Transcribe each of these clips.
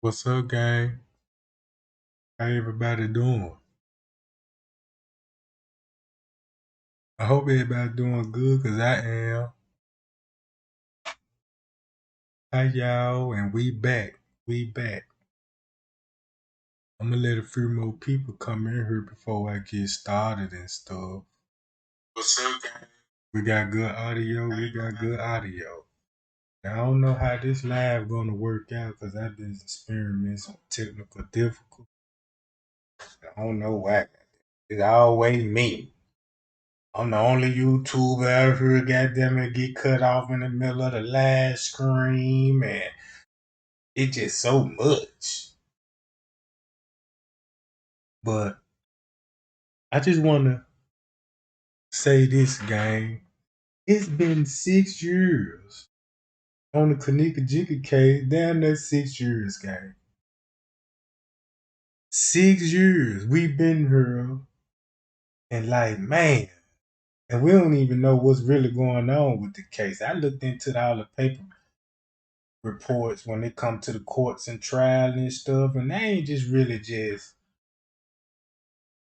What's up, gang? How everybody doing? I hope everybody doing good, cause I am. Hi, y'all, and we back. We back. I'm gonna let a few more people come in here before I get started and stuff. What's up, gang? We got good audio. We got good audio. Now, I don't know how this live gonna work out, cause I've been experiencing some technical difficulties. I don't know why. It's always me. I'm the only YouTuber out here, goddamn it, get cut off in the middle of the live stream, and it's just so much. But I just want to say this, gang. It's been 6 years on the Kanika Jenkins case. Damn, that's 6 years, gang. 6 years we've been here, and like, man, and we don't even know what's really going on with the case. I looked into all the paper reports when they come to the courts and trial and stuff, and they ain't just really just.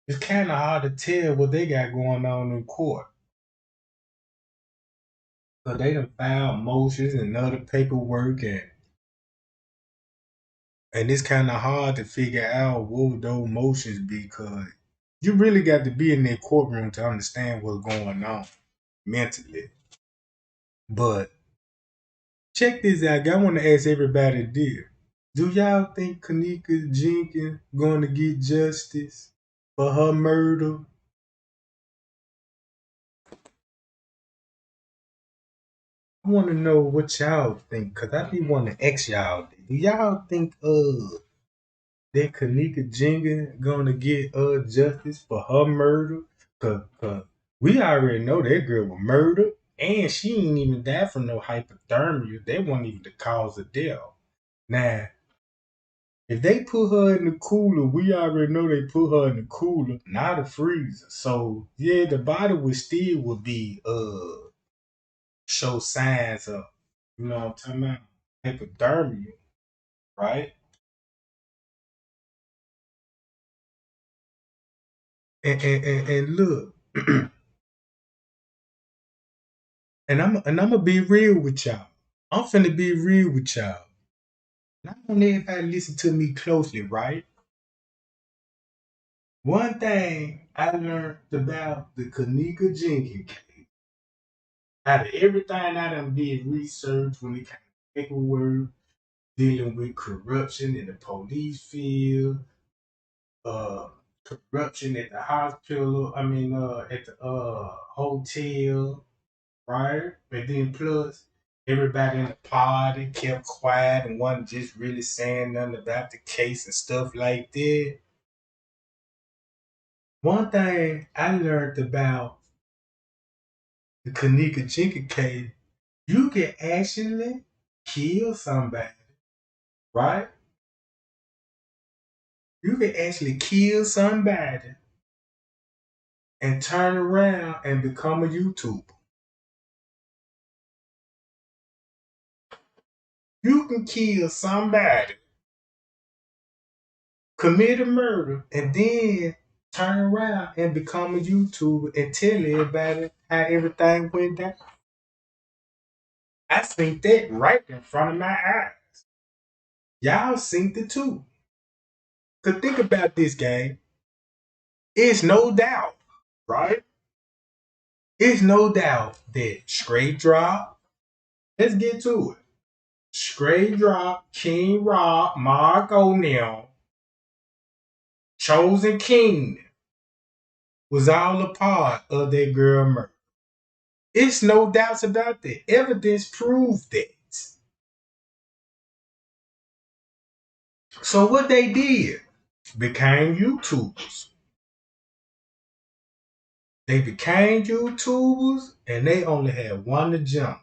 It's kind of hard to tell what they got going on in court. So they done filed motions and other paperwork, and it's kind of hard to figure out what those motions be, because you really got to be in that courtroom to understand what's going on mentally. But check this out. I want to ask everybody this. Do y'all think Kanika Jenkins going to get justice for her murder? I want to know what y'all think, because I be wanting to ask y'all. Do y'all think that Kanika Jenkins gonna get justice for her murder? Cause we already know that girl was murdered, and she ain't even died from no hypothermia. That wasn't even the cause of death. Now, if they put her in the cooler, we already know they put her in the cooler, not a freezer. So yeah, the body would be show signs of, you know what I'm talking about, hypothermia, right? And look, and I'm gonna be real with y'all. I'm finna be real with y'all. And I want everybody to listen to me closely, right? One thing I learned about the Kanika Jenkins case, out of everything I done did research when it came to paperwork, dealing with corruption in the police field, uh, corruption at the hospital, at the hotel, right? And then plus everybody in the party kept quiet and wasn't just really saying nothing about the case and stuff like that. One thing I learned about the Kanika Jenkins case, you can actually kill somebody, right? You can actually kill somebody and turn around and become a YouTuber. You can kill somebody, commit a murder, and then turn around and become a YouTuber and tell everybody how everything went down. I seen that right in front of my eyes. Y'all seen it too. Cause think about this, gang. It's no doubt, right? It's no doubt that Straight Drop, let's get to it. Straight Drop, King Rob, Mark O'Neill, Chosen King was all a part of that girl murder. It's no doubts about that. Evidence proves that. So what they did, became YouTubers. They became YouTubers and they only had one agenda.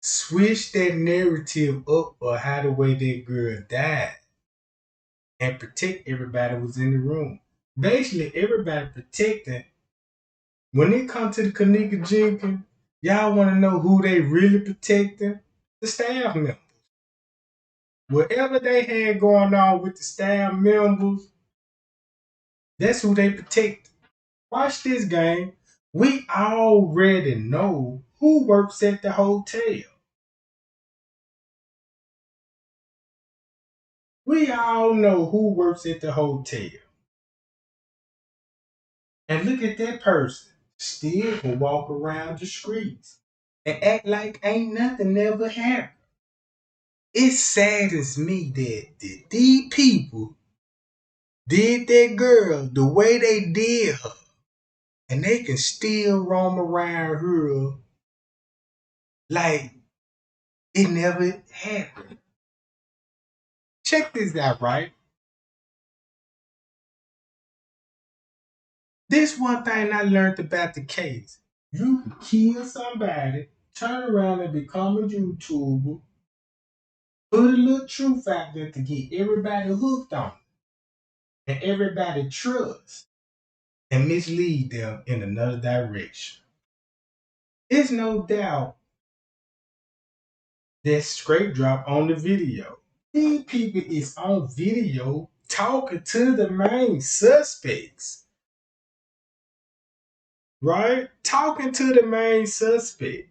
Switch that narrative up for how the way that girl died and protect everybody who was in the room. Basically, everybody protecting. When it comes to the Kanika Jenkins, y'all want to know who they really protecting? The staff members. Whatever they had going on with the staff members, that's who they protect. Watch this game. We already know who works at the hotel. We all know who works at the hotel. And look at that person. Still can walk around the streets and act like ain't nothing ever happened. It saddens me that these people did that girl the way they did her. And they can still roam around here like it never happened. Check this out, right? This one thing I learned about the case. You can kill somebody, turn around and become a YouTuber, put a little truth out there to get everybody hooked on it, and everybody trust and mislead them in another direction. It's no doubt that straight drop on the video. These people is on video talking to the main suspects, right? Talking to the main suspect.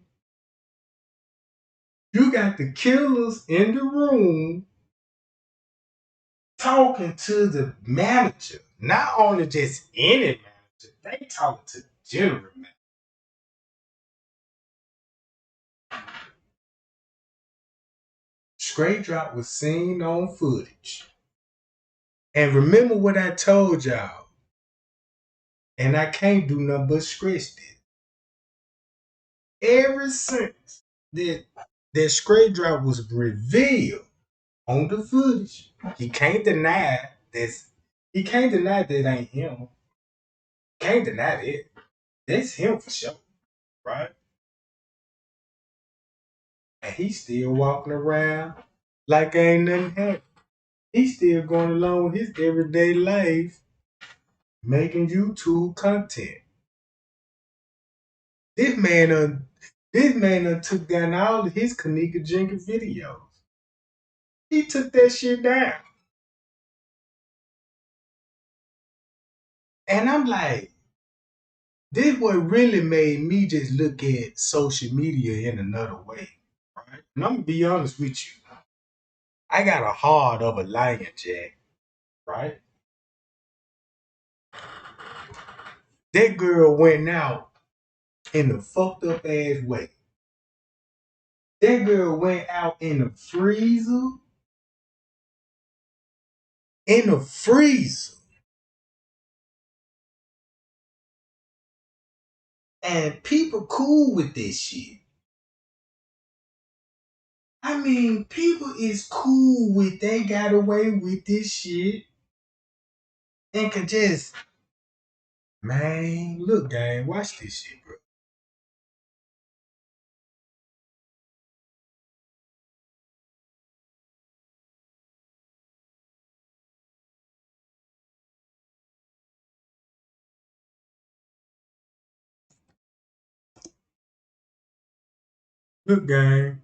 You got the killers in the room talking to the manager. Not only just any manager, they talking to the general manager. Straight drop was seen on footage. And remember what I told y'all. And I can't do nothing but stress it. Ever since that straight drop was revealed on the footage, he can't deny this. He can't deny that ain't him. Can't deny that. That's him for sure, right? And he's still walking around like ain't nothing happened. He's still going along with his everyday life, making YouTube content. This man took down all of his Kanika Jenkins videos. He took that shit down. And I'm like, this what really made me just look at social media in another way. Right? And I'm gonna be honest with you. I got a heart of a lion, Jack. Right? That girl went out in a fucked up ass way. That girl went out in the freezer. In the freezer. And people cool with this shit. I mean, people is cool with they got away with this shit and can just, man, look, gang, watch this shit, bro. Look, gang.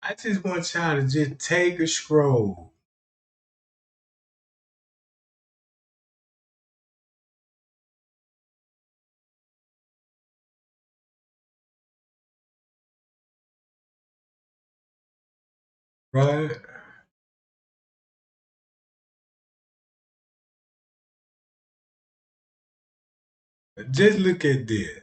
I just want y'all to just take a stroll. Right? Just look at this.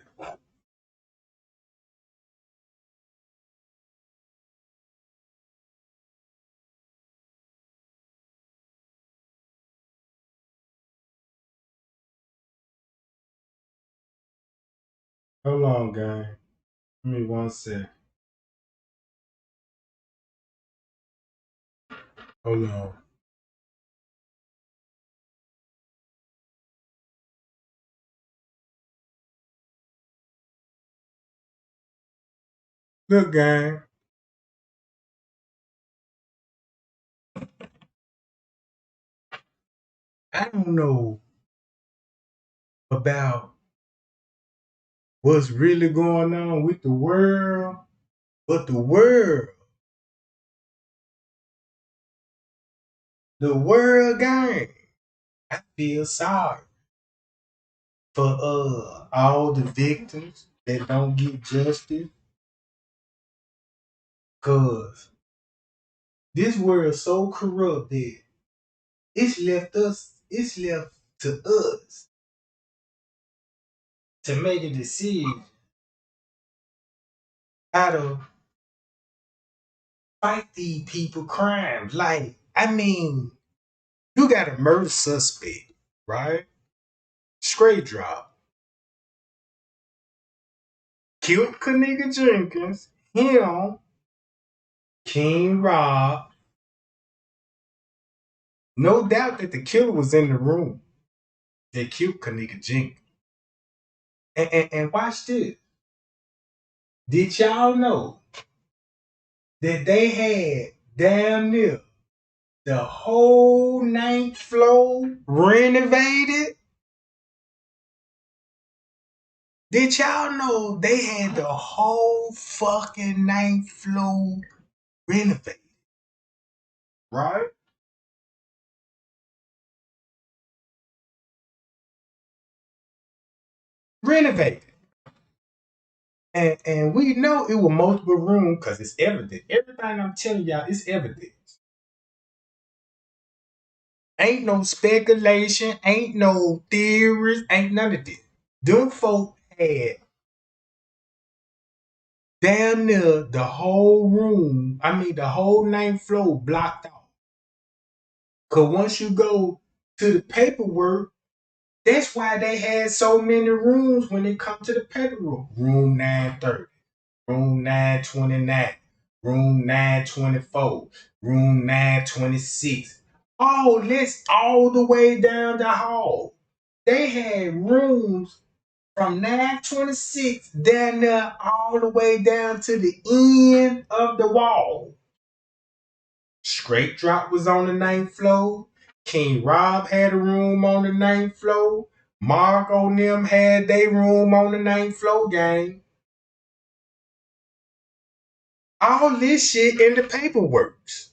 Hold on, gang. Give me one sec. Hold on. Look, gang. I don't know about what's really going on with the world, but the world game. I feel sorry for all the victims that don't get justice, cause this world so corrupt that it's left to us to make a decision how to fight these people crimes. Like, I mean, you got a murder suspect, right? Straight drop. Killed Kanika Jenkins, him, King Rob. No doubt that the killer was in the room. They killed Kanika Jenkins. And watch this. Did y'all know that they had damn near the whole ninth floor renovated? Did y'all know they had the whole fucking ninth floor renovated? Right? Renovated. And we know it was multiple rooms because it's evident. Everything I'm telling y'all is evidence. Ain't no speculation, ain't no theories, ain't none of this. Them folk had damn near the whole room, I mean the whole ninth floor blocked off. Cause once you go to the paperwork, that's why they had so many rooms when it come to the paperwork. Room 930, room 929, room 924, room 926. All this all the way down the hall. They had rooms from 926 down there all the way down to the end of the wall. Straight Drop was on the ninth floor. King Rob had a room on the ninth floor. Mark on them had their room on the ninth floor, gang. All this shit in the paperworks.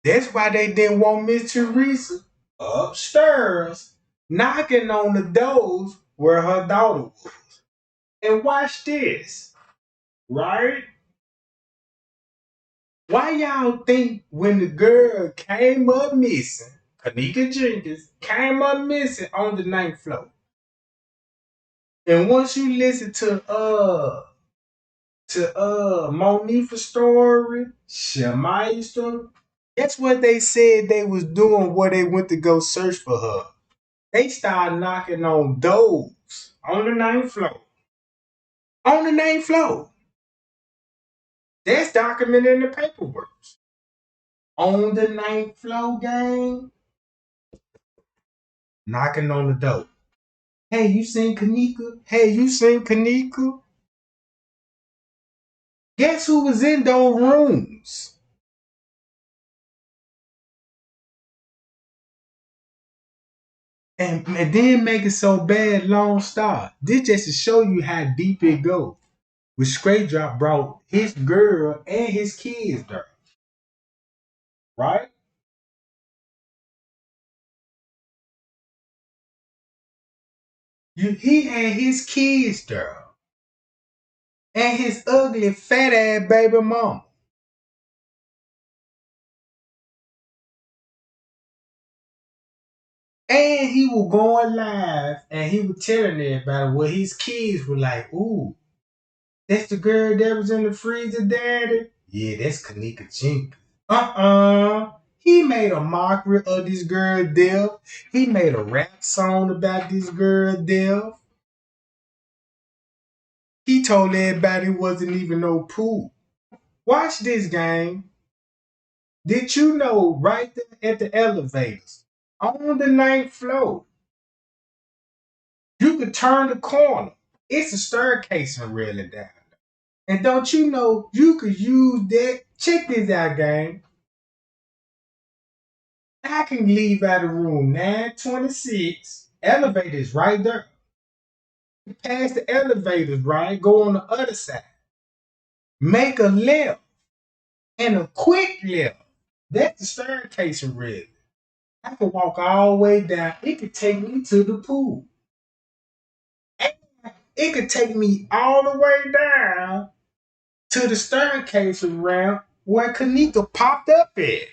That's why they didn't want Miss Teresa upstairs knocking on the doors where her daughter was. And watch this, right? Why y'all think when the girl came up missing, Kanika Jenkins came up missing on the ninth floor? And once you listen to Monifa's story, Shemaya's story, that's what they said they was doing where they went to go search for her. They started knocking on doors on the ninth floor. On the ninth floor. That's documented in the paperwork. On the ninth floor, gang, knocking on the door. Hey, you seen Kanika? Hey, you seen Kanika? Guess who was in those rooms? And then make it so bad, long start. This just to show you how deep it goes. With Straight Drop brought his girl and his kids there. Right? He had his kids there. And his ugly fat ass baby mama. And he was going live and he was telling everybody what his kids were like, ooh, that's the girl that was in the freezer, daddy? Yeah, that's Kanika Jenkins. He made a mockery of this girl death. He made a rap song about this girl death. He told everybody it wasn't even no pool. Watch this, gang. Did you know right there at the elevators, on the ninth floor, you could turn the corner. It's a staircase and really down. And don't you know you could use that? Check this out, gang. I can leave out of room 926. Elevator's right there. Past the elevators, right? Go on the other side. Make a left and a quick left. That's the staircase already. I can walk all the way down. It could take me to the pool. And it could take me all the way down to the staircase around where Kanika popped up at.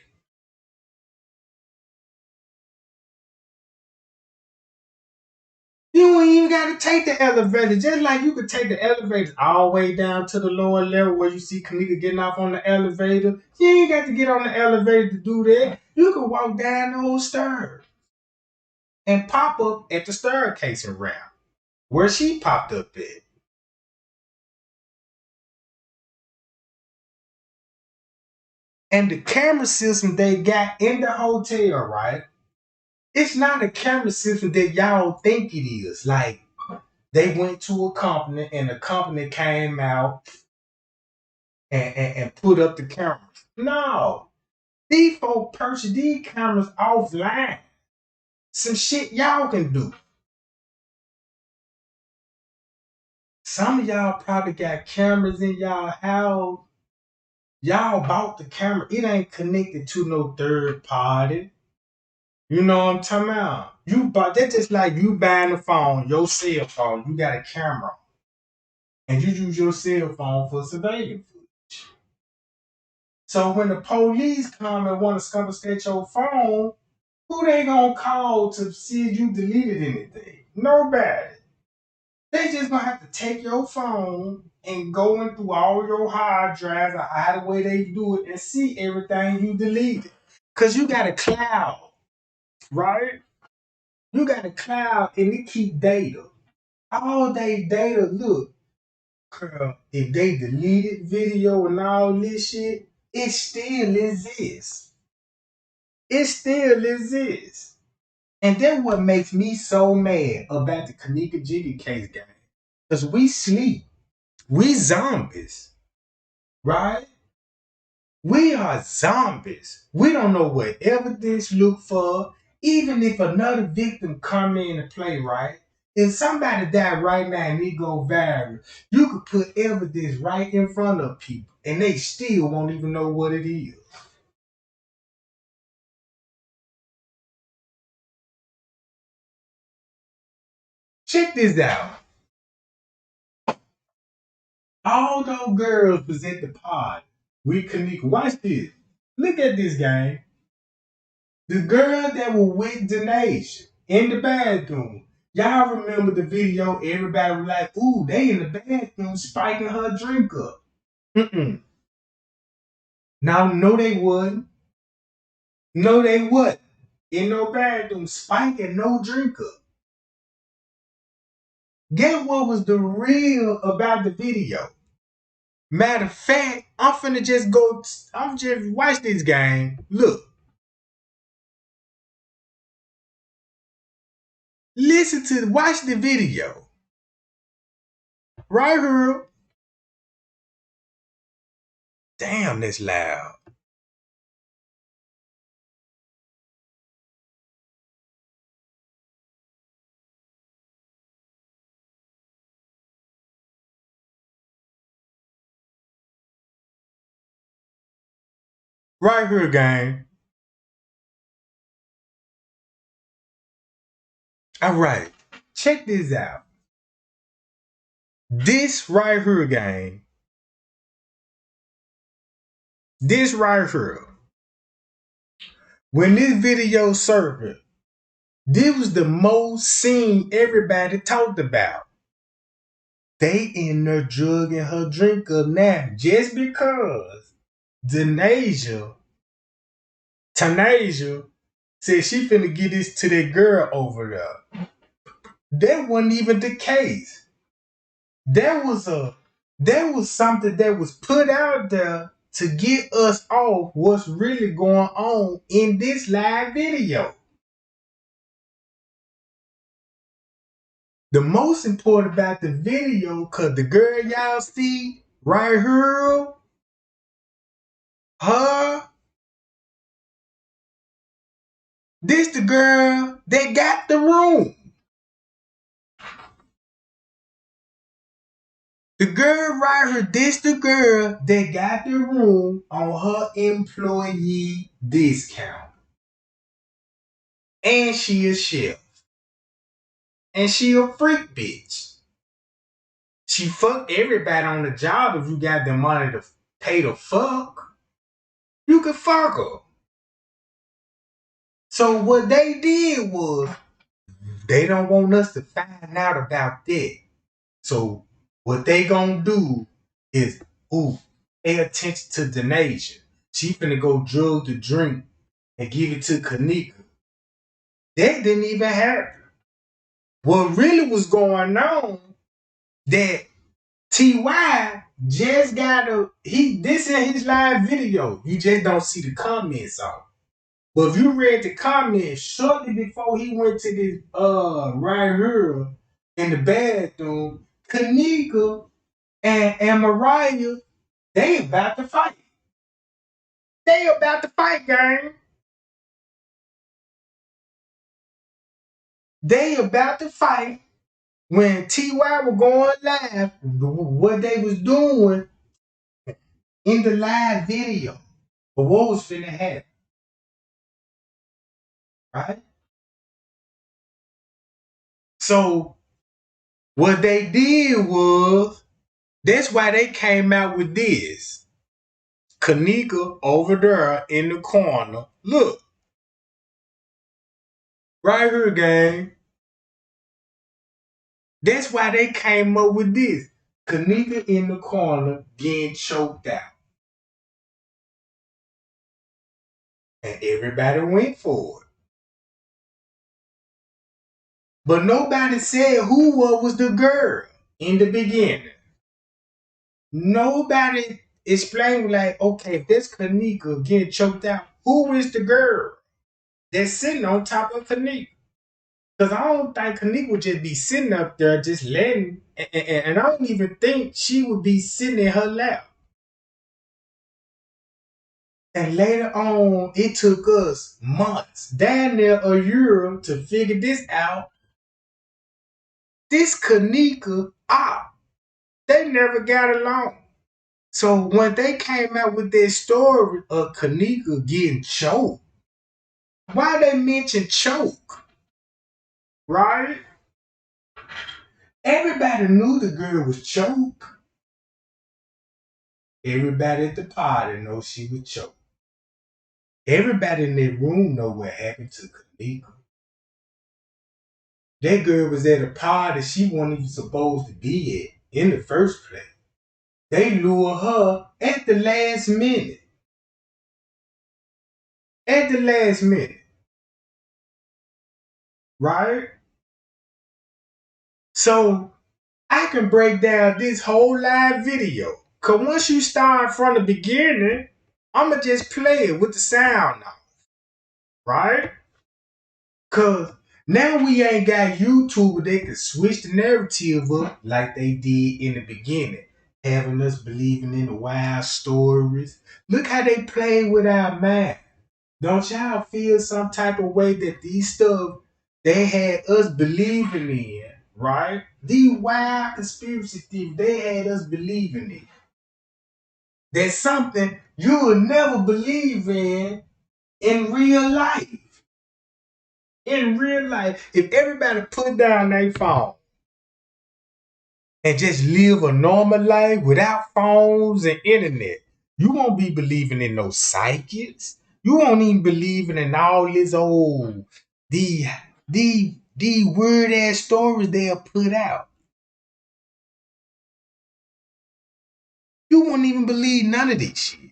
You ain't even got to take the elevator. Just like you could take the elevator all the way down to the lower level where you see Kanika getting off on the elevator. You ain't got to get on the elevator to do that. You can walk down those stairs and pop up at the staircase around where she popped up at. And the camera system they got in the hotel, right? It's not a camera system that y'all think it is. Like, they went to a company and the company came out and put up the cameras. No. These folk purchased these cameras offline. Some shit y'all can do. Some of y'all probably got cameras in y'all house. Y'all bought the camera. It ain't connected to no third party. You know what I'm talking about? You bought that's just like you buying a phone, your cell phone. You got a camera, and you use your cell phone for surveillance footage. So when the police come and want to confiscate your phone, who they gonna call to see if you deleted anything? Nobody. They just gonna have to take your phone and go in through all your hard drives or either way they do it and see everything you deleted. Cause you got a cloud, right? You got a cloud and it keep data. All they data, look, girl, if they deleted video and all this shit, it still exists. It still exists. And that's what makes me so mad about the Kanika Jenkins case, gang. Because we sleep. We zombies, right? We are zombies. We don't know what evidence look for. Even if another victim come in and play, right? If somebody died right now and it go viral, you could put evidence right in front of people and they still won't even know what it is. Check this out. All those girls was at the pod. We Kanika. Watch this. Look at this game. The girl that was with Denasia in the bathroom. Y'all remember the video? Everybody was like, ooh, they in the bathroom spiking her drink up. Mm-mm. Now, no, they wouldn't. No, they wouldn't. In no bathroom spiking no drink up. Get what was the real about the video? Matter of fact, I'm just watch this game. Look, watch the video. Right here. Damn, that's loud. Right here, gang. All right. Check this out. This right here, gang. This right here. When this video surfaced, this was the most seen everybody talked about. They in there drugging her drink up now just because Tanasia said she finna get this to that girl over there. That wasn't even the case. There was something that was put out there to get us off what's really going on in this live video. The most important about the video, cause the girl y'all see right here, her This the girl that got the room. The girl right here, this the girl that got the room on her employee discount. And she a chef. And she a freak bitch. She fucked everybody on the job. If you got the money to pay the fuck, you could fuck her. So what they did was, they don't want us to find out about that. So what they gonna do is, pay attention to Denasia. She finna go drug the drink and give it to Kanika. That didn't even happen. What really was going on, that TY just got this in his live video. You just don't see the comments on it. But if you read the comments shortly before he went to this right here in the bathroom, Kanika and Mariah, they about to fight. They about to fight, gang. They about to fight. When TY was going live, what they was doing in the live video. But what was finna happen, right? So what they did was, that's why they came out with this. Kanika over there in the corner. Look, right here, gang. That's why they came up with this. Kanika in the corner getting choked out. And everybody went for it. But nobody said who was the girl in the beginning. Nobody explained, like, okay, if that's Kanika getting choked out, who is the girl that's sitting on top of Kanika? Because I don't think Kanika would just be sitting up there just letting, and I don't even think she would be sitting in her lap. And later on, it took us months, damn near a year, to figure this out. This Kanika, they never got along. So when they came out with their story of Kanika getting choked, why they mention choke, right? Everybody knew the girl was choked. Everybody at the party knows she was choked. Everybody in that room know what happened to Kanika. That girl was at a party she wasn't even supposed to be at in the first place. They lure her at the last minute. At the last minute. Right? So I can break down this whole live video. Cause once you start from the beginning, I'ma just play it with the sound now. Right? Cause now we ain't got YouTube where they can switch the narrative up like they did in the beginning, having us believing in the wild stories. Look how they play with our mind. Don't y'all feel some type of way that these stuff they had us believing in, right? These wild conspiracy theories they had us believing in. There's something you would never believe in real life. In real life, if everybody put down their phone and just live a normal life without phones and internet, you won't be believing in no psychics. You won't even believing in all this old the the weird ass stories they'll put out. You won't even believe none of this shit.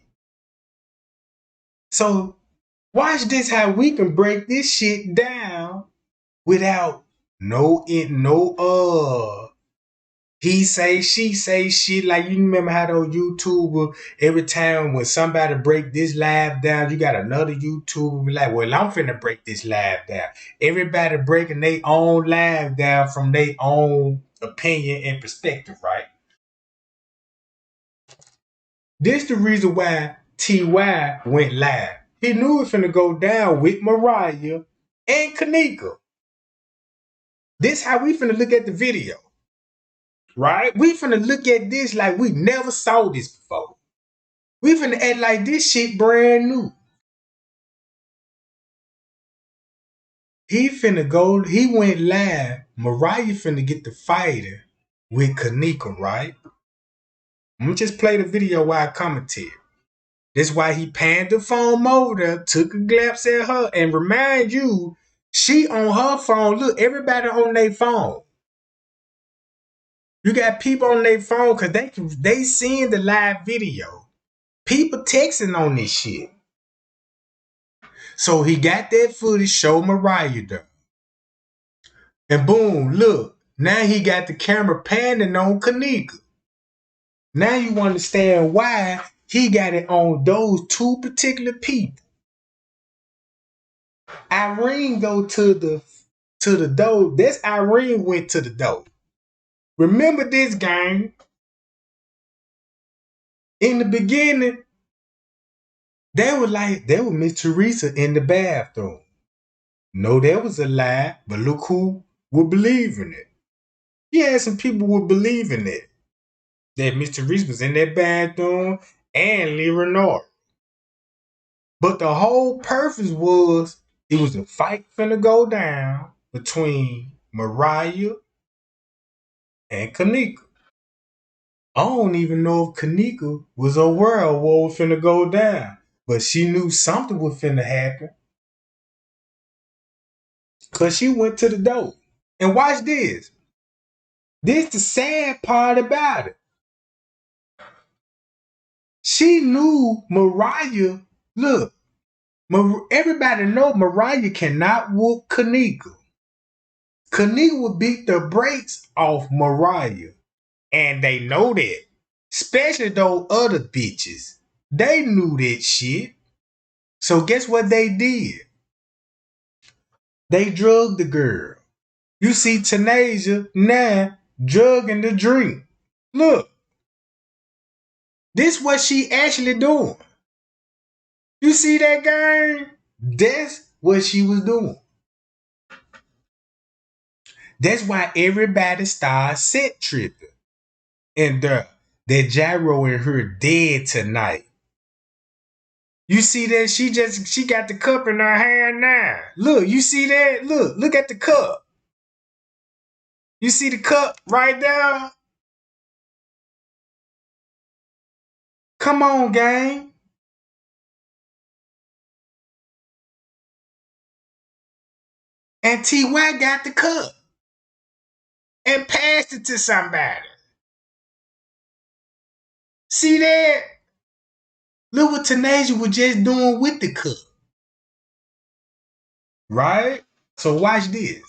So watch this how we can break this shit down without no he say, she say shit. Like, you remember how those YouTubers, every time when somebody break this live down, you got another YouTuber be like, well, I'm finna break this live down. Everybody breaking their own live down from their own opinion and perspective, right? This the reason why TY went live. He knew it finna go down with Mariah and Kanika. This how we finna look at the video, right? We finna look at this like we never saw this before. We finna act like this shit brand new. He went live. Mariah finna get the fighter with Kanika, right? I'm gonna just play the video while I commentate. That's why he panned the phone over there, took a glance at her, and remind you, she on her phone. Look, everybody on their phone. You got people on their phone because they seeing the live video. People texting on this shit. So he got that footage, show Mariah there. And boom, look. Now he got the camera panning on Kanika. Now you understand why he got it on those two particular people. Irene go to the door. This Irene went to the door. Remember this, gang? In the beginning, they were Miss Teresa in the bathroom. No, that was a lie, but look who would believe in it. Yeah, some people would believe in it. That Miss Teresa was in that bathroom and Lee Renard. But the whole purpose was it was a fight finna go down between Mariah and Kanika. I don't even know if Kanika was aware of what was finna go down, but she knew something was finna happen because she went to the door. And watch this. This the sad part about it. She knew Mariah. Look, everybody know Mariah cannot whoop Kanika. Kanika would beat the brakes off Mariah. And they know that. Especially those other bitches. They knew that shit. So guess what they did? They drugged the girl. You see Tanasia now drugging the drink. Look. This what she actually doing. You see that, gang? That's what she was doing. That's why everybody started set tripping. And that gyro and her dead tonight. You see that she got the cup in her hand now. Look, you see that? Look at the cup. You see the cup right there? Come on, gang. And T.Y. got the cup and passed it to somebody. See that? Look what Tanasia was just doing with the cup. Right? So watch this.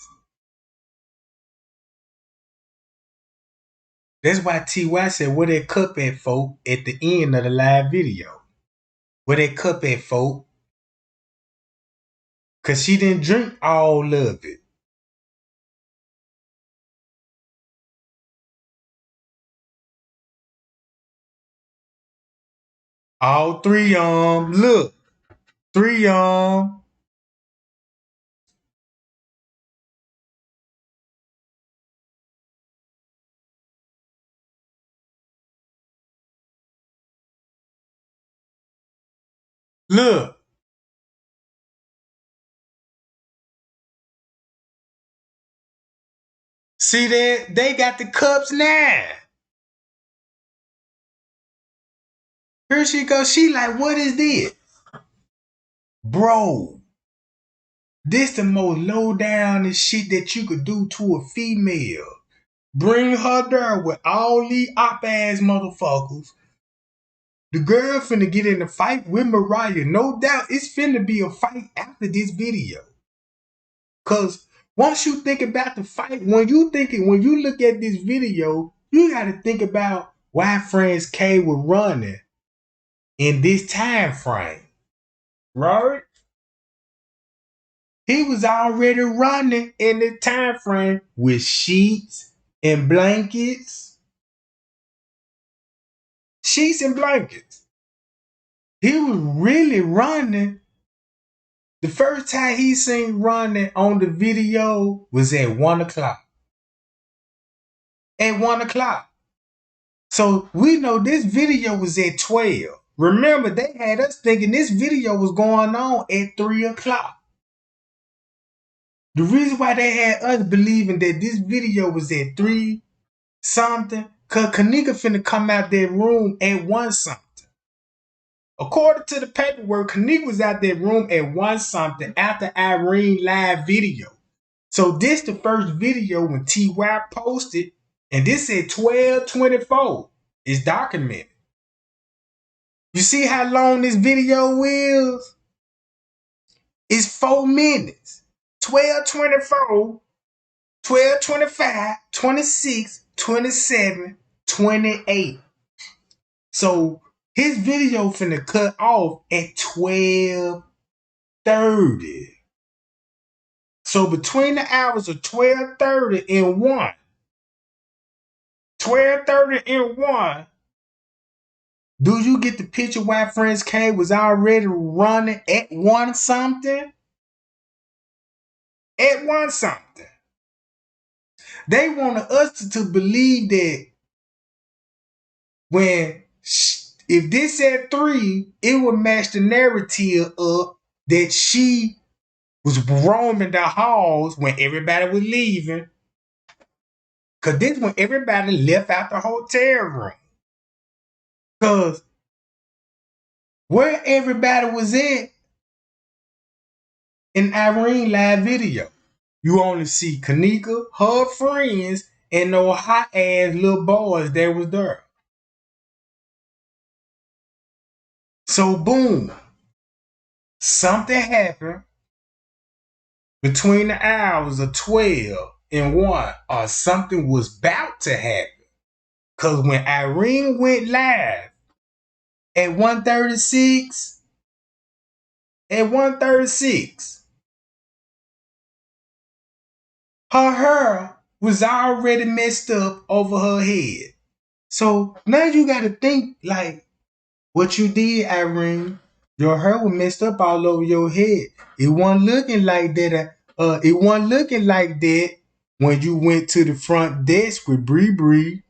That's why T.Y. said, where that cup at, folk, at the end of the live video. Where that cup at, folk? Because she didn't drink all of it. All three of them. Look. Three of them. Look. See that? They got the cups now. Here she goes. She like, what is this? Bro. This the most low down and shit that you could do to a female. Bring her there with all these op-ass motherfuckers. The girl finna get in a fight with Mariah. No doubt it's finna be a fight after this video. Cause once you think about the fight, when you look at this video, you gotta think about why Friends K was running in this time frame. Right? He was already running in the time frame with sheets and blankets. Sheets and blankets. He was really running The first time he seen running on the video was at 1 o'clock. At 1 o'clock. So we know this video was at 12. Remember, they had us thinking this video was going on at 3 o'clock. The reason why they had us believing that this video was at 3 something, cause Kanika finna come out that room at 1 something. According to the paperwork, Kanika was out that room at 1 something after Irene live video. So this the first video when TY posted, and this said 12:24. It's documented. You see how long this video is? It's 4 minutes. 12:24, 12:25, 26, 27, 28. So his video finna cut off at 12:30. So between the hours of 12:30 and 1, 12:30 and 1, do you get the picture why Friends K was already running at 1 something? At 1 something. They wanted us to believe that if this at 3, it would match the narrative up that she was roaming the halls when everybody was leaving. Because this when everybody left out the hotel room. Because where everybody was at in Irene live video, you only see Kanika, her friends, and no hot ass little boys that was there. So boom, something happened between the hours of 12 and 1, or something was about to happen. Because when Irene went live at 1:36, her hair was already messed up over her head. So now you got to think like what you did, Irene. Your hair was messed up all over your head. It wasn't looking like that. It wasn't looking like that when you went to the front desk with Bree Bree.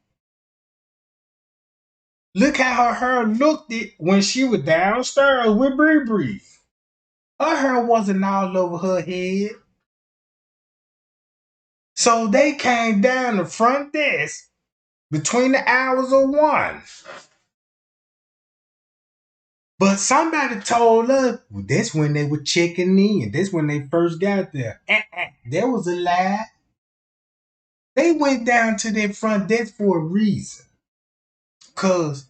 Look how her hair looked it when she was downstairs with Bree Bree. Her hair wasn't all over her head. So they came down the front desk between the hours of 1. But somebody told us, well, that's when they were checking in. That's when they first got there. There was a lie. They went down to their front desk for a reason. Because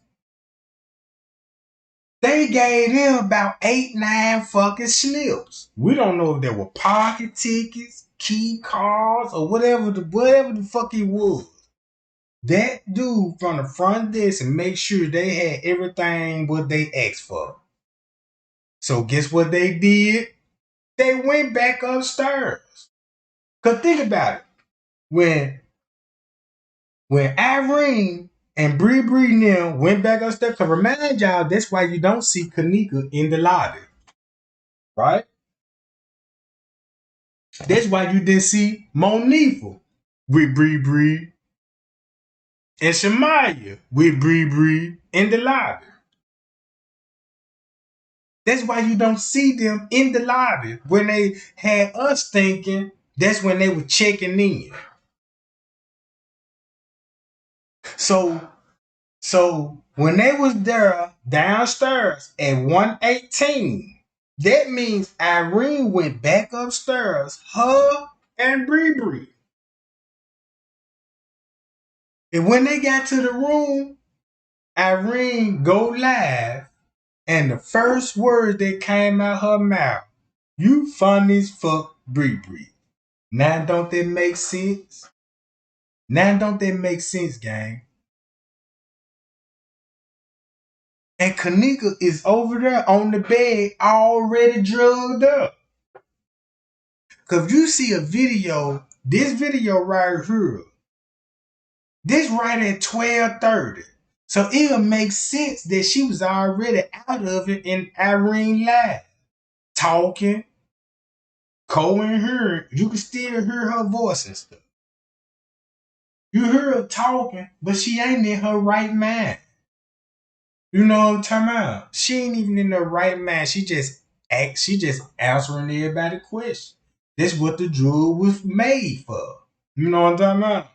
they gave them about 8, 9 fucking slips. We don't know if they were pocket tickets, key cards, or whatever the fuck it was. That dude from the front desk and make sure they had everything what they asked for. So guess what they did? They went back upstairs. Cause think about it. When Irene and Bree Bree Nim went back upstairs, cause remind y'all, that's why you don't see Kanika in the lobby. Right? That's why you didn't see Monifa with Bree Bree and Shamaya with Bree Bree in the lobby. That's why you don't see them in the lobby when they had us thinking that's when they were checking in. So when they was there downstairs at 1:18, that means Irene went back upstairs, her and Bree Bree. And when they got to the room, Irene go live, and the first words that came out her mouth, "You funny as fuck, Bree Bree." Now don't that make sense? Now don't that make sense, gang? And Kanika is over there on the bed already drugged up. Cause if you see a video, this video right here, this right at 12:30. So it'll make sense that she was already out of it in Irene live, talking, Cole and her, you can still hear her voice and stuff. You hear her talking, but she ain't in her right mind. You know what I'm talking about? She ain't even in her right mind. She just answering everybody question. That's what the drug was made for. You know what I'm talking about?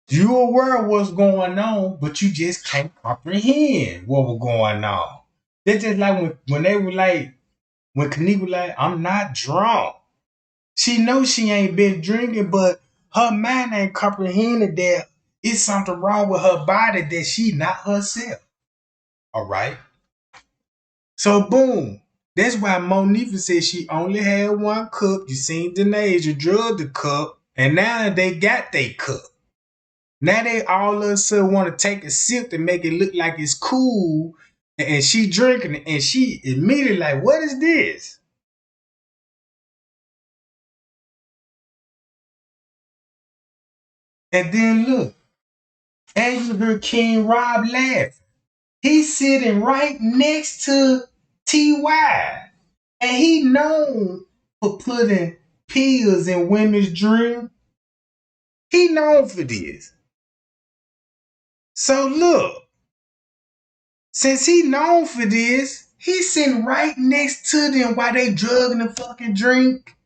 You aware of what's going on, but you just can't comprehend what was going on. It's just like when they were like, when Kanika was like, I'm not drunk. She knows she ain't been drinking, but her mind ain't comprehended that it's something wrong with her body that she not herself. All right. So boom. That's why Monifa said she only had one cup. You seen Denasia drug the cup, and now they got their cup. Now they all of a sudden want to take a sip to make it look like it's cool, and she drinking it, and she immediately like, what is this? And then look, and you heard King Rob laugh. He's sitting right next to Ty, and he known for putting pills in women's drink. He known for this. So look, since he known for this, he's sitting right next to them while they drugging the fucking drink.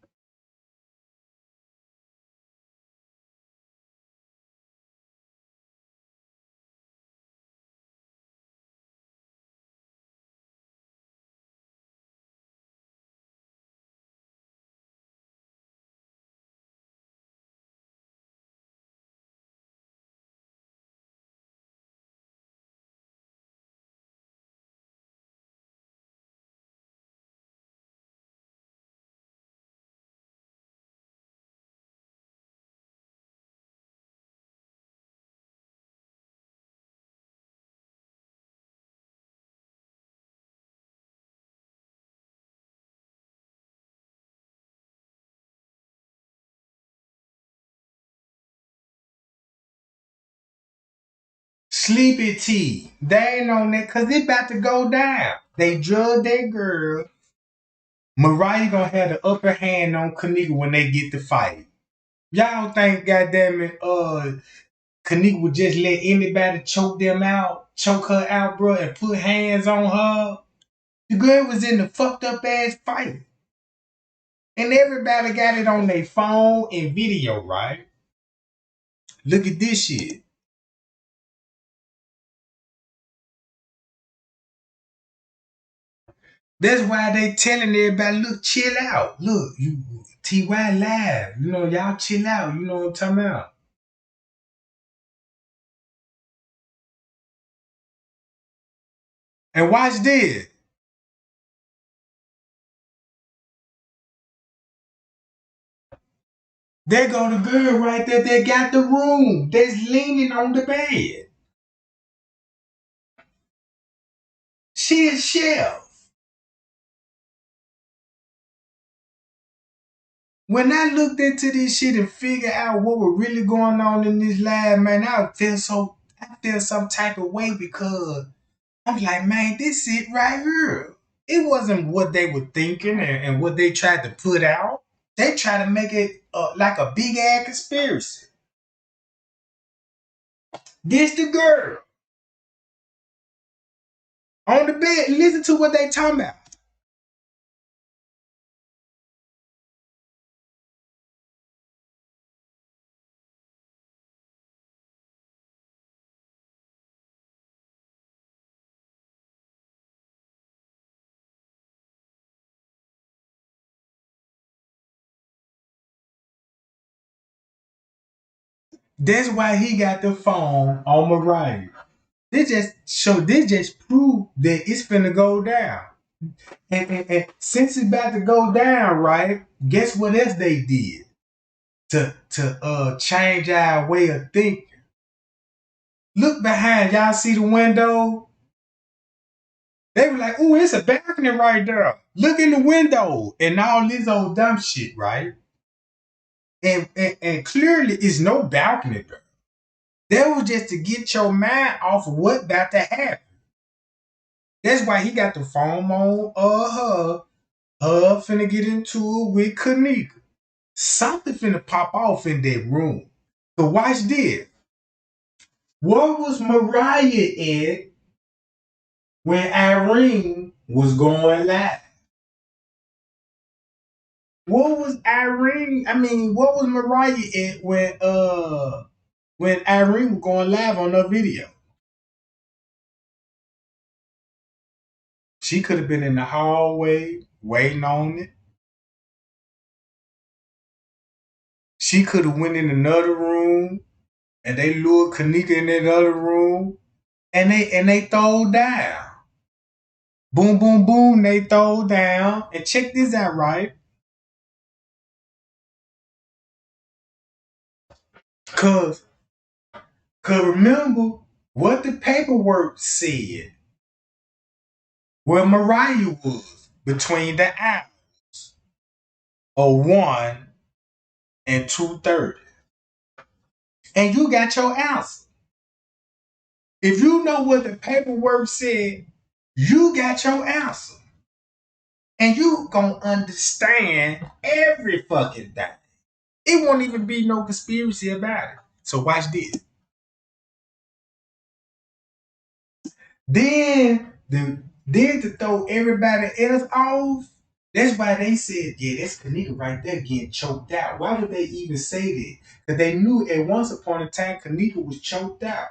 Sleepy T. They ain't on that because it about to go down. They drugged that girl. Mariah gonna have the upper hand on Kanika when they get to fight. Y'all think, goddamn it, Kanika would just let anybody choke her out, bro, and put hands on her? The girl was in the fucked up ass fight. And everybody got it on their phone and video, right? Look at this shit. That's why they telling everybody, look, chill out. Look, you TY live. You know, y'all chill out. You know what I'm talking about? And watch this. There go the girl right there. They got the room. That's leaning on the bed. She is chef. When I looked into this shit and figured out what was really going on in this live, man, I feel some type of way because I'm like, man, this shit right here. It wasn't what they were thinking and what they tried to put out. They try to make it like a big ass conspiracy. This the girl on the bed. Listen to what they talking about. That's why he got the phone on Mariah. This just prove that it's finna go down. And since it's about to go down, right? Guess what else they did to change our way of thinking? Look behind, y'all see the window? They were like, "Ooh, it's a balcony right there. Look in the window," and all this old dumb shit, right? And clearly, it's no balcony there. That was just to get your mind off of what about to happen. That's why he got the phone on her Her finna get into it with Kanika. Something finna pop off in that room. So watch this. What was Mariah at when Irene was going live? What was Irene? I mean, what was Mariah at when Irene was going live on her video? She could have been in the hallway waiting on it. She could have went in another room and they lured Kanika in that other room and they throw down. Boom, boom, boom, they throw down. And check this out, right? Cause remember what the paperwork said where Mariah was between the hours of 1 and 2:30. And you got your answer. If you know what the paperwork said, you got your answer. And you gonna understand every fucking thing. It won't even be no conspiracy about it. So watch this. Then to throw everybody else off, that's why they said, yeah, that's Kanika right there getting choked out. Why would they even say that? Because they knew at once upon a time Kanika was choked out.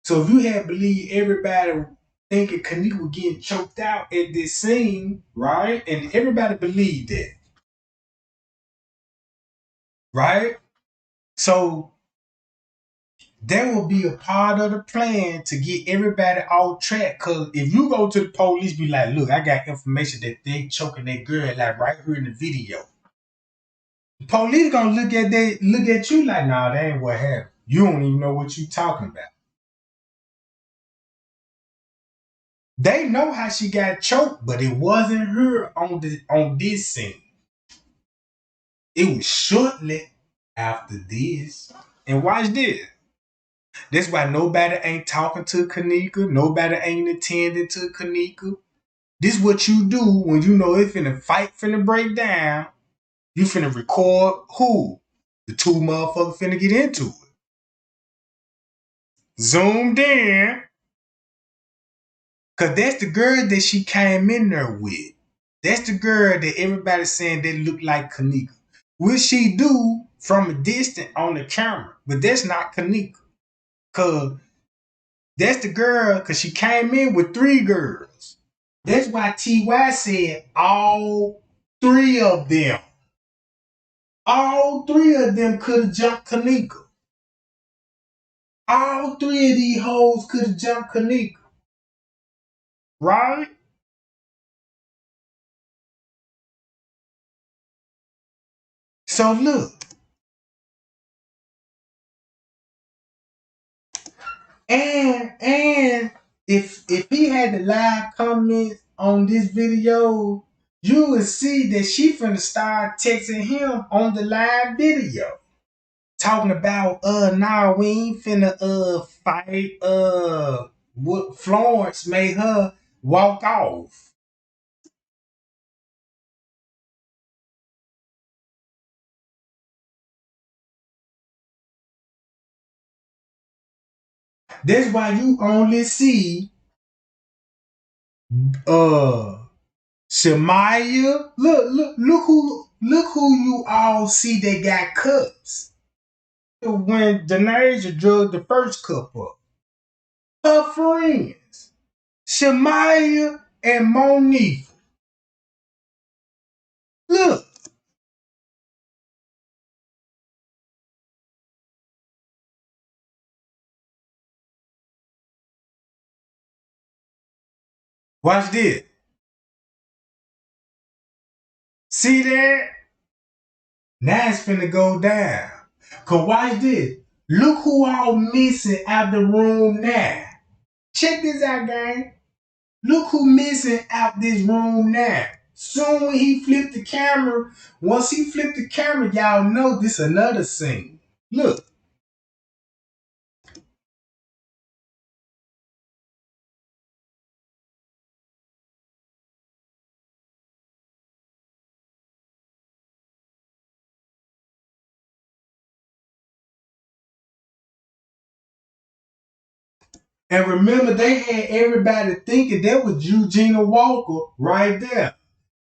So if you had believed everybody thinking Kanika was getting choked out at this scene, right? And everybody believed that, right? So that will be a part of the plan to get everybody off track. Cause if you go to the police, be like, look, I got information that they choking that girl like right here in the video. The police gonna look at you like, nah, that ain't what happened. You don't even know what you talking about. They know how she got choked, but it wasn't her on this scene. It was shortly after this. And watch this. That's why nobody ain't talking to Kanika. Nobody ain't attending to Kanika. This what you do when you know it finna fight finna break down. You finna record who? The two motherfuckers finna get into it. Zoomed in. Cause that's the girl that she came in there with. That's the girl that everybody's saying that look like Kanika. What she do from a distance on the camera, but that's not Kanika. Cause that's the girl, cause she came in with three girls. That's why TY said all three of them. All three of them could have jumped Kanika. All three of these hoes could have jumped Kanika. Right? So look. And if he had the live comments on this video, you would see that she finna start texting him on the live video. Talking about nah, we ain't finna fight what Florence made her walk off. That's why you only see uh Shemaya. Look who you all see that got cups. When Denasia drugged the first cup up. Her friends, Shemaya and Monique. Look, watch this. See that? Now it's finna go down. Cause watch this. Look who all missing out the room now. Check this out, gang. Look who missing out this room now. Soon when he flipped the camera, once he flipped the camera, y'all know this another scene. Look. And remember, they had everybody thinking that was Eugenia Walker right there.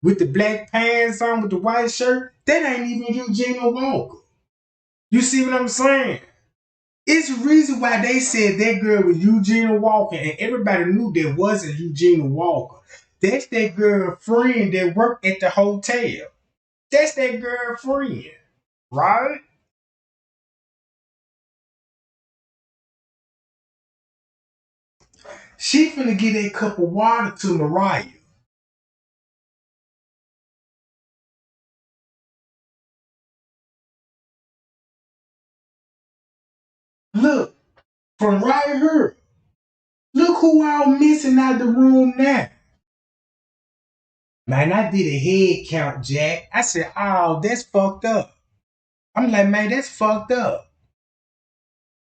With the black pants on, with the white shirt. That ain't even Eugenia Walker. You see what I'm saying? It's the reason why they said that girl was Eugenia Walker, and everybody knew that wasn't Eugenia Walker. That's that girl friend that worked at the hotel. That's that girl friend, right? She finna get a cup of water to Mariah. Look, from right here. Look who all missing out the room now. Man, I did a head count, Jack. I said, oh, that's fucked up. I'm like, man, that's fucked up.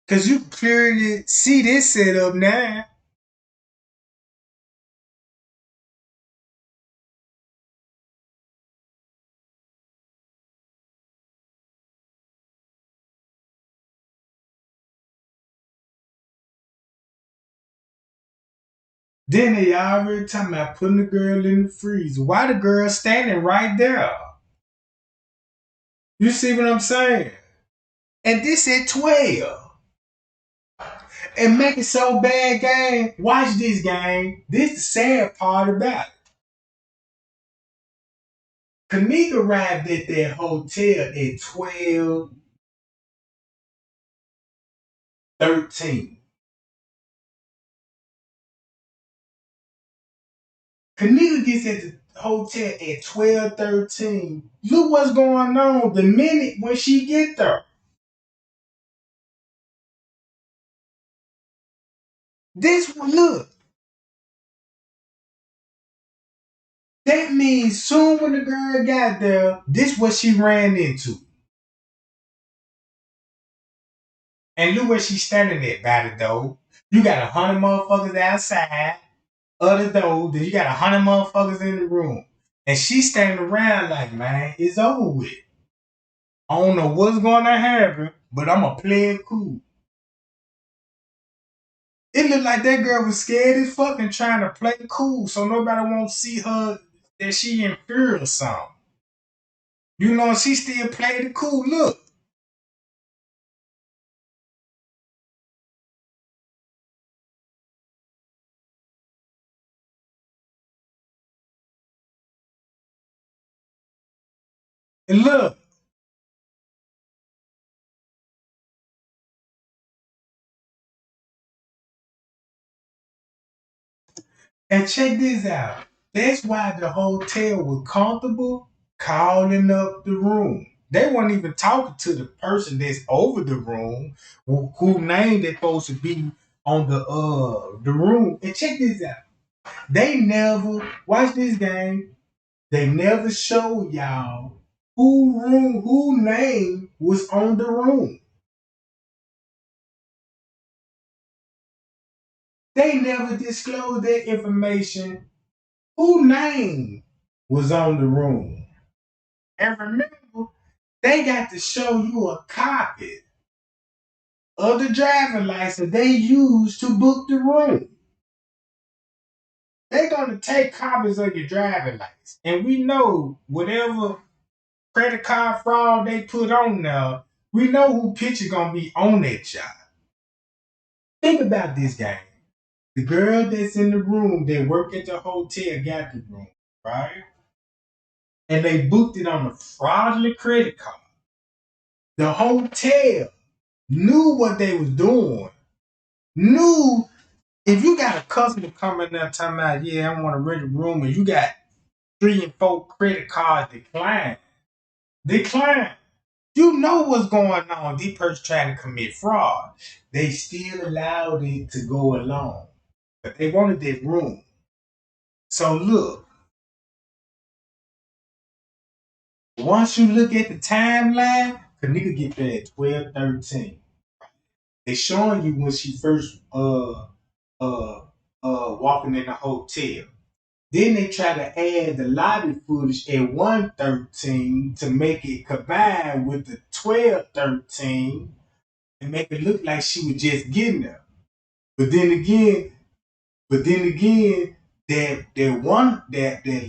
Cause you clearly see this setup now. Then they already talking about putting the girl in the freezer. Why the girl standing right there? You see what I'm saying? And this at 12. And make it so bad, gang. Watch this, gang. This the sad part about it. Kanika arrived at that hotel at 12:13. Kanika gets at the hotel at 12:13. Look what's going on the minute when she get there. This one, look. That means soon when the girl got there, this what she ran into. And look where she's standing at by the door. You got 100 motherfuckers outside of the door. Then you got 100 motherfuckers in the room. And she's standing around like, man, it's over with. I don't know what's going to happen, but I'm going to play it cool. It looked like that girl was scared as fuck and trying to play cool so nobody won't see her that she in fear or something. You know, she still played it cool. Look. And look. And check this out. That's why the hotel was comfortable calling up the room. They weren't even talking to the person that's over the room, who name they supposed to be on the room. And check this out. They never watch this game. They never show y'all who name was on the room. They never disclosed that information. Who name was on the room? And remember, they got to show you a copy of the driving license they used to book the room. They're gonna take copies of your driving license. And we know whatever credit card fraud they put on there, we know who picture gonna be on that job. Think about this, game. The girl that's in the room that worked at the hotel got the room, right? And they booked it on a fraudulent credit card. The hotel knew what they was doing. Knew if you got a customer coming there talking about, yeah, I want to rent a room, and you got 3 and 4 credit cards decline. You know what's going on. This person trying to commit fraud. They still allowed it to go along, but they wanted that room. So look, once you look at the timeline, Kanika get there at 12:13. They showing you when she first uh walking in the hotel. Then they try to add the lobby footage at 1:13 to make it combine with the 12:13 and make it look like she was just getting there. But then again, that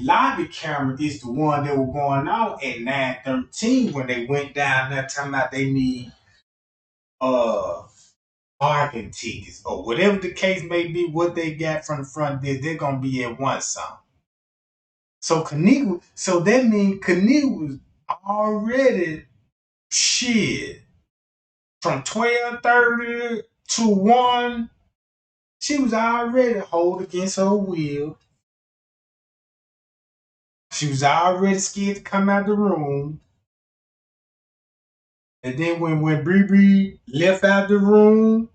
lobby camera is the one that was going out at 9:13 when they went down there talking about they need uh parking tickets or whatever the case may be. What they got from the front there, they're gonna be at one something. So Kanika, so that means Kanika was already shit from 12:30 to 1. She was already hold against her will. She was already scared to come out the room. And then when Bree Bree left out the room,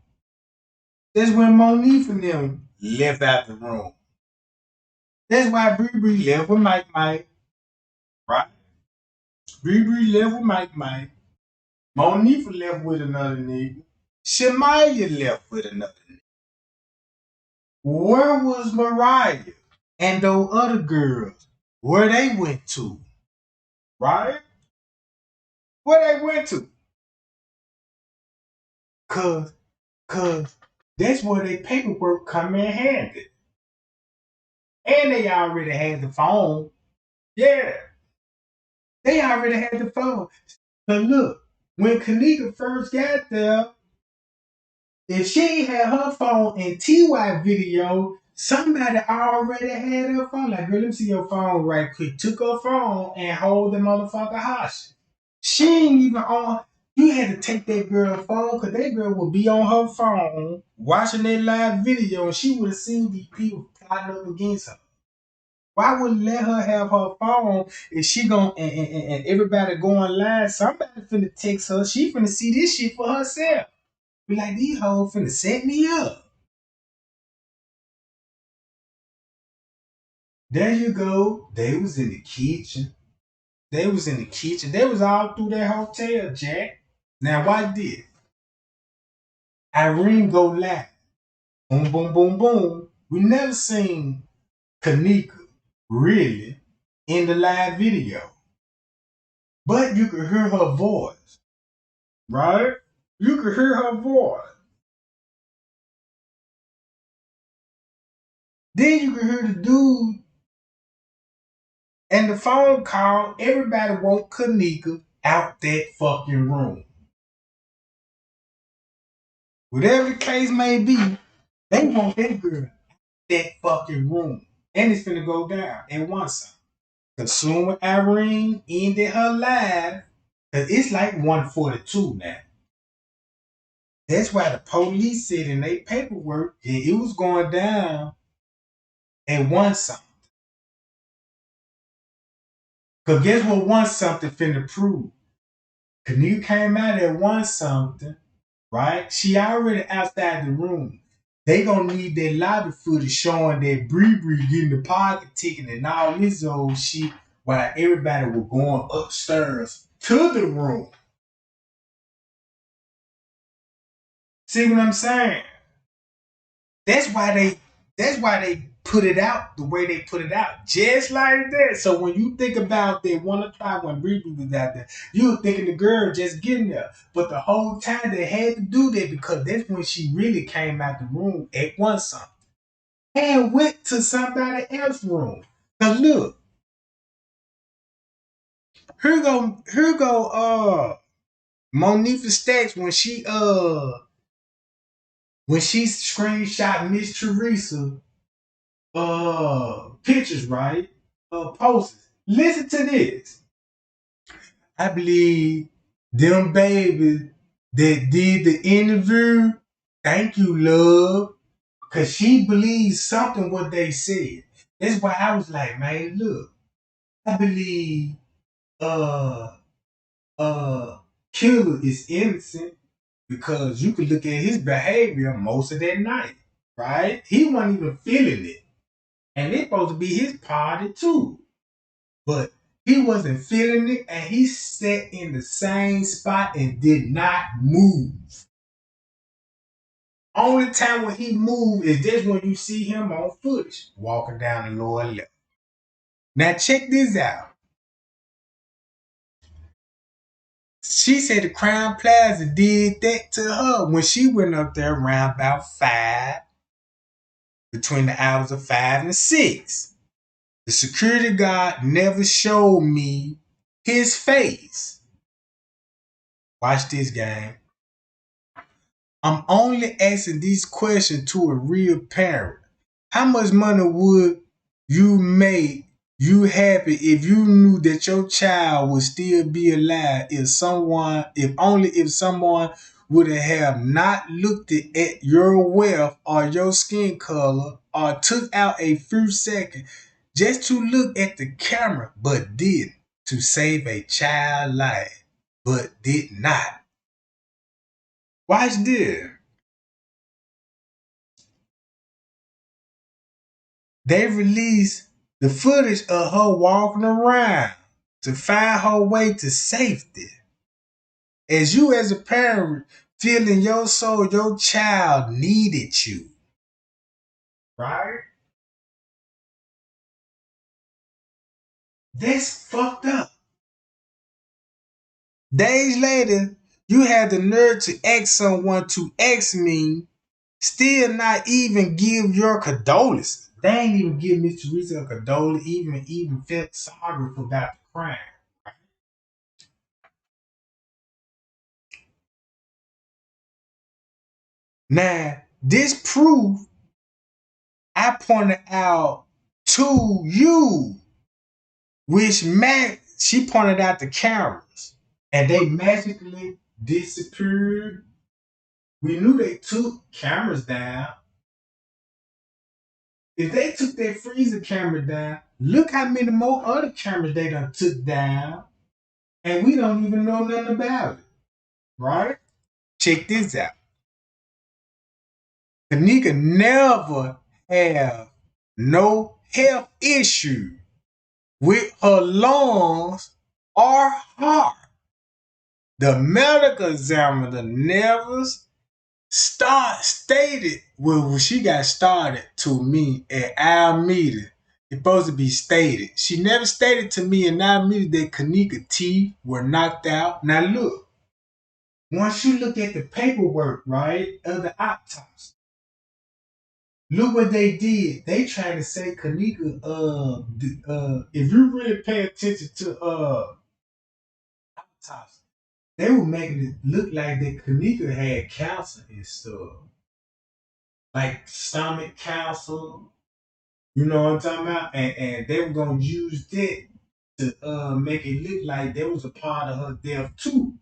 that's when Monique and them left out the room. That's why Bree Bree left with Mike, right? Bree Bree left with Mike. Monique left with another nigga. Shemaya left with another nigga. Where was Mariah and those other girls? Where they went to, right? Where they went to? Cause that's where their paperwork come in handy. And they already had the phone. Yeah, they already had the phone. But look, when Kanika first got there, if she had her phone in TY video, somebody already had her phone. Like, girl, let me see your phone right quick. Took her phone and hold the motherfucker hostage. She ain't even on. You had to take that girl phone because that girl would be on her phone watching that live video and she would have seen these people plotting up against her. Why wouldn't let her have her phone if she gon' and everybody going live? Somebody finna text her. She finna see this shit for herself. Be like, these hoes finna set me up. There you go. They was in the kitchen. They was in the kitchen. They was all through that hotel, Jack. Now, why did Irene go live? Boom, boom, boom, boom. We never seen Kanika really in the live video. But you could hear her voice, right? You could hear her voice. Then you could hear the dude and the phone call. Everybody want Kanika out that fucking room. Whatever the case may be, they want that girl that fucking room. And it's finna go down at once. Consumer Irene ended her live. Cause it's like 1:42 now. That's why the police said in their paperwork that it was going down at one something. Cause guess what one something finna prove? Canoe came out at one something, right? She already outside the room. They gonna need that lobby footage showing that Bree Bree getting the pocket ticket and all this old shit while everybody was going upstairs to the room. See what I'm saying? That's why they put it out the way they put it out. Just like that. So when you think about that 1 o'clock when Bree Bree was out there, you were thinking the girl just getting there. But the whole time they had to do that because that's when she really came out the room at one something. And went to somebody else's room. Cause look, here go Monifa Stacks when she screenshot Miss Teresa pictures, right? Posts. Listen to this. I believe them babies that did the interview, thank you, love. Cause she believes something what they said. That's why I was like, man, look, I believe uh Killer is innocent because you could look at his behavior most of that night, right? He wasn't even feeling it. And it's supposed to be his party too. But he wasn't feeling it and he sat in the same spot and did not move. Only time when he moved is just when you see him on footage walking down the lower left. Now check this out. She said the Crown Plaza did that to her when she went up there around about 5, between the hours of 5 and 6. The security guard never showed me his face. Watch this, game. I'm only asking these questions to a real parent. How much money would you make you happy if you knew that your child would still be alive if someone would have not looked at your wealth or your skin color or took out a few seconds just to look at the camera but didn't, to save a child life but did not? Watch this. They released the footage of her walking around to find her way to safety. As you, as a parent, feel in your soul your child needed you. Right? That's fucked up. Days later, you had the nerve to ask someone to ask me, still not even give your condolences. They ain't even give Miss Teresa a condolence, even felt sorry for about the crime. Now, this proof I pointed out to you, which she pointed out the cameras, and they magically disappeared. We knew they took cameras down. If they took their freezer camera down, look how many more other cameras they done took down, and we don't even know nothing about it, right? Check this out. Kanika never have no health issue with her lungs or heart. The medical examiner never stated when she got started to me at our meeting. It's supposed to be stated. She never stated to me in our meeting that Kanika teeth were knocked out. Now look, once you look at the paperwork, right, of the autopsy, look what they did. They trying to say Kanika, if you really pay attention to autopsy, they were making it look like that Kanika had cancer and stuff. Like stomach cancer. You know what I'm talking about? And they were gonna use that to make it look like there was a part of her death too.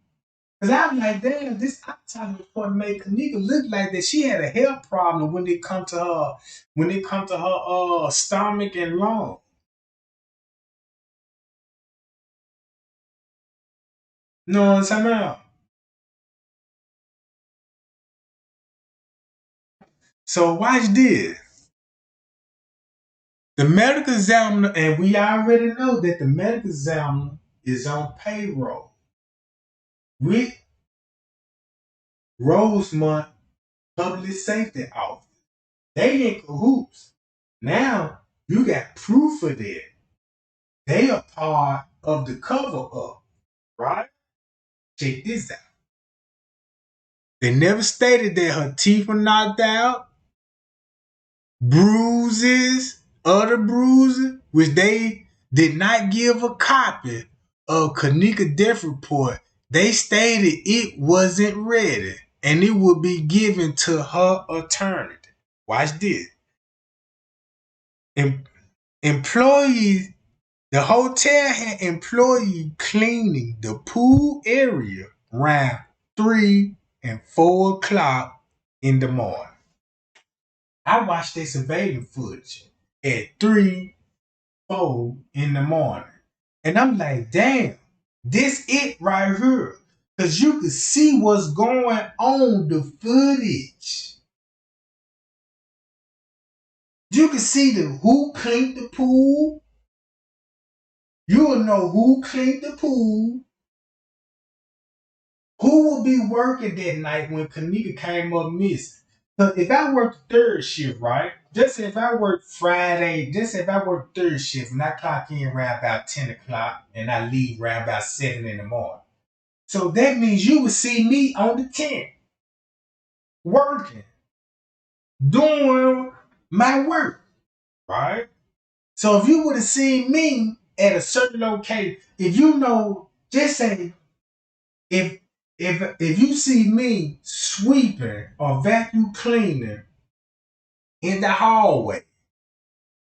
Cause I was like, damn, this autopsy report made Kanika look like that she had a health problem when it come to her stomach and lung. You know what I'm talking about? So watch this. The medical examiner, and we already know that the medical examiner is on payroll with Rosemont Public Safety Office. They in cahoots. Now you got proof of that. They are part of the cover up, right? Check this out. They never stated that her teeth were knocked out, bruises, other bruises, which they did not give a copy of Kanika death report. They stated it wasn't ready and it would be given to her attorney. Watch this. Employees, the hotel had employees cleaning the pool area around 3 and 4 o'clock in the morning. I watched their surveillance footage at 3, 4 in the morning. And I'm like, damn, this it right here. Because you could see what's going on the footage. You can see who cleaned the pool. You'll know who cleaned the pool. Who will be working that night when Kanika came up missing? So if I worked third shift, right? Just if I work Friday, just if I work third shift and I clock in around about 10 o'clock and I leave around about 7 in the morning. So that means you would see me on the tent, working, doing my work, right? So if you would have seen me at a certain location, if you know, just say if if you see me sweeping or vacuum cleaning in the hallway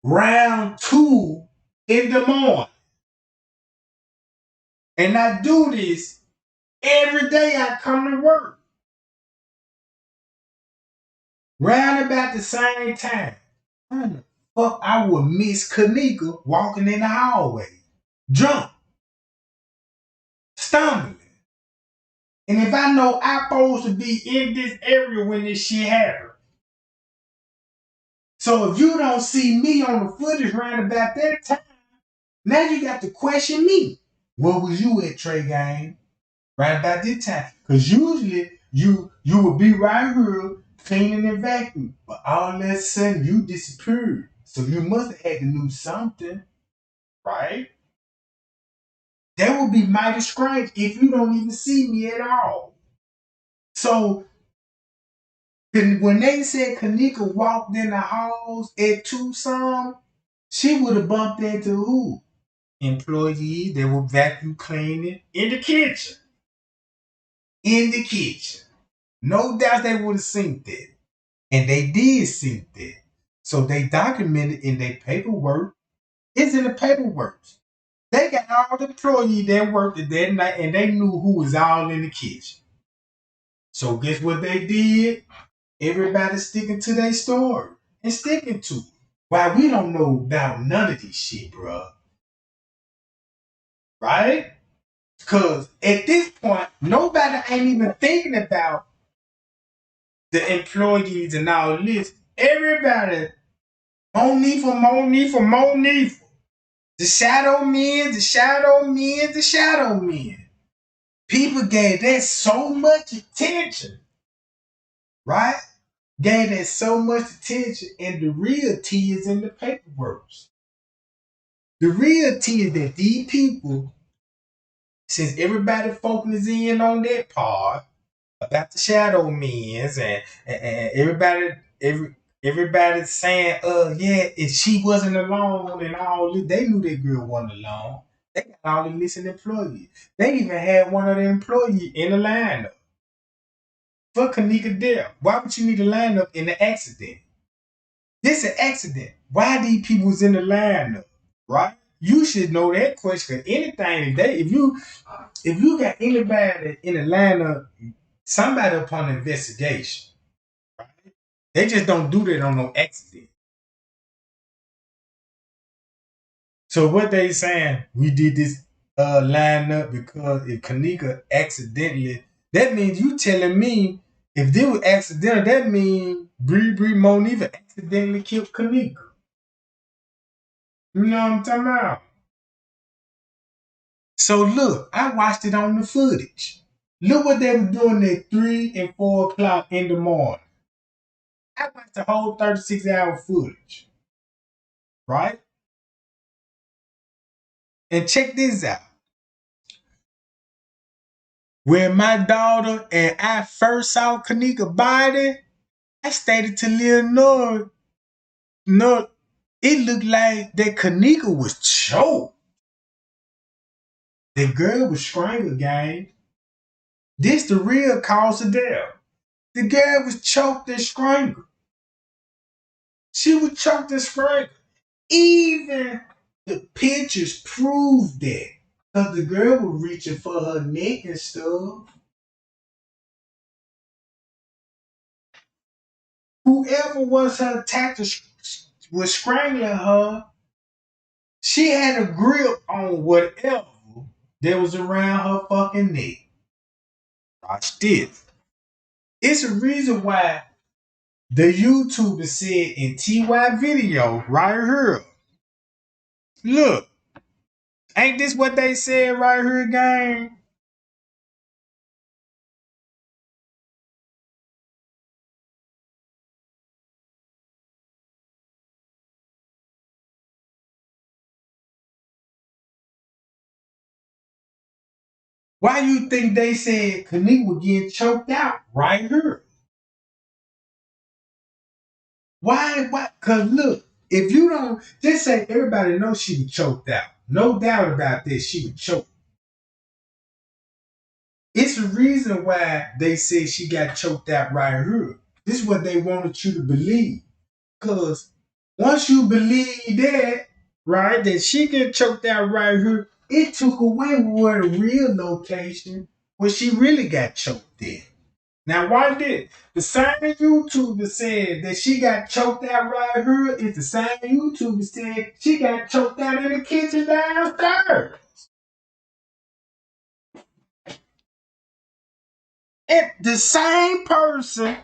round 2 in the morning, and I do this every day I come to work, round about the same time, how the fuck I would miss Kanika walking in the hallway, drunk, stumbling. And if I know I'm supposed to be in this area when this shit happened. So if you don't see me on the footage round about that time, now you got to question me. Where was you at, Trey Gang? Right about this time. Because usually you would be right here cleaning and vacuuming. But all of a sudden you disappeared. So you must have had to do something, right? That would be mighty strange if you don't even see me at all. So when they said Kanika walked in the halls at Tucson, she would have bumped into who? Employees that were vacuum cleaning in the kitchen. In the kitchen. No doubt they would have seen that. And they did see that. So they documented in their paperwork. It's in the paperwork. They got all the employees that worked that night and they knew who was all in the kitchen. So guess what they did? Everybody sticking to their story and sticking to it. Why we don't know about none of this shit, bro. Right? Because at this point, nobody ain't even thinking about the employees and all this. Everybody, Monifa. The shadow men, the shadow men, the shadow men. People gave that so much attention, right? Gave that so much attention, and the real tea is in the paperwork. The real tea is that these people, since everybody focusing in on that part about the shadow men's and everybody's saying, yeah, if she wasn't alone and all this, they knew that girl wasn't alone. They got all the missing employees. They even had one of the employees in the lineup for Kanika death. Why would you need a lineup in an accident? This is an accident. Why these people was in the lineup? Right? You should know that question. Cause anything if you got anybody in the lineup, somebody upon investigation. Right? They just don't do that on no accident. So what they saying? We did this lineup because if Kanika accidentally, that means you telling me if they were accidental, that means Bree Monifa accidentally killed Kanika. You know what I'm talking about? So look, I watched it on the footage. Look what they were doing at 3 and 4 o'clock in the morning. I watched the whole 36-hour footage. Right? And check this out. When my daughter and I first saw Kanika body, I stated to Lil no, it looked like that Kanika was choked. The girl was strangled, gang. This the real cause of death. The girl was choked and strangled. She was choked and strangled. Even the pictures prove that. Because the girl was reaching for her neck and stuff. Whoever was her attacker was strangling her. She had a grip on whatever that was around her fucking neck. Watch this. It's a reason why the YouTuber said in TY video right here. Look, ain't this what they said right here, gang? Why you think they said Kanika was getting choked out right here? Why? Because look, if you don't, just say everybody knows she was choked out. No doubt about this, she was choked. It's the reason why they say she got choked out right here. This is what they wanted you to believe. Because once you believe that, right, that she get choked out right here, it took away where the real location where she really got choked in. Now, why did the same YouTuber said that she got choked out right here is the same YouTuber said she got choked out in the kitchen downstairs. And the same person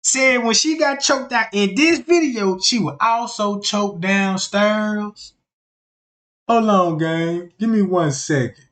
said when she got choked out in this video, she was also choked downstairs. Hold on, gang. Give me 1 second.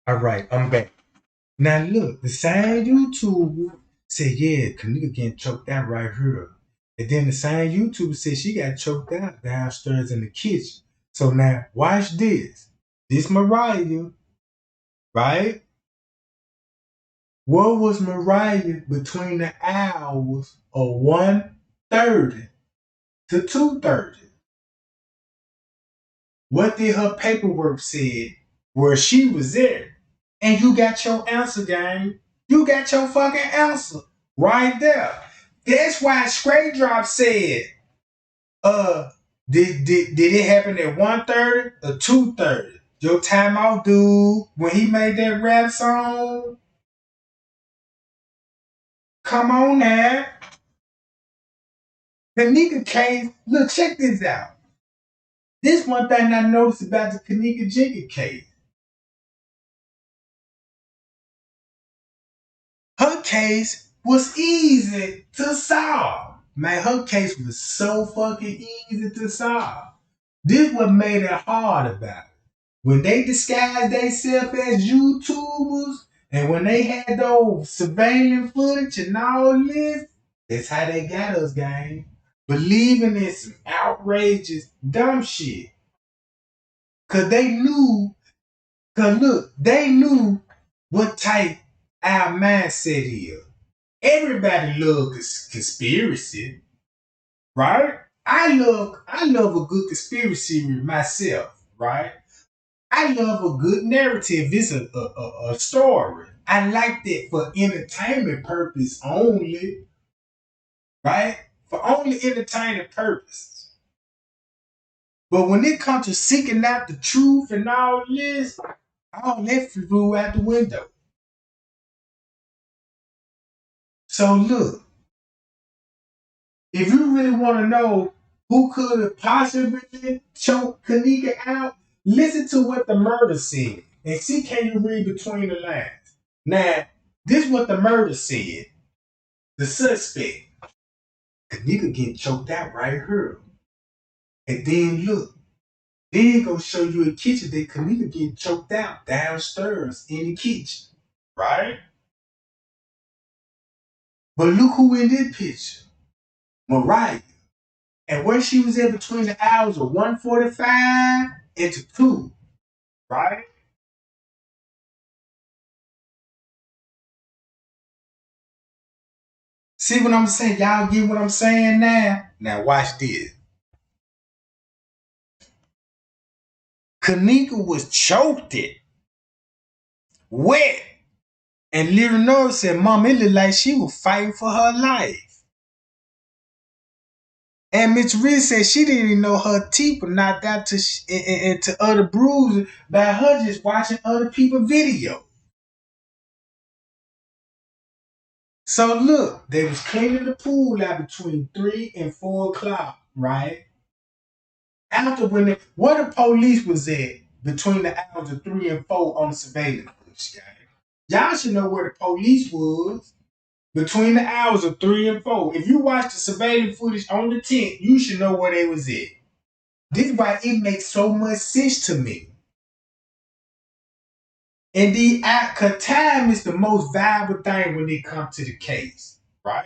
All right, I'm back. Now look, the same YouTuber said, yeah, Kanika getting choked out right here. And then the same YouTuber said she got choked out downstairs in the kitchen. So now watch this. This Mariah, right? What was Mariah between the hours of 1:30 to 2:30? What did her paperwork say where she was there? And you got your answer, gang. You got your fucking answer right there. That's why Straight Drop said, did it happen at 1:30 or 2:30? Your time out, dude, when he made that rap song. Come on now. Kanika case, look, check this out. This one thing I noticed about the Kanika Jenkins case. Her case was easy to solve. Man, her case was so fucking easy to solve. This what made it hard about it. When they disguised themselves as YouTubers and when they had those surveillance footage and all this, that's how they got us, gang. Believing in some outrageous dumb shit. Cause they knew, cause look, they knew what type our mindset is. Everybody loves conspiracy, right? I love a good conspiracy myself, right? I love a good narrative. It's a story. I like that for entertainment purpose only, right? For only entertainment purposes. But when it comes to seeking out the truth and all this, all that flew out the window. So look, if you really want to know who could have possibly choked Kanika out, listen to what the murder said and see can you read between the lines. Now, this is what the murder said. The suspect, Kanika getting choked out right here. And then look, then go show you a kitchen that Kanika getting choked out downstairs in the kitchen, right? But look who in this picture, Mariah. And where she was at between the hours of 1:45 and to 2, right? See what I'm saying? Y'all get what I'm saying now? Now watch this. Kanika was choked it, wet. And Little North said, Mom, it looked like she was fighting for her life. And Mitch Reed said she didn't even know her teeth were knocked out to other bruises by her just watching other people's videos. So look, they was cleaning the pool out between 3 and 4 o'clock, right? After when where the police was at between the hours of 3 and 4 on the surveillance footage, gang. Y'all should know where the police was between the hours of 3 and 4. If you watch the surveillance footage on the tent, you should know where they was at. This is why it makes so much sense to me. And cause time is the most valuable thing when it comes to the case, right?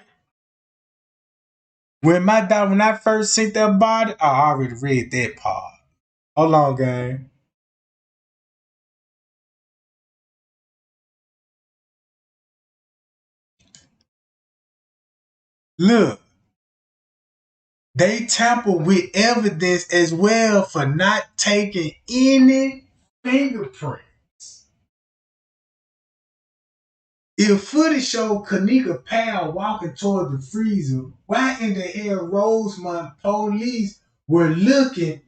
When I first seen that body, I already read that part. Hold on, gang. Look, they tamper with evidence as well for not taking any fingerprints. If footage showed Kanika Powell walking toward the freezer, why in the hell Rosemont police were looking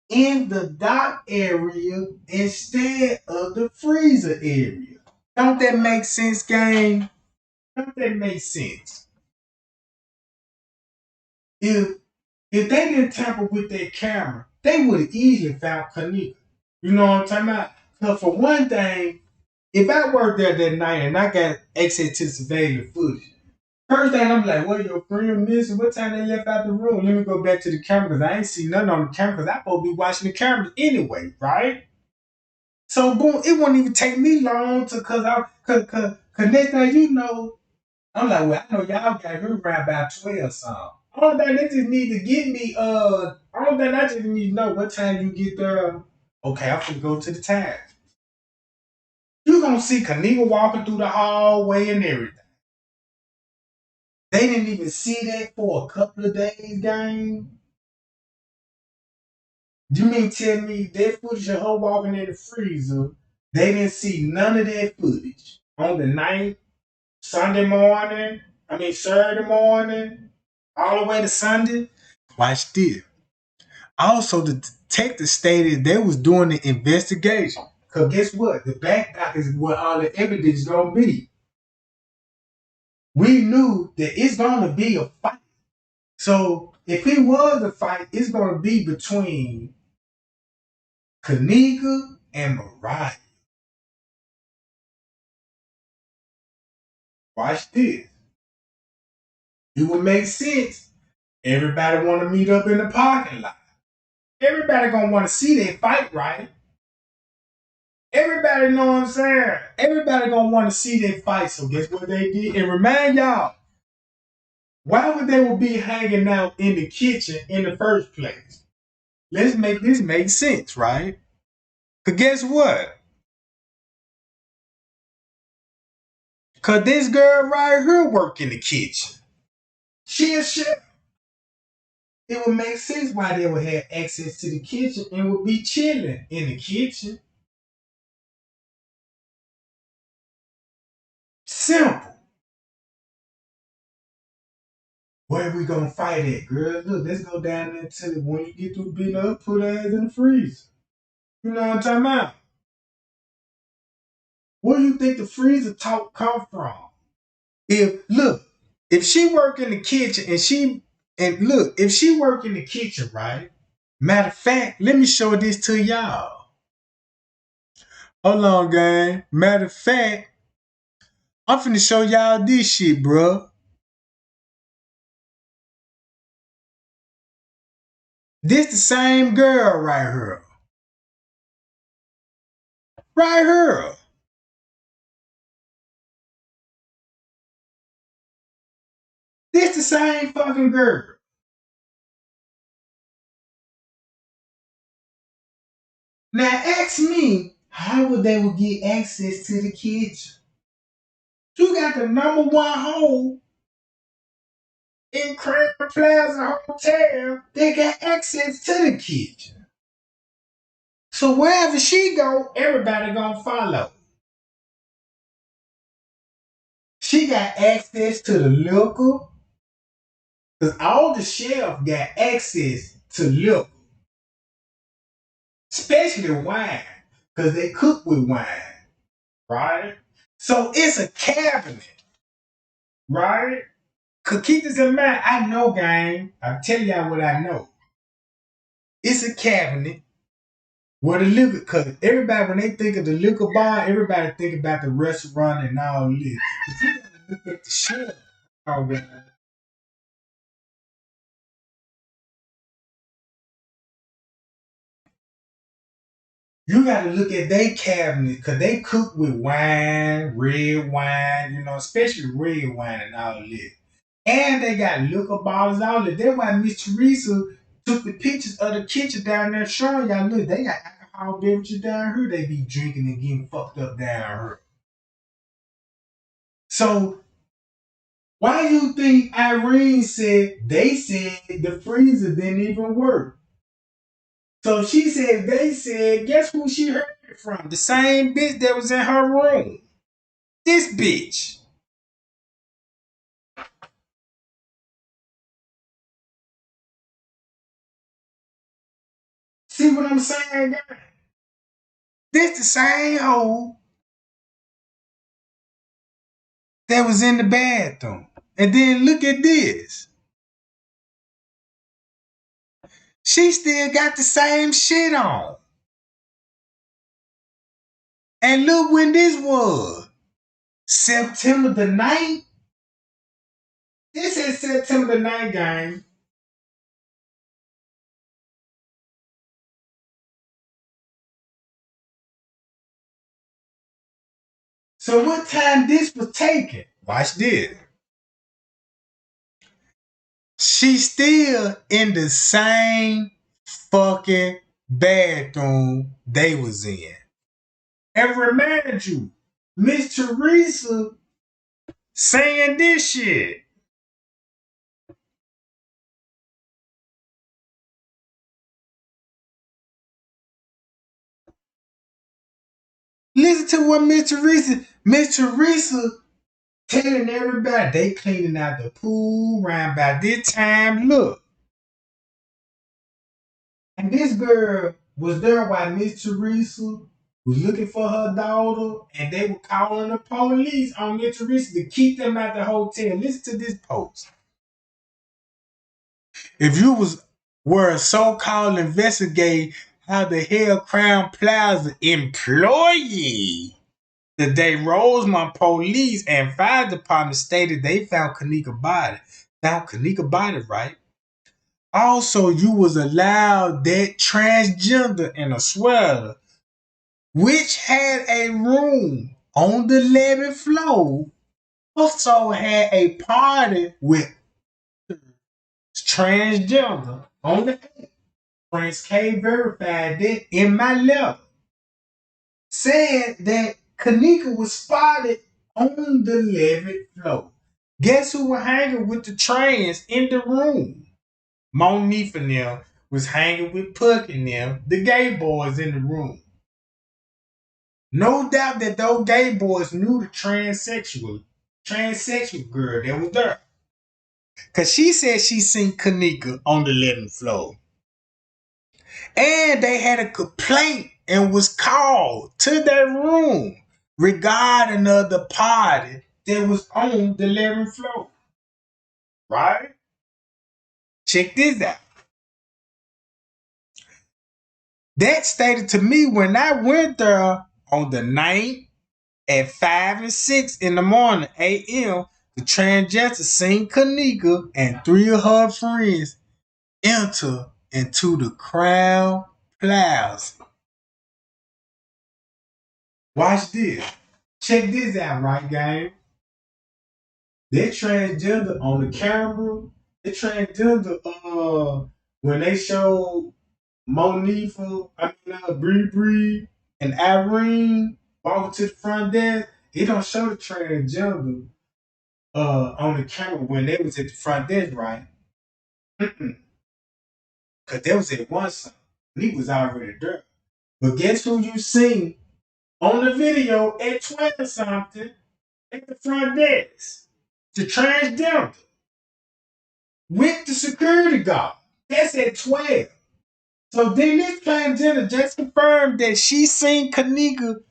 in the dock area instead of the freezer area? Don't that make sense, gang? Don't that make sense? If if they didn't tamper with their camera, they would have easily found Kanika. You know what I'm talking about? Because for one thing, if I worked there that night and I got access to the surveillance footage, first thing I'm like, well, your friend missing? What time they left out the room? Let me go back to the camera because I ain't see nothing on the camera because I supposed to be watching the cameras anyway, right? So boom, it won't even take me long to cause next thing you know, I'm like, well, I know y'all got her around about 12 something. Only thing they just need to get me, only thing I just need to know what time you get there. Okay, I'm gonna go to the time. You gonna see Kanika walking through the hallway and everything. They didn't even see that for a couple of days, gang. You mean tell me that footage of her walking in the freezer, they didn't see none of that footage on the night, Sunday morning, Saturday morning, all the way to Sunday? Watch this. Also, the detective stated they was doing the investigation. Cause guess what? The back dock is where all the evidence is gonna be. We knew that it's gonna be a fight. So if it was a fight, it's gonna be between Kanika and Mariah. Watch this. It would make sense. Everybody want to meet up in the parking lot. Everybody gonna want to see that fight, right? Everybody know what I'm saying. Everybody gonna want to see that fight. So guess what they did? And remind y'all, why would they be hanging out in the kitchen in the first place? Let's make this make sense, right? Cause guess what? Cause this girl right here work in the kitchen. She a chef. It would make sense why they would have access to the kitchen and would be chilling in the kitchen. Simple. Where we gonna fight at, girl? Look, let's go down there to when you get through beating up, put her ass in the freezer. You know what I'm talking about? Where do you think the freezer talk come from? If she work in the kitchen if she work in the kitchen, right? Matter of fact, let me show this to y'all. Hold on, gang. Matter of fact, I'm finna show y'all this shit, bruh. This the same girl right here. Right here. This the same fucking girl. Now ask me how would they would get access to the kitchen? You got the number one hole in Crown Plaza Hotel. They got access to the kitchen. So wherever she go, everybody gonna follow. She got access to the liquor. Because all the chefs got access to liquor. Especially wine. Because they cook with wine. Right? So it's a cabinet. right? Cause keep this in mind, I know, gang. I'm telling y'all what I know. It's a cabinet where the liquor, cause everybody when they think of the liquor bar, everybody think about the restaurant and all this. But you gotta look at the shelf. Oh, man. You gotta look at their cabinet because they cook with wine, red wine, especially red wine and all this. And they got liquor bottles, all that. That's why Miss Teresa took the pictures of the kitchen down there showing y'all, look, they got alcohol beverages down here. They be drinking and getting fucked up down here. So why you think Irene said they said the freezer didn't even work? So she said they said, guess who she heard it from? The same bitch that was in her room. This bitch. See what I'm saying, guys? This the same hoe that was in the bathroom. And then look at this. She still got the same shit on. And look when this was. September the 9th. This is September the 9th, gang. So what time this was taken? Watch this. She's still in the same fucking bathroom they was in. And remind you, Miss Teresa saying this shit. Listen to what Miss Teresa telling everybody they cleaning out the pool around by this time. Look, and this girl was there while Miss Teresa was looking for her daughter, and they were calling the police on Miss Teresa to keep them at the hotel. Listen to this post. If you were a so-called investigator, how the hell Crown Plaza employee the day Rosemont police and fire department stated they found Kenneka body. Found Kenneka body, right? Also, you was allowed that transgender in a sweater, which had a room on the 11th floor. Also had a party with transgender on the 8th. Prince K verified that in my letter. Said that Kanika was spotted on the 11th floor. Guess who was hanging with the trans in the room? Monique and them was hanging with Puck and them, the gay boys in the room. No doubt that those gay boys knew the transsexual girl that was there. Cause she said she seen Kanika on the 11th floor. And they had a complaint and was called to their room regarding the party that was on the 11th floor. Right? Check this out. That stated to me when I went there on the 9th at 5 and 6 in the morning a.m. the transgender seen Kanika and three of her friends enter into the Crown Plaza. Watch this. Check this out, right, gang? They transgender on the camera. They transgender when they showed Monifa, Bree Bree and Irene walking to the front desk. It don't show the transgender on the camera when they was at the front desk, right? Cause they was at one side. He was already there. But guess who you seen on the video at 12 something at the front desk? The transgender with the security guard. That's at 12. So then this transgender just confirmed that she seen Kanika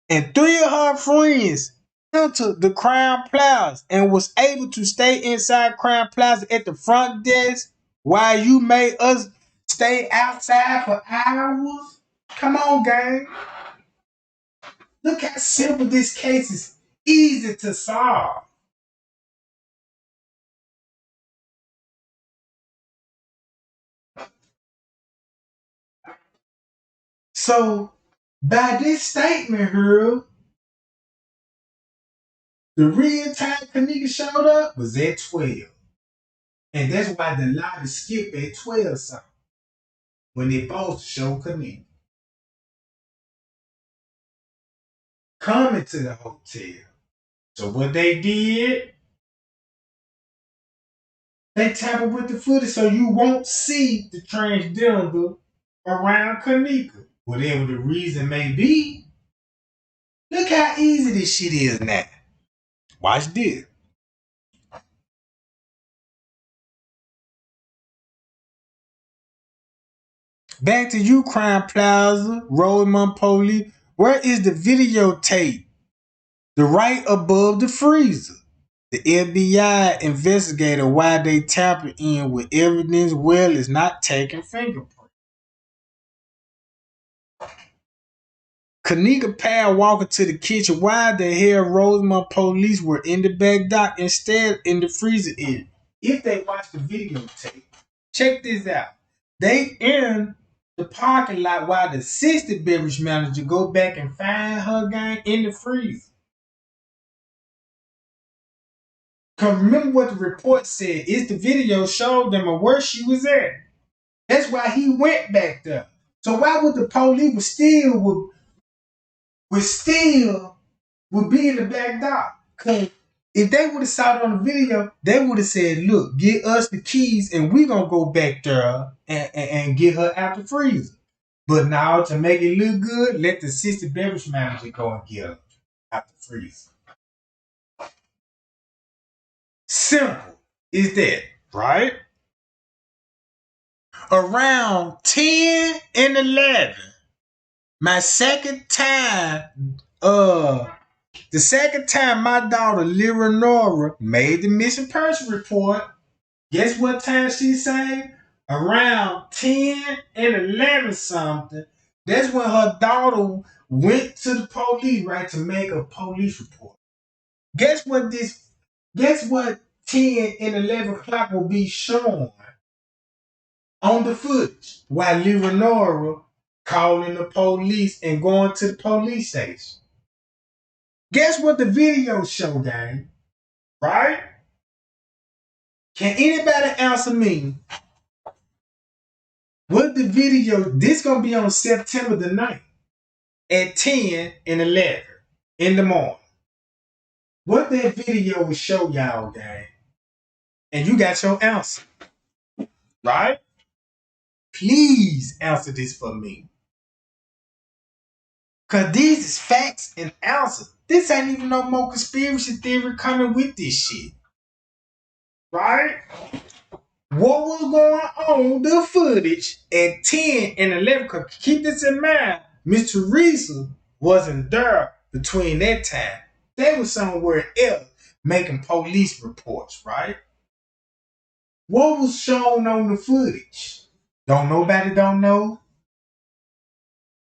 and three of her friends entered the Crown Plaza and was able to stay inside Crown Plaza at the front desk while you made us stay outside for hours? Come on, gang. Look how simple this case is. Easy to solve. So, by this statement here, the real time Kanika showed up was at 12. And that's why the lobby skipped at 12 something when they both showed Kanika coming to the hotel. So what they did, they tampered with the footage so you won't see the transgender around Kanika. Whatever the reason may be, look how easy this shit is now. Watch this. Back to you, Crime Plaza, Rosemont Police. Where is the videotape? The right above the freezer. The FBI investigated why they tampered in with evidence well is not taking fingerprints. Kanika Pal walking to the kitchen. Why the hell Rosemont police were in the back dock instead in the freezer area? If they watch the videotape, check this out. They in the parking lot while the 60 beverage manager go back and find her gang in the freezer. Cause remember what the report said. Is the video showed them where she was at. That's why he went back there. So why would the police would be in the back dock? Cause if they would have saw it on the video, they would have said, look, get us the keys and we gonna go back there and get her out the freezer. But now to make it look good, let the 60 beverage manager go and get her out the freezer. Simple is that, right? Around 10 and 11, my second time, the second time my daughter Lyra Nora made the missing person report, guess what time she said? Around 10 and 11 something. That's when her daughter went to the police, right, to make a police report. Guess what 10 and 11 o'clock will be shown on the footage while Lyra Nora calling the police and going to the police station. Guess what the video show, gang? Right? Can anybody answer me? What the video, this gonna be on September the 9th at 10 and 11 in the morning. What that video will show y'all, gang? And you got your answer. Right? Please answer this for me. Cause these is facts and answers. This ain't even no more conspiracy theory coming with this shit. Right? What was going on the footage at 10 and 11? Cause keep this in mind, Miss Teresa wasn't there between that time. They was somewhere else making police reports, right? What was shown on the footage? Don't know?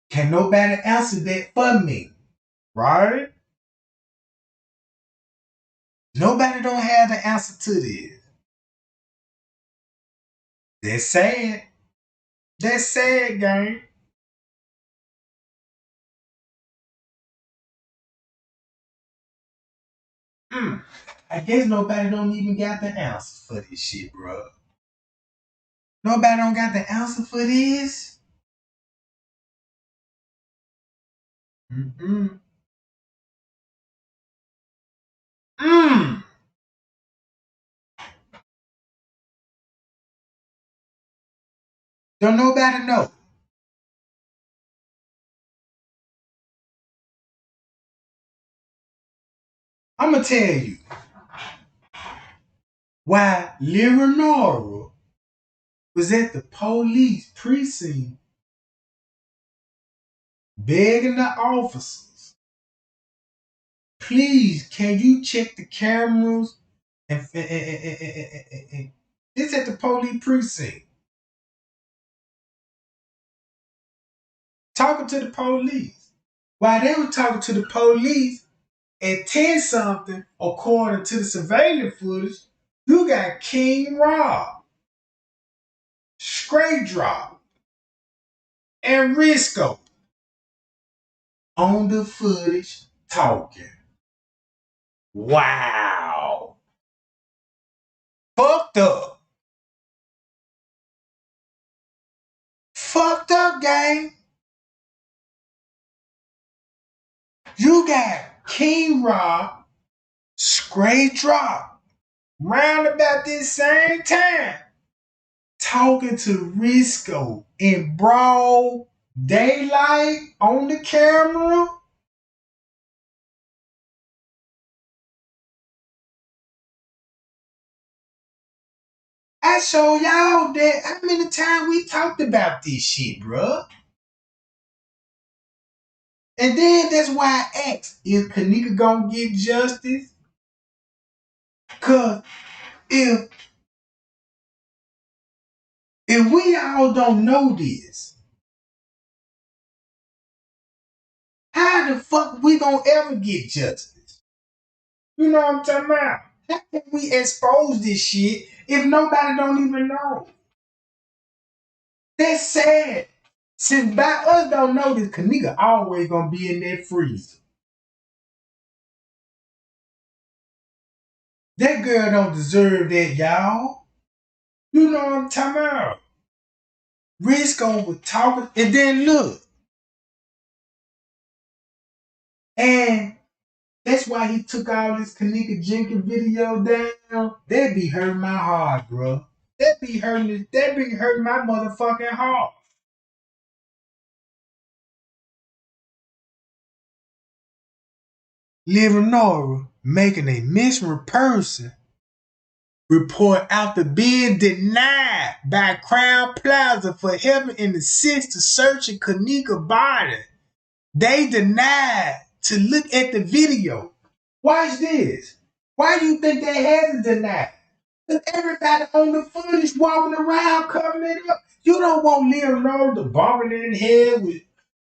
Can nobody answer that for me? Right? Nobody don't have the answer to this. That's sad. That's sad, gang. I guess nobody don't even got the answer for this shit, bro. Nobody don't got the answer for this? Mm-mm. Mm. Don't nobody know. I'm going to tell you why Lyra Nora was at the police precinct begging the officers, Please, can you check the cameras? And this at the police precinct. Talking to the police. While they were talking to the police at 10 something, according to the surveillance footage, you got King Rob, Straight Drop, and Risco on the footage talking. Wow. Fucked up. Fucked up, gang. You got King Rob, Straight Drop, round about this same time, talking to Risco in broad daylight on the camera. I show y'all that how many times we talked about this shit, bruh. And then that's why I asked, is Kanika gonna get justice? Cause if we all don't know this, how the fuck we gonna ever get justice? You know what I'm talking about? How can we expose this shit if nobody don't even know? That's sad. Since by us don't know this, Kanika always gonna be in that freezer. That girl don't deserve that, y'all. You know what I'm talking about? Risco was talking, and then look, and that's why he took all this Kanika Jenkins video down. That be hurting my heart, bro. That be hurting my motherfucking heart. Leonora making a missing person report after being denied by Crown Plaza for helping in the assist to searching Kanika body. They denied to look at the video. Watch this. Why do you think they had to deny? Because everybody on the footage walking around covering it up. You don't want Leonardo to bump it in the head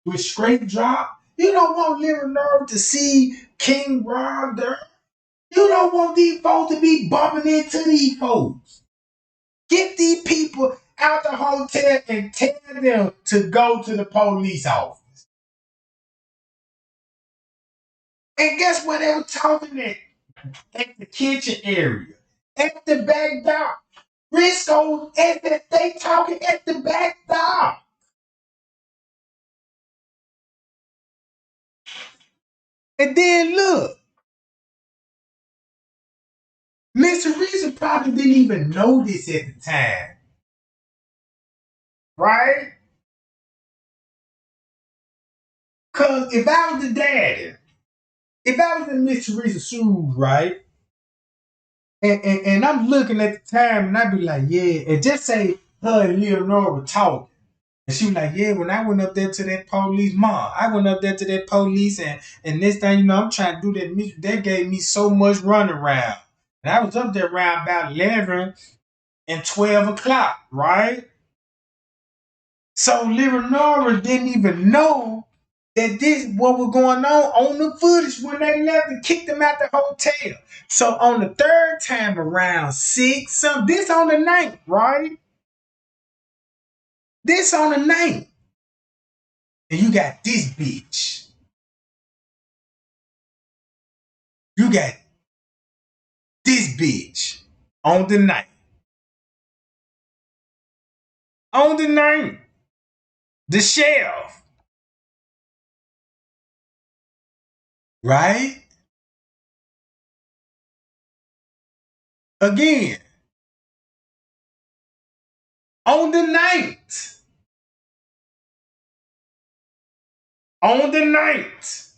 with straight drop. You don't want Leonardo to see King Rob there. You don't want these folks to be bumping into these folks. Get these people out the hotel and tell them to go to the police office. And guess what they were talking at the kitchen area, at the back door. Risco, they talking at the back door. And then look, Mr. Reason probably didn't even know this at the time, right? Because if I was the daddy, if I was in Mr. Reason's shoes, right? And I'm looking at the time and I'd be like, yeah, and just say her and Leonora were talking. And she was like, yeah, when I went up there to that police, mom, I went up there to that police and this thing, you know, I'm trying to do that. They gave me so much runaround. And I was up there around about 11 and 12 o'clock, right? So Leonora didn't even know that this what was going on the footage when they left and kicked them out the hotel. So on the third time around 6, so this on the 9th, right? This on the 9th. And you got this bitch. You got this bitch on the 9th. On the 9th. The sheriff. Right? Again. On the 9th. On the 9th.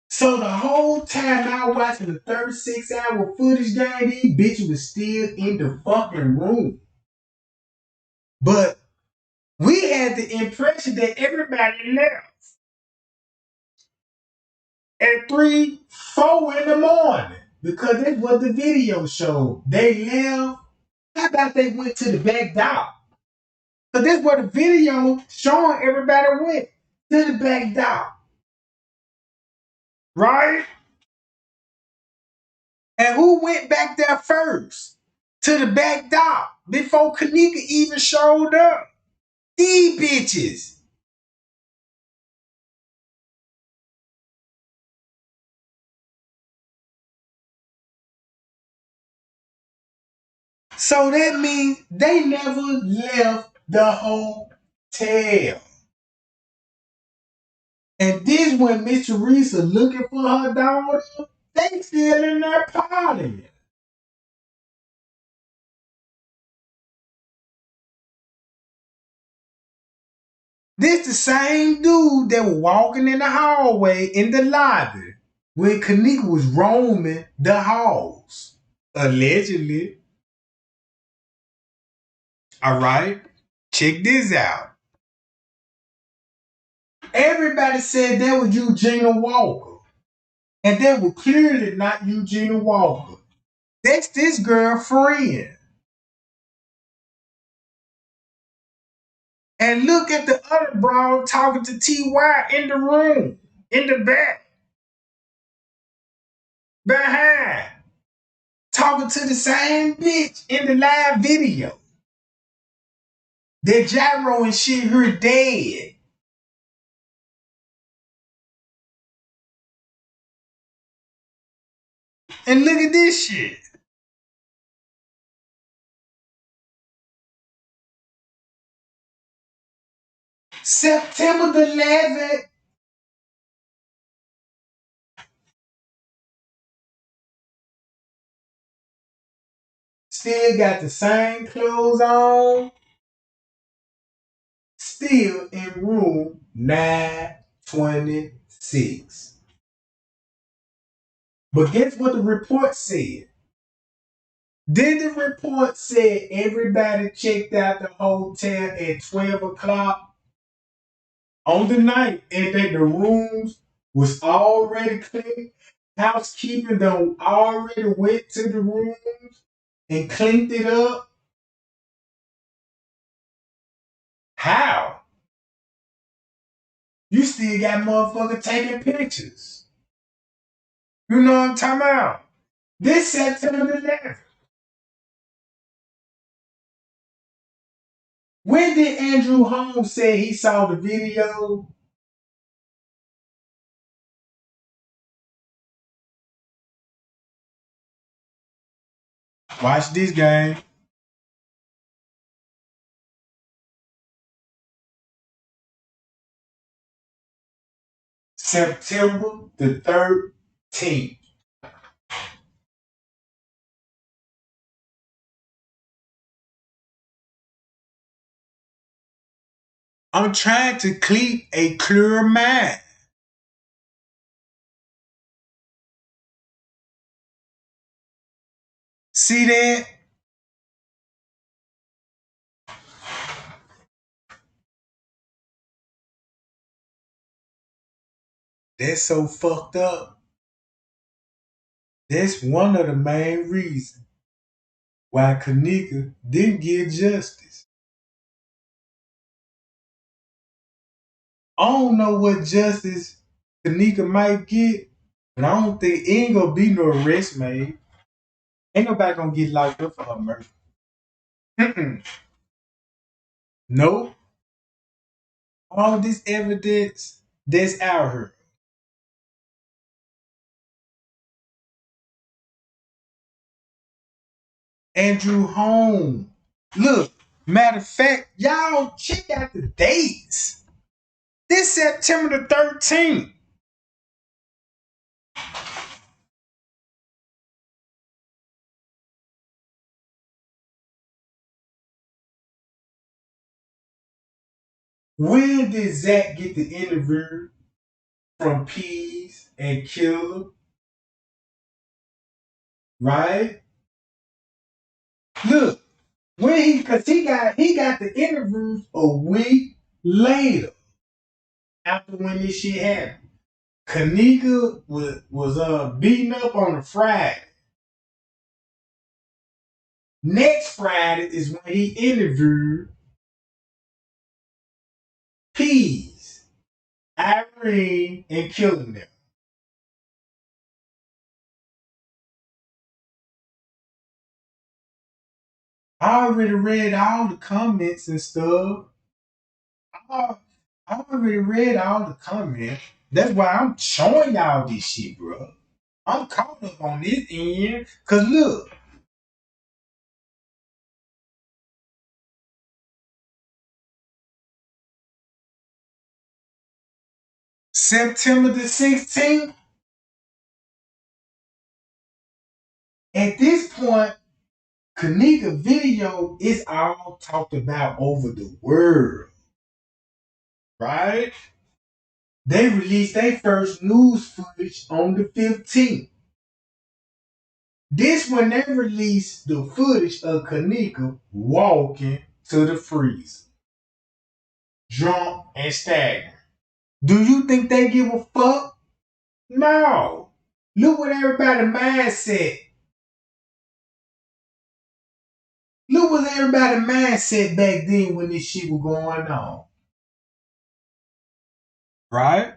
So the whole time I was watching the 36-hour footage game, these bitches was still in the fucking room. But we had the impression that everybody left. at 3, 4 in the morning. Because that's what the video showed. They left. How about they went to the back door? Because that's where the video showing everybody went. To the back door. Right? And who went back there first? To the back door. Before Kanika even showed up. These bitches. So that means they never left the hotel. And this when Miss Teresa looking for her daughter, they still in there partying. This the same dude that was walking in the hallway in the lobby when Kanika was roaming the halls. Allegedly. Alright? Check this out. Everybody said that was Eugenia Walker. And that was clearly not Eugenia Walker. That's this girlfriend. And look at the other broad talking to TY in the room, in the back, behind, talking to the same bitch in the live video. That gyro and shit her dead. And look at this shit. September the 11th. Still got the same clothes on. Still in room 926. But guess what the report said? Did the report say everybody checked out the hotel at 12 o'clock on the night and that the rooms was already clean? Housekeeping done already went to the rooms and cleaned it up? How? You still got motherfuckers taking pictures. You know what I'm talking about? This September 11th. When did Andrew Holmes say he saw the video? Watch this game. September the 13th. I'm trying to keep a clear mind. See that? That's so fucked up. That's one of the main reasons why Kanika didn't get justice. I don't know what justice Kanika might get, but I don't think ain't gonna be no arrest made. Ain't nobody gonna get locked up for her murder. Mm-mm. Nope. All this evidence that's out here. Andrew Holmes. Look, matter of fact, y'all check out the dates. This September the 13th. When did Zach get the interview from Pease and Killer? Right? Look, when he got the interviews a week later after when this shit happened. Kanika was beaten up on a Friday. Next Friday is when he interviewed Peas, Irene, and killing them. I already read all the comments and stuff. I, I already read all the comments. That's why I'm showing y'all this shit, bro. I'm caught up on this end. Cause look, September the 16th, at this point, Kanika video is all talked about over the world, right? They released their first news footage on the 15th. This when they released the footage of Kanika walking to the freezer, drunk and staggering. Do you think they give a fuck? No. Look what everybody mindset. Look what everybody mindset back then when this shit was going on. Right?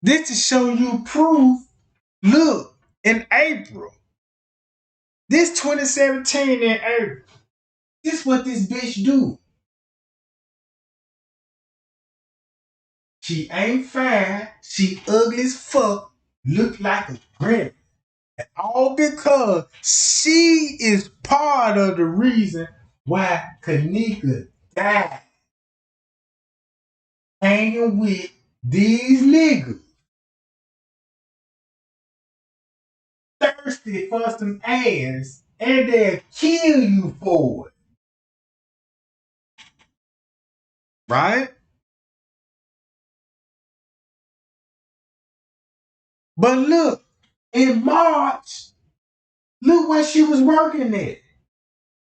This to show you proof. Look, in April. This 2017 in April. This what this bitch do. She ain't fine. She ugly as fuck. Look like a granny. All because she is part of the reason why Kanika died. Hanging with these niggas. Thirsty for some ass. And they'll kill you for it. Right? But look, in March, look where she was working at.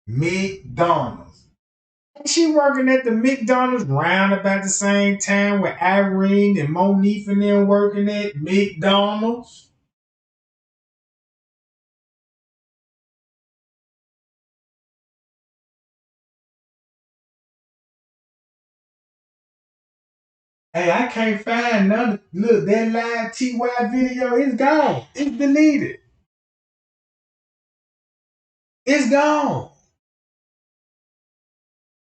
McDonald's. She working at the McDonald's round about the same time with Irene and Monique and them working at McDonald's. Hey, I can't find none. Look, that live TY video is gone. It's deleted. It's gone.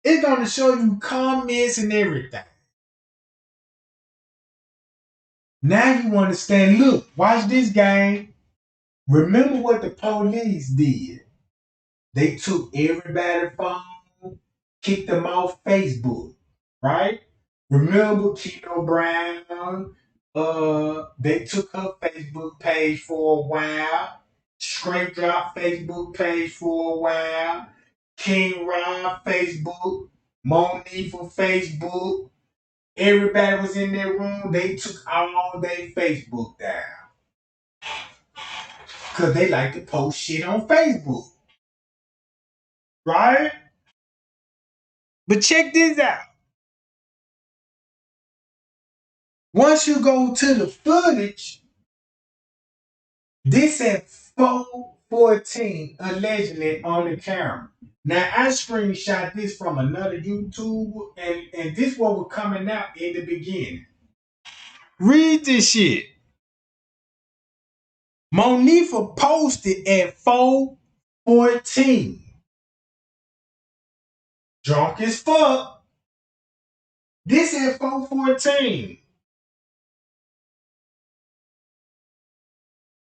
It's gonna show you comments and everything. Now you understand. Look, watch this game. Remember what the police did. They took everybody's phone, kicked them off Facebook, right? Remember Keto Brown? They took her Facebook page for a while. Straight Drop Facebook page for a while. King Ron Facebook. Monique for Facebook. Everybody was in their room. They took all their Facebook down. Because they like to post shit on Facebook. Right? But check this out. Once you go to the footage, this at 4:14 allegedly on the camera. Now I screenshot this from another YouTube, and this what was coming out in the beginning. Read this shit. Monifa posted at 4:14. Drunk as fuck. This at 4:14.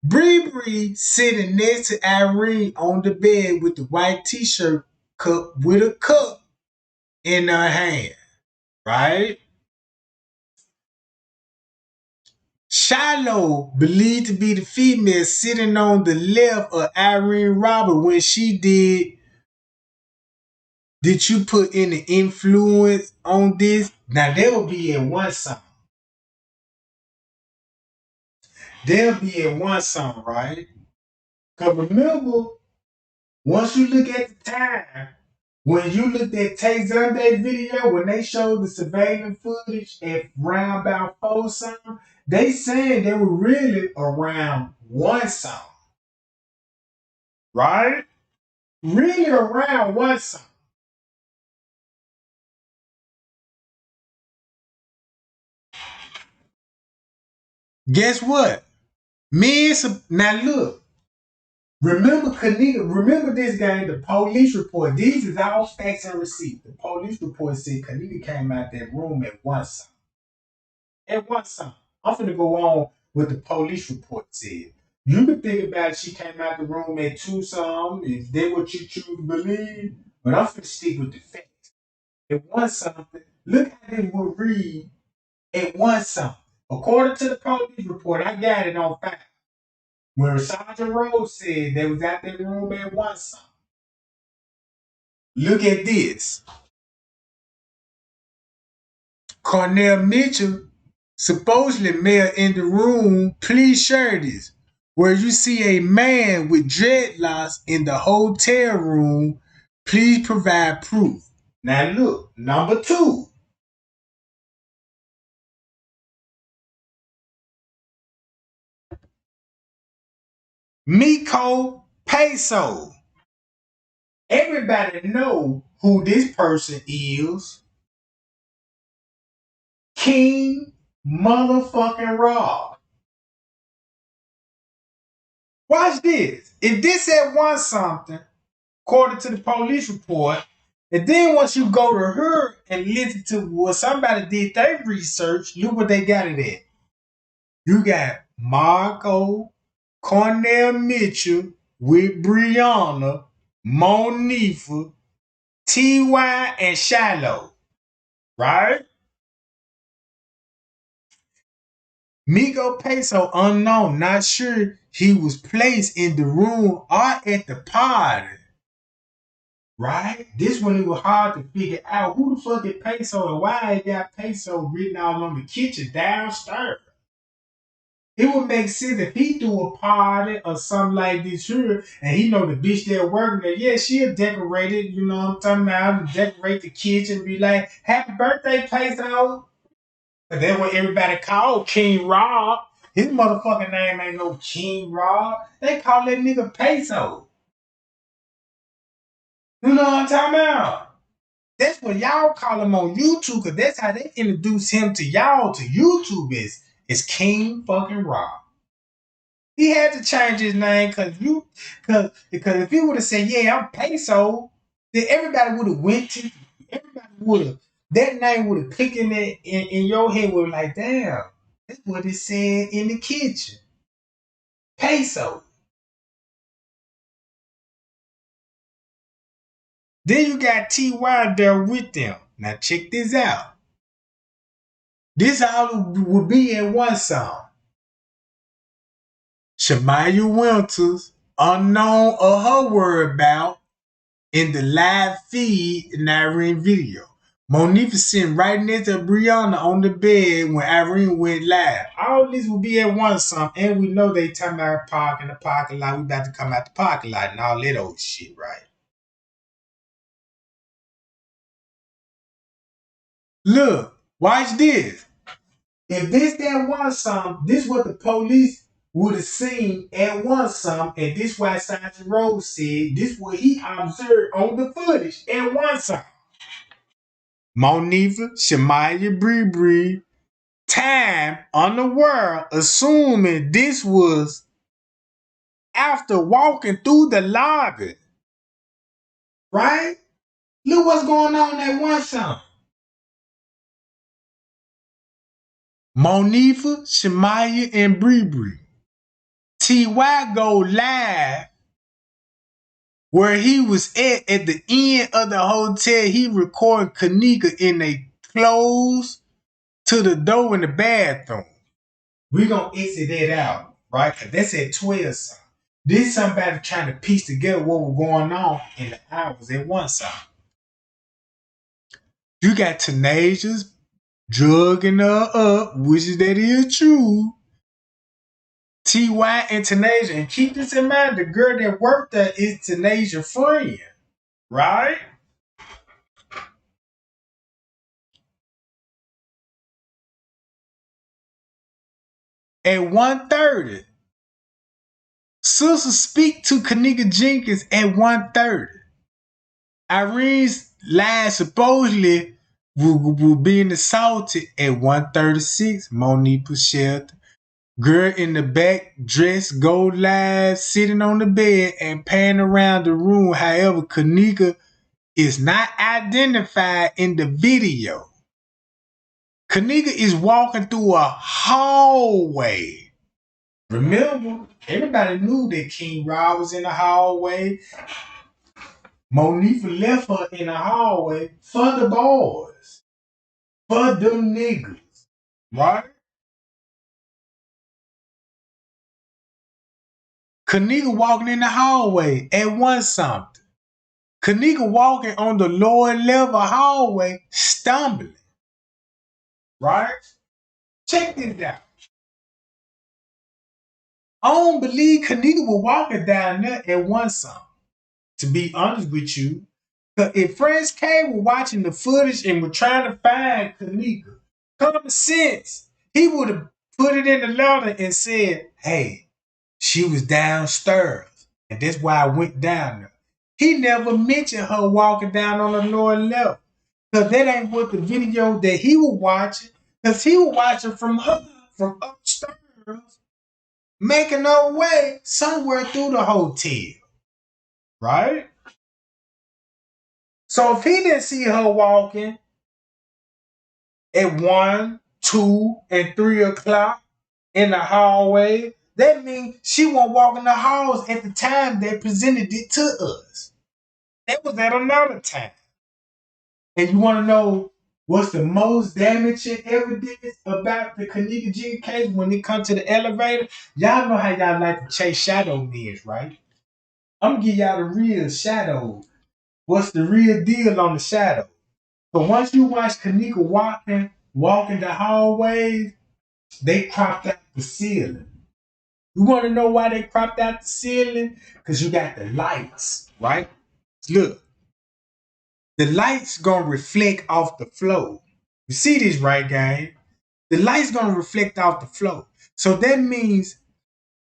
Bree sitting next to Irene on the bed with the white t-shirt cup with a cup in her hand, right? Shiloh, believed to be the female sitting on the left of Irene Robert when she did you put any influence on this? Now they'll be in one song. They'll be in one song, right? Because remember, once you look at the time, When you looked at Tay Sunday video, when they showed the surveillance footage at round about 4 something, they saying they were really around 1 something. Right? Really around 1 something. Guess what? Now look, remember Kanika, remember this game, the police report. These is all facts and receipts. The police report said Kanika came out that room at 1 something. At 1 something. I'm finna go on what the police report said. You can think about it, she came out the room at 2 something, if they what you choose to believe, but I'm finna stick with the facts. At 1 something, look how they will read at 1 something. According to the police report, I got it on file. Where Sergeant Rose said they was out that room at 1 something. Look at this. Cornell Mitchell supposedly mayor in the room, please share this. Where you see a man with dreadlocks in the hotel room, please provide proof. Now look, number 2. Miko Peso. Everybody know who this person is. King motherfucking Rob. Watch this. If this had 1 something, according to the police report, and then once you go to her and listen to what somebody did their research, look what they got it at. You got Marco, Cornell Mitchell with Brianna, Monifa, T.Y. and Shiloh. Right? Miko Peso unknown, not sure he was placed in the room or at the party. Right? This one it was hard to figure out who the fuck is Peso and why I got Peso written all on the kitchen downstairs. It would make sense if he threw a party or something like this here, and he know the bitch that working there. Yeah, she'll decorate it, you know what I'm talking about, decorate the kitchen, be like, happy birthday, Peso. But then when everybody called King Rob, his motherfucking name ain't no King Rob. They call that nigga Peso. You know what I'm talking about? That's what y'all call him on YouTube, because that's how they introduce him to y'all to YouTube is King fucking Rob. He had to change his name because if he would have said, yeah, I'm Peso, then everybody would have went to everybody would have that name would have clicked in your head would like, damn, that's what it said in the kitchen. Peso. Then you got T.Y. there with them. Now check this out. This all would be in 1 song. Shamaya Winters, unknown or her whereabouts, in the live feed in Irene video. Monifa sitting right next to Brianna on the bed when Irene went live. All this will be at 1 something, and we know they talking about parking the parking lot. We about to come out the parking lot and all that old shit, right? Look, watch this. If this that 1 something, this what the police would have seen at 1 something, and this why Sergeant Rose said this what he observed on the footage at 1 something. Monifa, Shamaya Bree, time unaware, assuming this was after walking through the lobby. Right? Look what's going on at 1 something. Monifa, Shamaya, and Bree. T.Y. go live where he was at the end of the hotel. He recorded Kanika in a close to the door in the bathroom. We gonna exit that out, right? Cause that's at 12 something. This somebody trying to piece together what was going on in the hours at 1 something. You got Tenacious drugging her up, which is that is true. T.Y. and Tenacious, and keep this in mind, the girl that worked there is Tenacious' friend, right? at 1:30. Sister speak to Kanika Jenkins at 1:30. Irene's lies supposedly will be assaulted at 1:36. Monique Shelton. Girl in the back, dressed, go live, sitting on the bed and panning around the room. However, Kanika is not identified in the video. Kanika is walking through a hallway. Remember, everybody knew that King Rob was in the hallway. Monifa left her in the hallway for the boys, for them niggas, right? Kanika walking in the hallway at one something. Kanika walking on the lower level hallway, stumbling, right? Check this out. I don't believe Kanika was walking down there at one something. To be honest with you, because if Friends K were watching the footage and were trying to find Kanika, common sense, he would have put it in the letter and said, hey, she was downstairs, and that's why I went down there. He never mentioned her walking down on the lower level, because that ain't what the video that he was watching, because he was watching from her, from upstairs, making her way somewhere through the hotel, right? So if he didn't see her walking at 1, 2, and 3 o'clock in the hallway, that means she wasn't walking the halls at the time they presented it to us. That was at another time. And you want to know what's the most damaging evidence about the Kanika Jenkins case when it comes to the elevator? Y'all know how y'all like to chase shadow men, right? I'm going to give y'all the real shadow. What's the real deal on the shadow? So once you watch Kanika walking the hallways, they cropped out the ceiling. You want to know why they cropped out the ceiling? Because you got the lights, right? Look, the lights gonna reflect off the flow. You see this, right, gang? The lights gonna reflect off the flow. So that means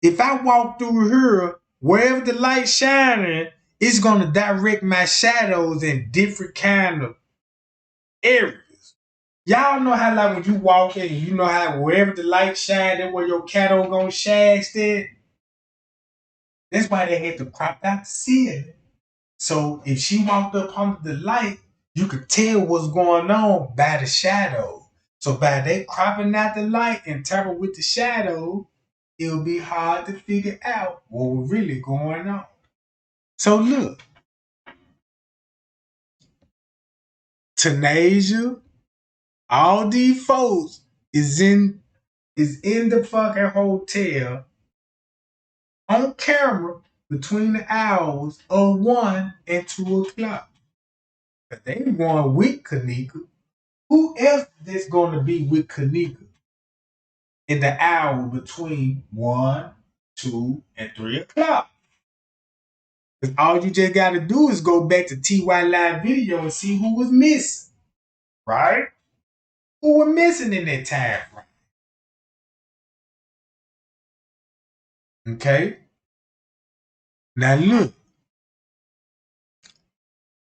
if I walk through here, wherever the light's shining, it's gonna direct my shadows in different kind of areas. Y'all know how like when you walk in, you know how wherever the light shine, that's where your shadow gonna shine instead. That's why they had to crop out the ceiling. So if she walked up under the light, you could tell what's going on by the shadow. So by they cropping out the light and tapping with the shadow, it'll be hard to figure out what was really going on. So look, Tanasia, all these folks is in the fucking hotel on camera between the hours of 1 and 2 o'clock. But they going with Kanika. Who else is going to be with Kanika in the hour between 1, 2, and 3 o'clock? Because all you just got to do is go back to TY Live video and see who was missing. Right? Who were missing in that time frame. Okay? Now look.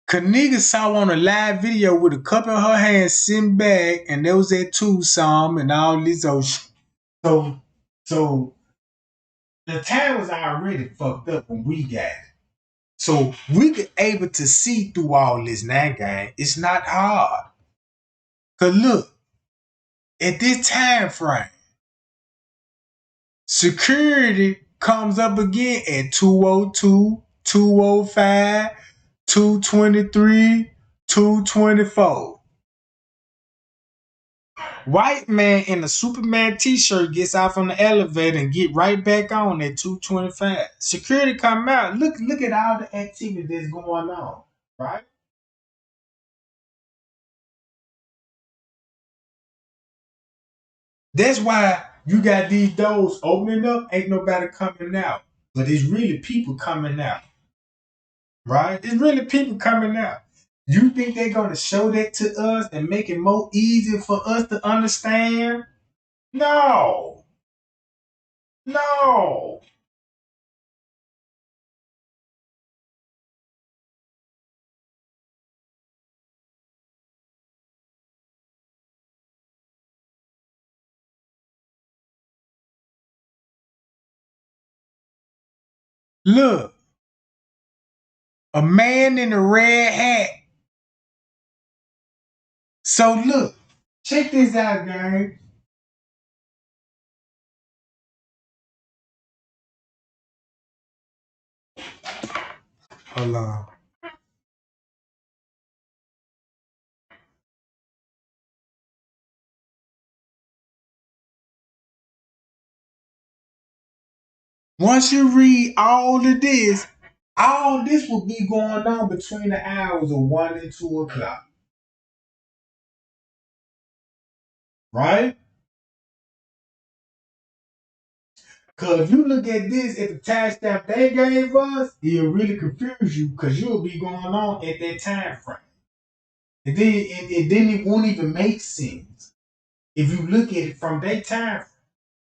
Kanika saw on a live video with a cup in her hand sitting back, and there was that Tucson and all this old shit. So the time was already fucked up when we got it. So we could able to see through all this now, gang. It's not hard. Cause look, at this time frame, security comes up again at 202, 205, 223, 224. White man in a Superman t-shirt gets out from the elevator and get right back on at 225. Security come out. Look at all the activity that's going on, right? That's why you got these doors opening up, ain't nobody coming out. But it's really people coming out, right? It's really people coming out. You think they're going to show that to us and make it more easy for us to understand? No. No. Look, a man in a red hat. So look, check this out, gang. Hold on. Once you read all this will be going on between the hours of 1 and 2 o'clock, right? Because if you look at this at the timestamp they gave us, it'll really confuse you because you'll be going on at that time frame. And then it won't even make sense if you look at it from that time frame.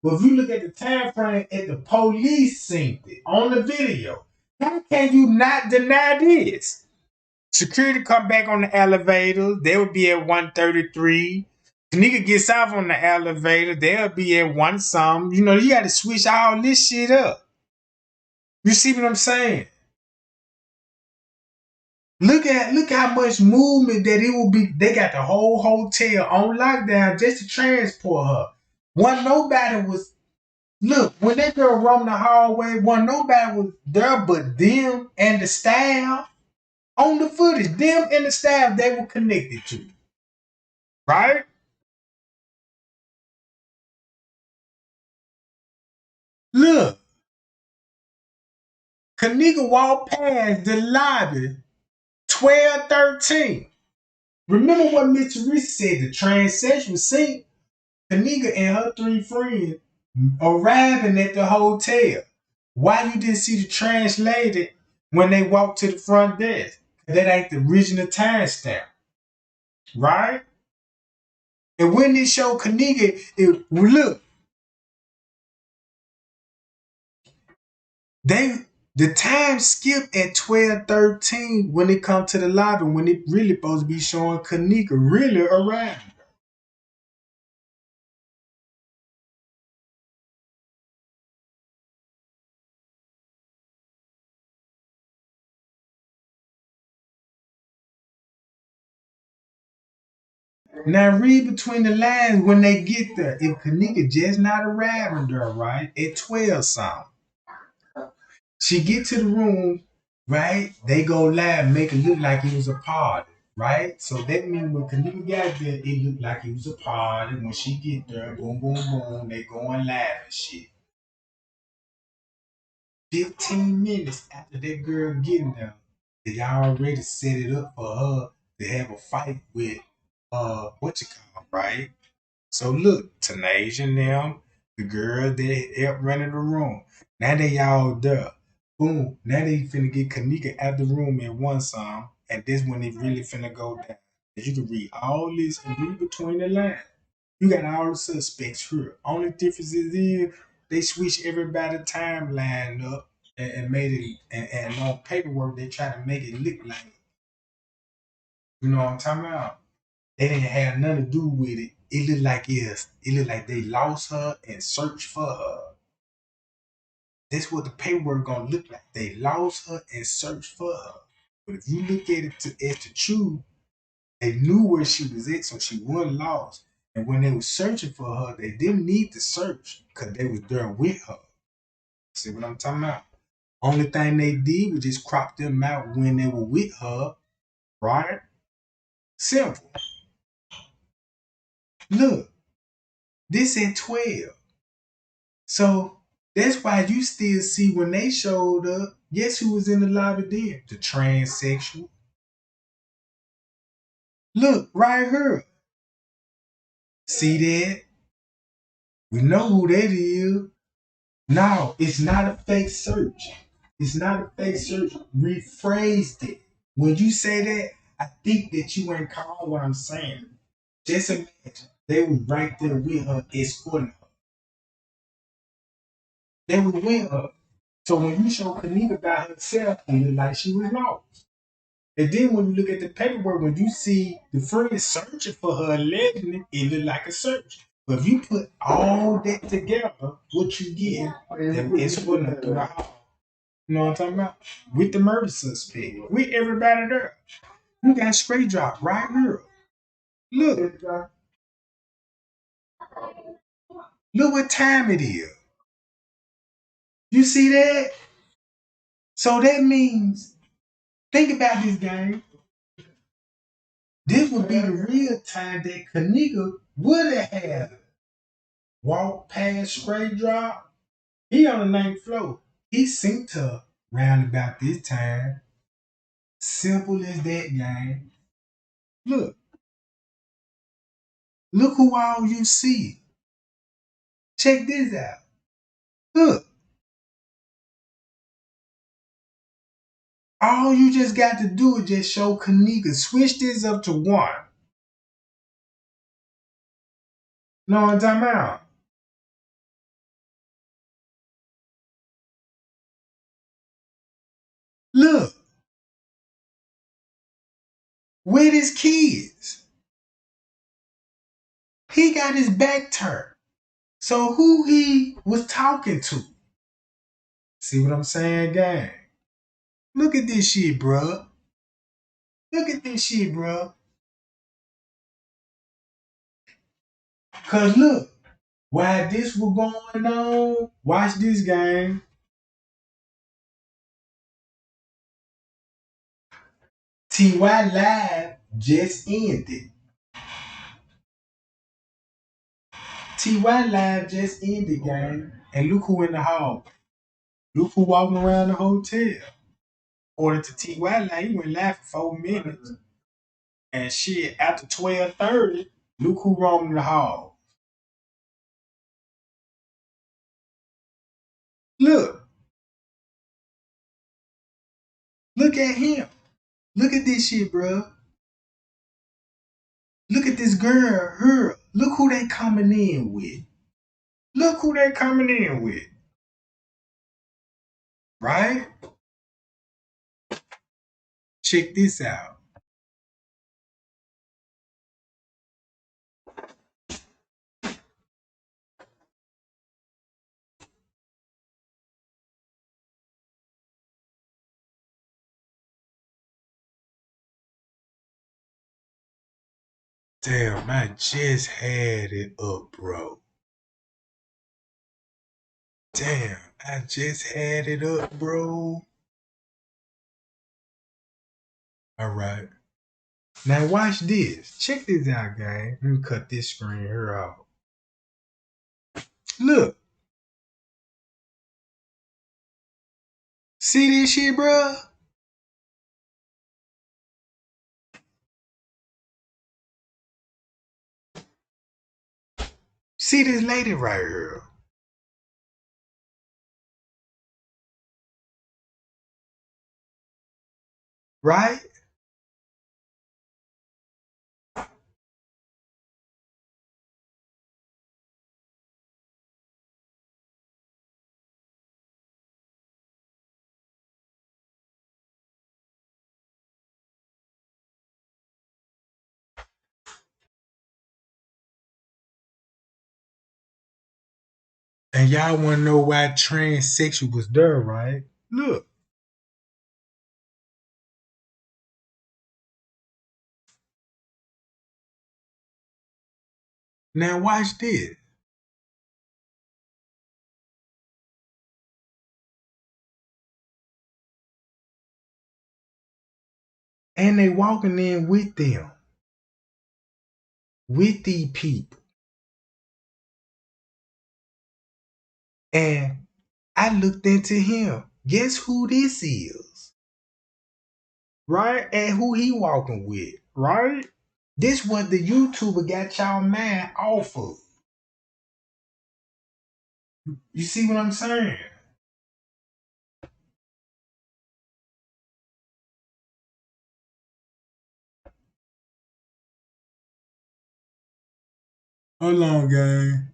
But if you look at the time frame at the police seen it on the video, how can you not deny this? Security come back on the elevator. They will be at 133. Nigga gets off on the elevator. They'll be at one some. You know, you got to switch all this shit up. You see what I'm saying? Look how much movement that it will be. They got the whole hotel on lockdown just to transport her. One nobody was look when that girl roamed the hallway. One nobody was there but them and the staff on the footage. Them and the staff they were connected to, right? Look, Kanika walked past the lobby 12:13. Remember what Mr. Reese said? The transsexual scene. Kanika and her three friends arriving at the hotel. Why you didn't see the translated when they walked to the front desk? That ain't the original timestamp, right? And when they show Kanika, look, they the time skip at 12:13 when it come to the lobby when it really supposed to be showing Kanika really arriving. Now read between the lines when they get there. If Kanika just not arriving there, right? At 12 something. She get to the room, right? They go live, make it look like it was a party, right? So that means when Kanika got there, it looked like it was a party. When she get there, boom, boom, boom, they going live and shit. 15 minutes after that girl getting there, they already set it up for her to have a fight with what you call, right? So look, Tanasia and them, the girl that helped running the room. Now they all there. Boom. Now they finna get Kanika out the room in one song. And this when it really finna go down. As you can read all this and read between the lines. You got all the suspects here. Only difference is they switched everybody timeline up and made it and on paperwork they try to make it look like you know what I'm talking about. They didn't have nothing to do with it. It looked like it looked like they lost her and searched for her. That's what the paperwork gonna look like. They lost her and searched for her. But if you look at it as the truth, they knew where she was at, so she wasn't lost. And when they were searching for her, they didn't need to search because they was there with her. See what I'm talking about? Only thing they did was just crop them out when they were with her, right? Simple. Look, this at 12. So that's why you still see when they showed up, guess who was in the lobby then? The transsexual. Look, right here. See that? We know who that is. No, it's not a fake search. It's not a fake search. Rephrased it. When you say that, I think that you ain't caught what I'm saying. Just imagine they was right there with her escorting her. They was with her. So when you show Kanika by herself, it looked like she was lost. And then when you look at the paperwork, when you see the friend searching for her allegedly, it looked like a search. But if you put all that together, what you get is for them through the hall. You know what I'm talking about? With the murder suspect, with everybody there. You got straight drop right here. Look, look what time it is. You see that? So that means, think about this game. This would be the real time that Kanika would have had walked past straight drop. He on the ninth floor. He synced her round about this time. Simple as that, gang. Look, look who all you see. Check this out. Look, all you just got to do is just show Kanika. Switch this up to one. Know what I'm talking about? Look, with his kids. He got his back turned. So who he was talking to? See what I'm saying, gang? Look at this shit, bruh. Look at this shit, bruh. Cause look, while this was going on, watch this, gang. TY Live just ended. TY Live just ended, gang. And look who in the hall. Look who walking around the hotel. According to TY Live, he went live for 4 minutes. And shit, after 12:30, look who roaming the hall. Look, look at him. Look at this shit, bro. Look at this girl, her. Look who they coming in with. Look who they coming in with. Right? Check this out. Damn, I just had it up, bro. Damn, I just had it up, bro. All right. Now watch this. Check this out, gang. Let me cut this screen here off. Look. See this shit, bro? See this lady right here. Right? And y'all wanna know why transsexual was there, right? Look. Now watch this. And they walking in with them. With these people. And I looked into him. Guess who this is? Right? And who he walking with, right? This what the YouTuber got y'all mind off of. You see what I'm saying? Hold on, gang.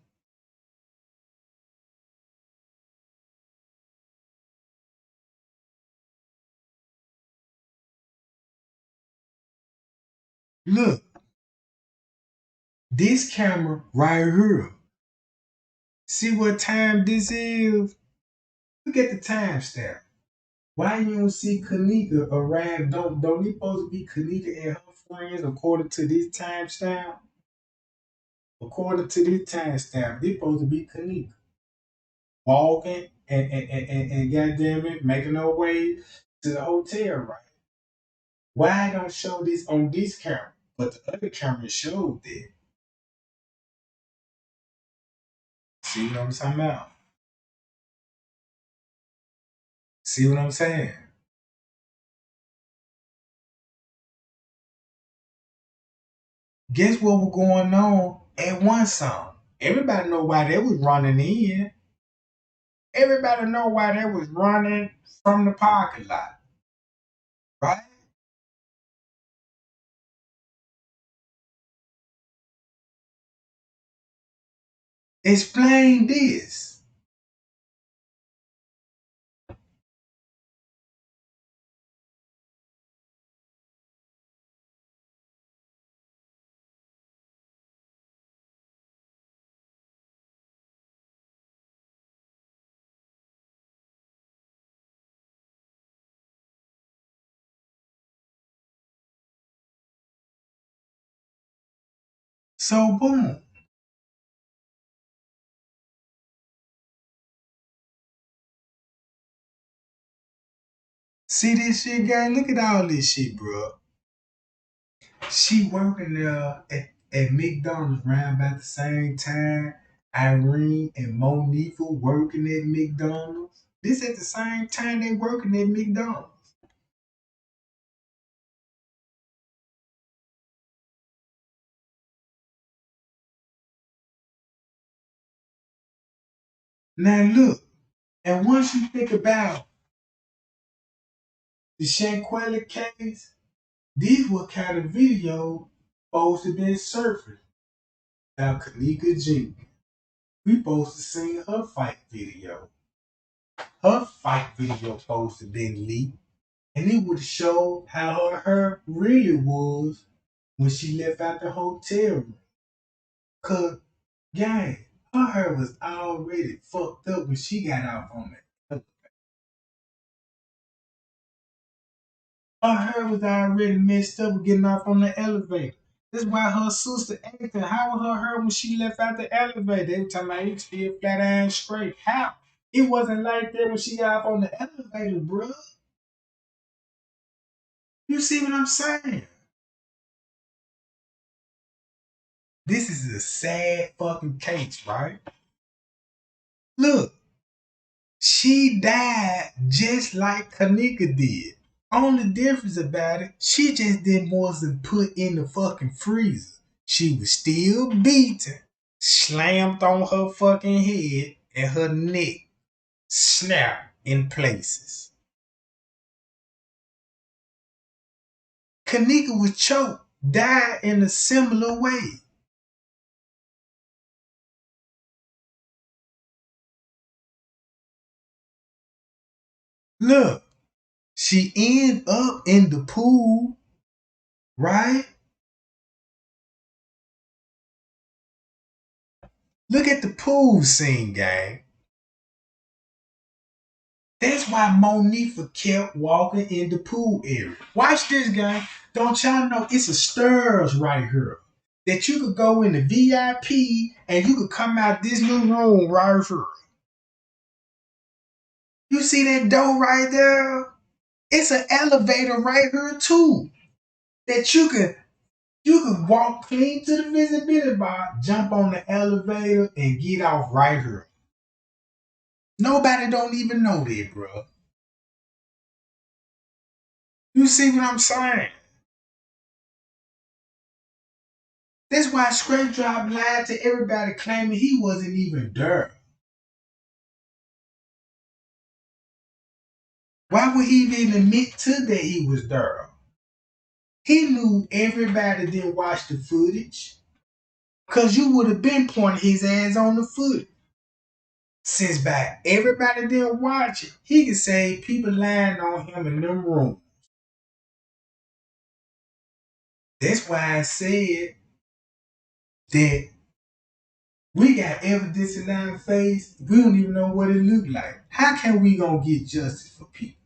Look, this camera right here. See what time this is? Look at the timestamp. Why you don't see Kanika around? Don't it supposed to be Kanika and her friends according to this timestamp? According to this timestamp, they supposed to be Kanika walking and goddamn it, making her way to the hotel, right? Why I don't show this on this camera, but the other camera showed that? See what I'm talking about? See what I'm saying? Guess what was going on at one song? Everybody know why they was running in. Everybody know why they was running from the parking lot, right? Explain this. So boom. See this shit, gang? Look at all this shit, bro. She working there at McDonald's around about the same time Irene and Monifa working at McDonald's. This at the same time they working at McDonald's. Now look, and once you think about the Shanquella case, these what kind of video supposed to been surfaced. Now Kanika Jenkins, we supposed to see her fight video. Her fight video supposed to been leaked. And it would show how her hair really was when she left out the hotel room. Cause, gang, her hair was already fucked up when she got off on it. Her hair was already messed up with getting off on the elevator. That's why her sister asked her, how was her hair when she left out the elevator? They were talking about it still flat iron straight. How? It wasn't like that when she got off on the elevator, bruh. You see what I'm saying? This is a sad fucking case, right? Look, she died just like Kanika did. Only difference about it, she just didn't wasn't put in the fucking freezer. She was still beaten, slammed on her fucking head, and her neck snapped in places. Kanika was choked, died in a similar way. Look, she ended up in the pool, right? Look at the pool scene, gang. That's why Monifa kept walking in the pool area. Watch this, guy. Don't y'all know it's a stairs right here that you could go in the VIP and you could come out this new room right here. You see that door right there? It's an elevator right here too that you could walk clean to the visibility bar, jump on the elevator, and get off right here. Nobody don't even know that, bro. You see what I'm saying? That's why Scrape Drop lied to everybody claiming he wasn't even there. Why would he even admit to that he was there? He knew everybody didn't watch the footage. Cause you would have been pointing his ass on the footage. Since by everybody didn't watch it, he could say people lying on him in them rooms. That's why I said that we got evidence in our face. We don't even know what it look like. How can we gonna get justice for people?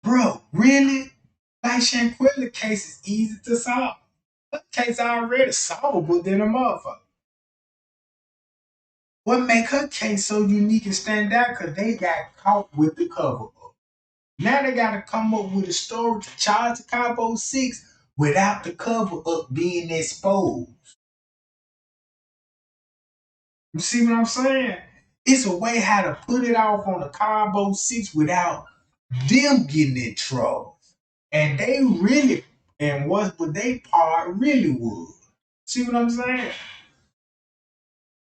Bro, really? Like Shanquella case is easy to solve. Her case already solvable than a motherfucker. What make her case so unique and stand out? Cause they got caught with the cover up. Now they gotta come up with a story to charge the Cabo 6 without the cover up being exposed. You see what I'm saying? It's a way how to put it off on the Cabo 6 without them getting in trouble. And they really, and what they part really would. See what I'm saying?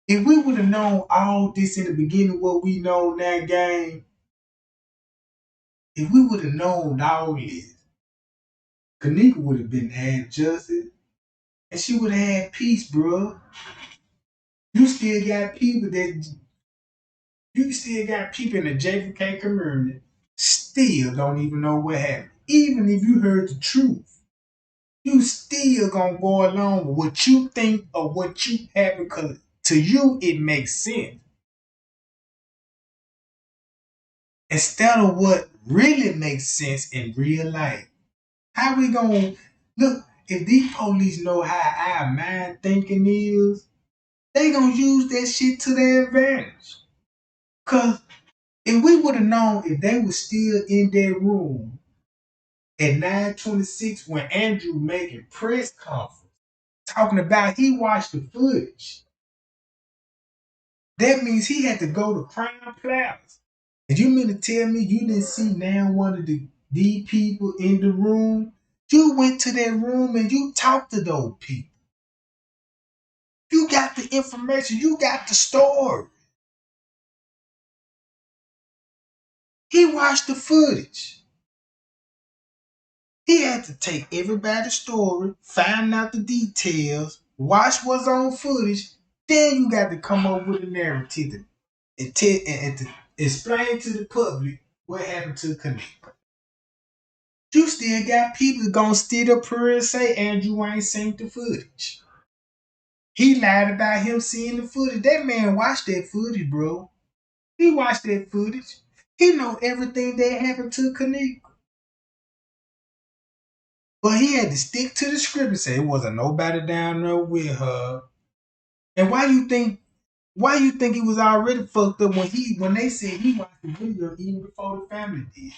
If we would have known all this in the beginning, what we know in that game, if we would have known all this, Kanika would have been had justice, and she would have had peace, bro. You still got people that you still got people in the JFK community still don't even know what happened. Even if you heard the truth, you still gonna go along with what you think or what you have because to you it makes sense. Instead of what really makes sense in real life. How we gonna look if these police know how our mind thinking is, they gonna use that shit to their advantage. Cause if we would have known if they were still in their room at 9:26 when Andrew making press conference talking about he watched the footage, that means he had to go to Crown Plaza. And you mean to tell me you didn't see now one of these people in the room? You went to that room and you talked to those people. You got the information. You got the story. He watched the footage. He had to take everybody's story, find out the details, watch what's on footage. Then you got to come up with a narrative and to explain to the public what happened to Kenneka. You still got people gonna still up here and say Andrew ain't seen the footage. He lied about him seeing the footage. That man watched that footage, bro. He watched that footage. He know everything that happened to Kenneka. But he had to stick to the script and say it wasn't nobody down there with her. And why you think he was already fucked up when they said he watched the video even before the family did?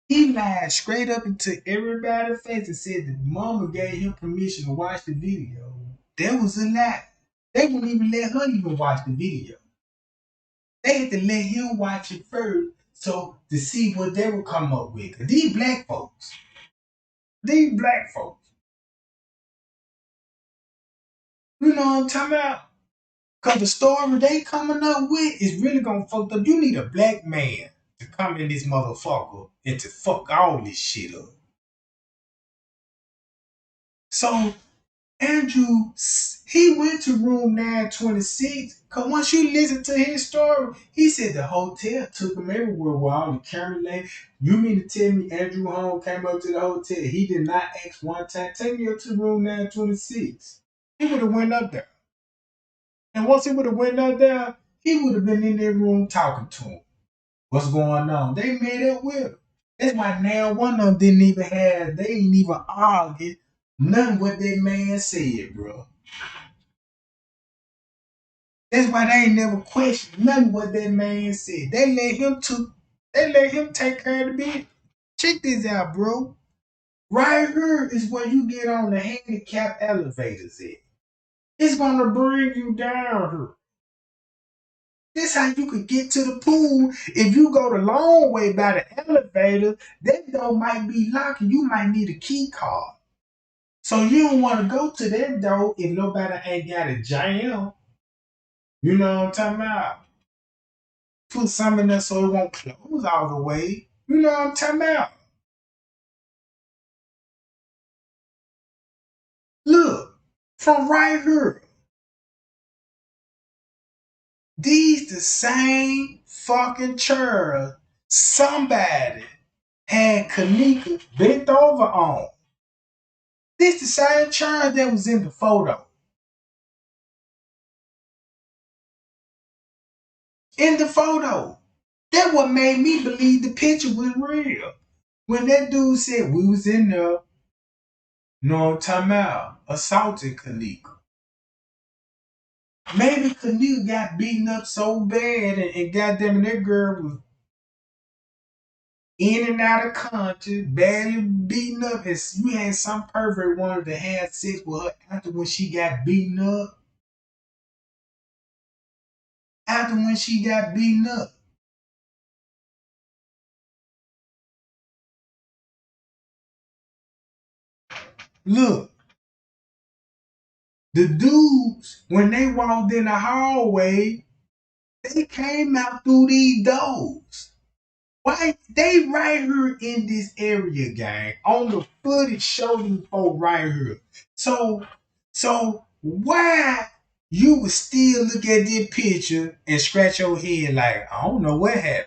He lied straight up into everybody's face and said that mama gave him permission to watch the video. That was a lie. They wouldn't even let her even watch the video. They had to let him watch it first so to see what they would come up with. These black folks, you know what I'm talking about? Cause the story they coming up with is really gonna fuck up. You need a black man to come in this motherfucker and to fuck all this shit up. So Andrew, he went to room 926. Cause once you listen to his story, he said the hotel took him everywhere with all the camera lane. You mean to tell me Andrew Holmes came up to the hotel? He did not ask one time, take me up to room 926. He would have went up there. And once he would have went up there, he would have been in that room talking to him. What's going on? They made up with him. That's why now one of them they ain't even argue nothing what that man said, bro. That's why they ain't never questioned nothing what that man said. They let him take care of the business. Check this out, bro. Right here is where you get on the handicap elevators at. It's gonna bring you down here. This how you could get to the pool. If you go the long way by the elevator, that door might be locked and you might need a key card. So you don't want to go to that door if nobody ain't got a jam. You know what I'm talking about? Put some in there so it won't close all the way. You know what I'm talking about? Look, from right here, these the same fucking chairs somebody had Kanika bent over on. This the same child that was in the photo. In the photo. That what made me believe the picture was real. When that dude said we was in there, know what I'm talking about, assaulted Kanika. Maybe Kanika got beaten up so bad and goddamn that girl was in and out of conscious, badly beaten up. And you had some pervert wanted to have sex with her after when she got beaten up. After when she got beaten up. Look, the dudes, when they walked in the hallway, they came out through these doors. Why they right here in this area, gang? On the footage, show these folks right here. So why you would still look at this picture and scratch your head like, I don't know what happened?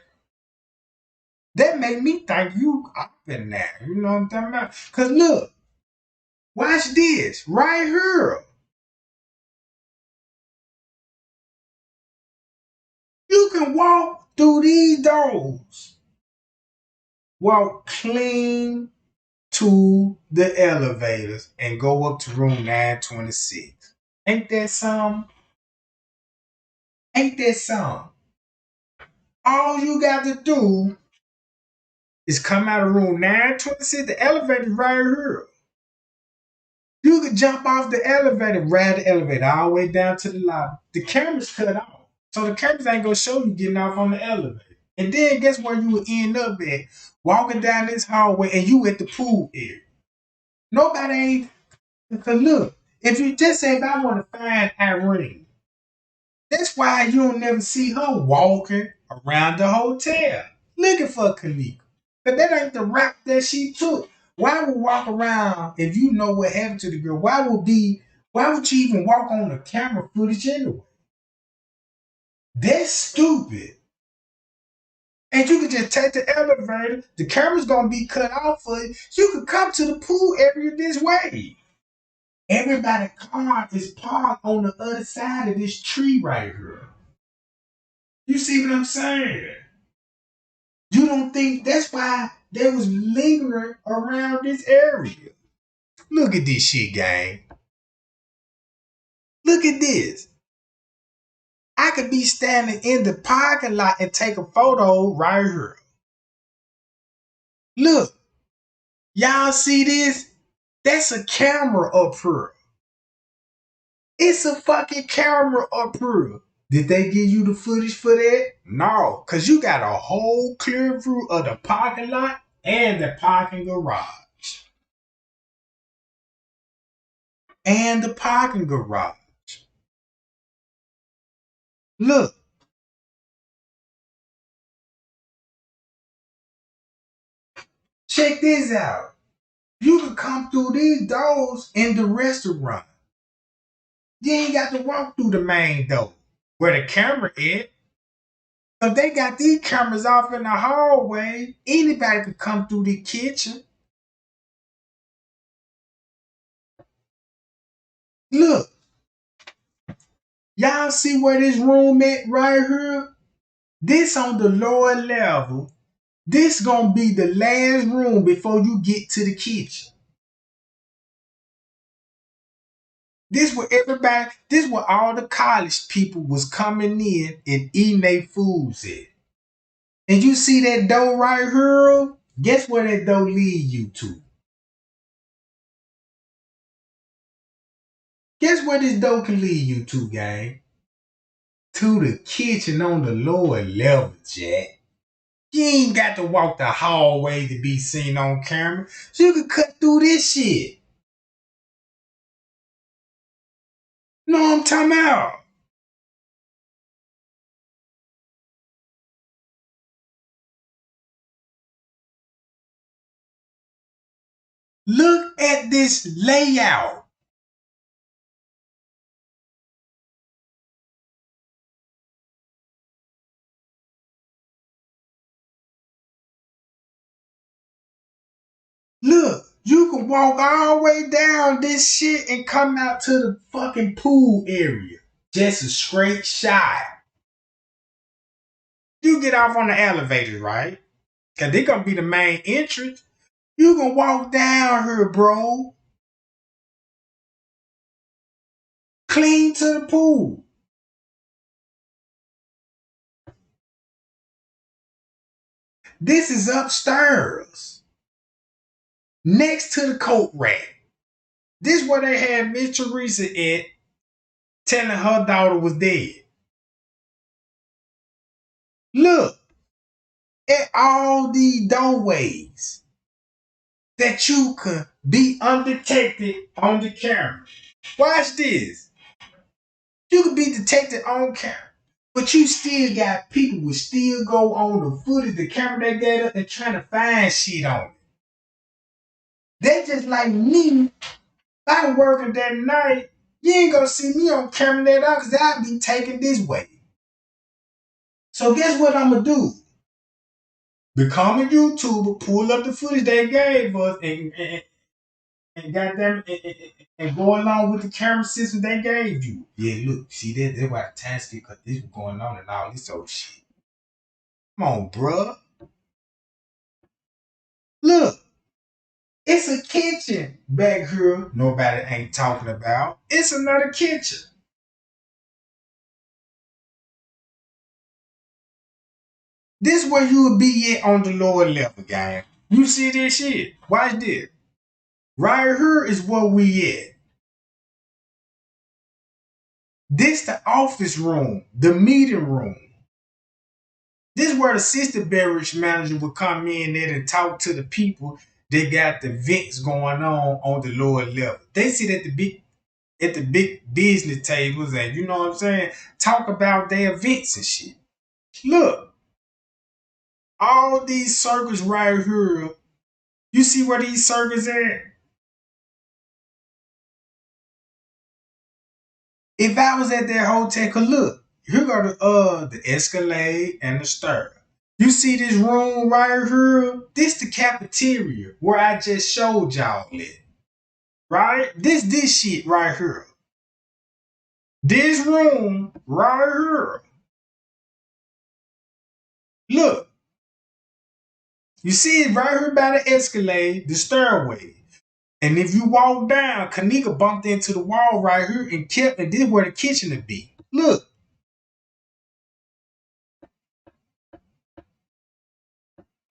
That made me think you up in there. You know what I'm talking about? Cause look, watch this right here. You can walk through these doors, walk clean to the elevators and go up to room 926. Ain't that something? Ain't that something? All you got to do is come out of room 926. The elevator's right here. You can jump off the elevator, ride the elevator all the way down to the lobby. The camera's cut off. So the cameras ain't gonna show you getting off on the elevator. And then guess where you would end up at? Walking down this hallway and you at the pool area. Nobody ain't. Because look, if you just say, if I want to find Irene, that's why you don't never see her walking around the hotel looking for Kanika. Because that ain't the route that she took. Why would walk around if you know what happened to the girl? Why would you even walk on the camera footage anyway? That's stupid. And you could just take the elevator, the camera's gonna be cut off for it. You could come to the pool area this way. Everybody's car is parked on the other side of this tree right here. You see what I'm saying? You don't think that's why they was lingering around this area. Look at this shit, gang. Look at this. I could be standing in the parking lot and take a photo right here. Look, y'all see this? That's a camera up here. It's a fucking camera up here. Did they give you the footage for that? No, because you got a whole clear view of the parking lot and the parking garage. And the parking garage. Look, check this out. You can come through these doors in the restaurant. You ain't got to walk through the main door where the camera is. If they got these cameras off in the hallway, anybody could come through the kitchen. Look, y'all see where this room at right here? This on the lower level. This gonna be the last room before you get to the kitchen. This where all the college people was coming in and eating their foods at. And you see that door right here? Guess where that door lead you to? Guess where this door can lead you to, gang? To the kitchen on the lower level, Jack. You ain't got to walk the hallway to be seen on camera. So you can cut through this shit. Know what I'm talking about? Look at this layout. Look, you can walk all the way down this shit and come out to the fucking pool area. Just a straight shot. You get off on the elevator, right? Cause they gonna be the main entrance. You can walk down here, bro. Clean to the pool. This is upstairs. Next to the coat rack. This where they had Miss Teresa at telling her daughter was dead. Look at all these doorways that you could be undetected on the camera. Watch this. You could be detected on camera, but you still got people who still go on the footage, the camera they got up and trying to find shit on it. They just like me. I'm working that night. You ain't gonna see me on camera that out because I'll be taken this way. So guess what I'm gonna do? Become a YouTuber, pull up the footage they gave us, and goddamn and go along with the camera system they gave you. Yeah, look, see that's why the time skip because this was going on and all this old shit. Come on, bruh. Look, it's a kitchen back here. Nobody ain't talking about. It's another kitchen. This where you would be at on the lower level, gang. You see this shit? Watch this. Right here is where we at. This the office room, the meeting room. This is where the assistant beverage manager would come in there and talk to the people that got the events going on the lower level. They sit at the big business tables and you know what I'm saying, talk about their events and shit. Look, all these circles right here. You see where these circles at? If I was at that hotel, cause look, here go the Escalade and the stair. You see this room right here? This the cafeteria where I just showed y'all it. Right? This shit right here. This room right here. Look. You see it right here by the Escalade, the stairway. And if you walk down, Kanika bumped into the wall right here and kept, and this is where the kitchen would be. Look.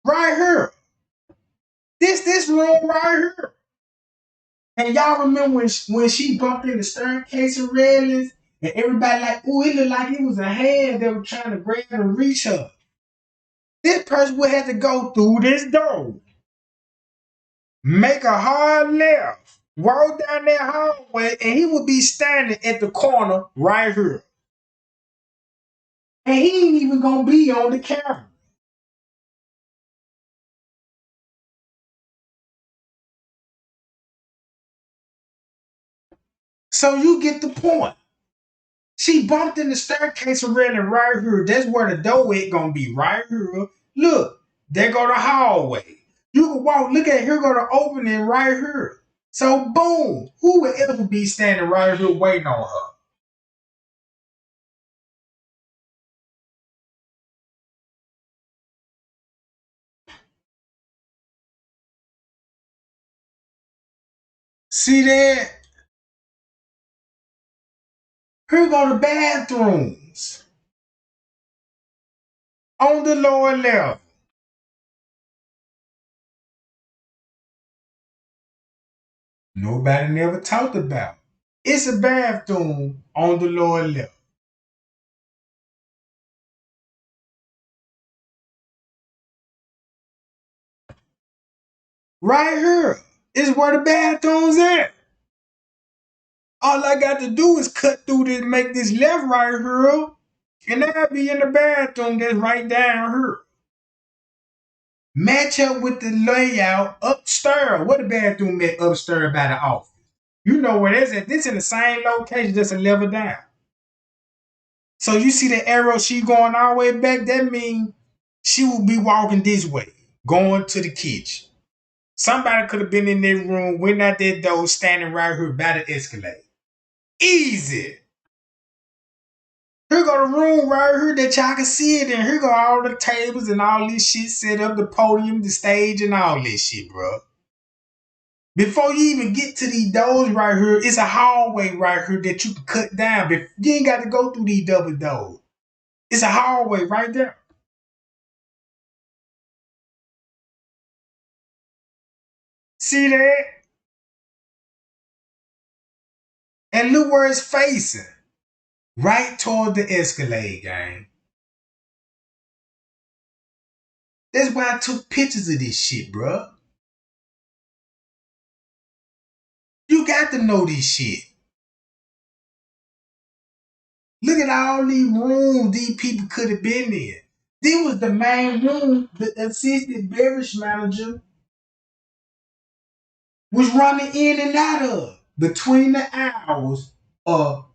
Right here. This room right here. And y'all remember when she bumped in the staircase and railings, and everybody like, ooh, it looked like it was a hand that was trying to grab and reach her. This person would have to go through this door, make a hard left, walk down that hallway, and he would be standing at the corner right here. And he ain't even gonna be on the camera. So you get the point. She bumped in the staircase already right here. That's where the door is gonna be right here. Look, there go the hallway. You can walk, look at here go the opening right here. So boom, who would ever be standing right here waiting on her? See that? Here go the bathrooms. On the lower level. Nobody never talked about. It's a bathroom on the lower level. Right here is where the bathroom's at. All I got to do is cut through this, make this left right here, and I'll be in the bathroom that's right down here. Match up with the layout upstairs. What the bathroom at upstairs by the office? You know where that's at. This in the same location, just a level down. So you see the arrow she going all the way back, that means she will be walking this way, going to the kitchen. Somebody could have been in their room, went out that door, standing right here by the escalator. Easy. Here go the room right here that y'all can see it in. Here go all the tables and all this shit set up, the podium, the stage, and all this shit, bro. Before you even get to these doors right here, it's a hallway right here that you can cut down. You ain't got to go through these double doors. It's a hallway right there. See that? And look where it's facing. Right toward the Escalade, gang. That's why I took pictures of this shit, bro. You got to know this shit. Look at all these rooms these people could have been in. This was the main room the assistant beverage manager was running in and out of between the hours of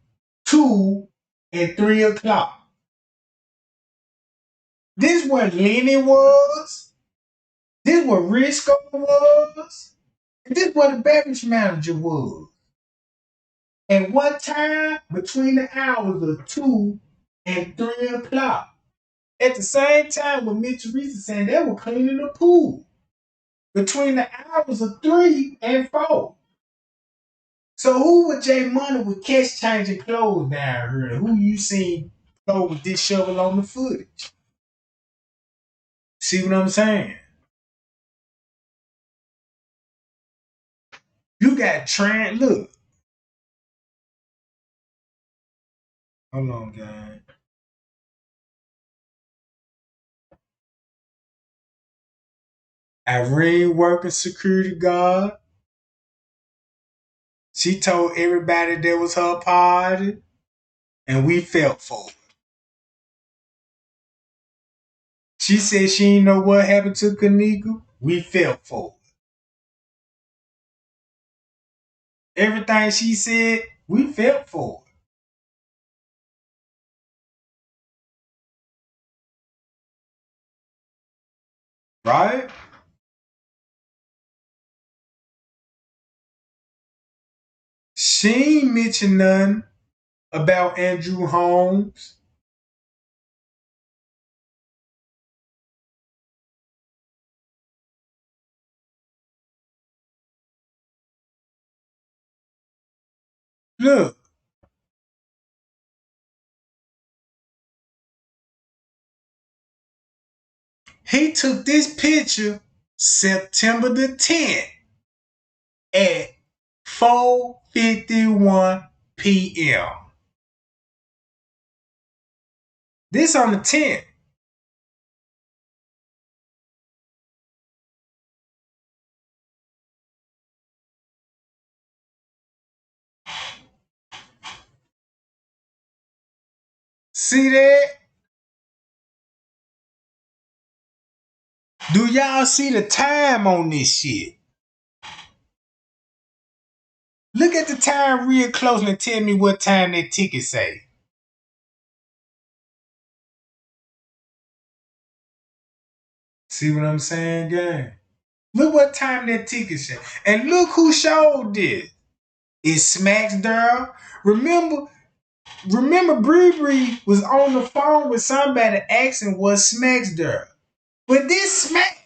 2 and 3 o'clock. This where Lenny was. This where Risco was. And this where the beverage manager was. And one time between the hours of 2 and 3 o'clock. At the same time when Mitch Reese saying they were cleaning the pool. Between the hours of 3 and 4. So who would J Money would catch changing clothes down here? Who you seen throw with this shovel on the footage? See what I'm saying? You got Trent. Look. Hold on, guys. Irene working security guard. She told everybody that was her party, and we felt for it. She said she didn't know what happened to Kanika. We felt for it. Everything she said, we felt for it. Right? She ain't mentioned nothing about Andrew Holmes. Look, he took this picture September the 10th at 4:51 p.m. This on the 10th. See that? Do y'all see the time on this shit? Look at the time real close and tell me what time that ticket say. See what I'm saying, gang? Look what time that ticket say. And look who showed this. It's Smacks Daryl. Remember Bree Bree was on the phone with somebody asking what Smacks Daryl. But this Smacks.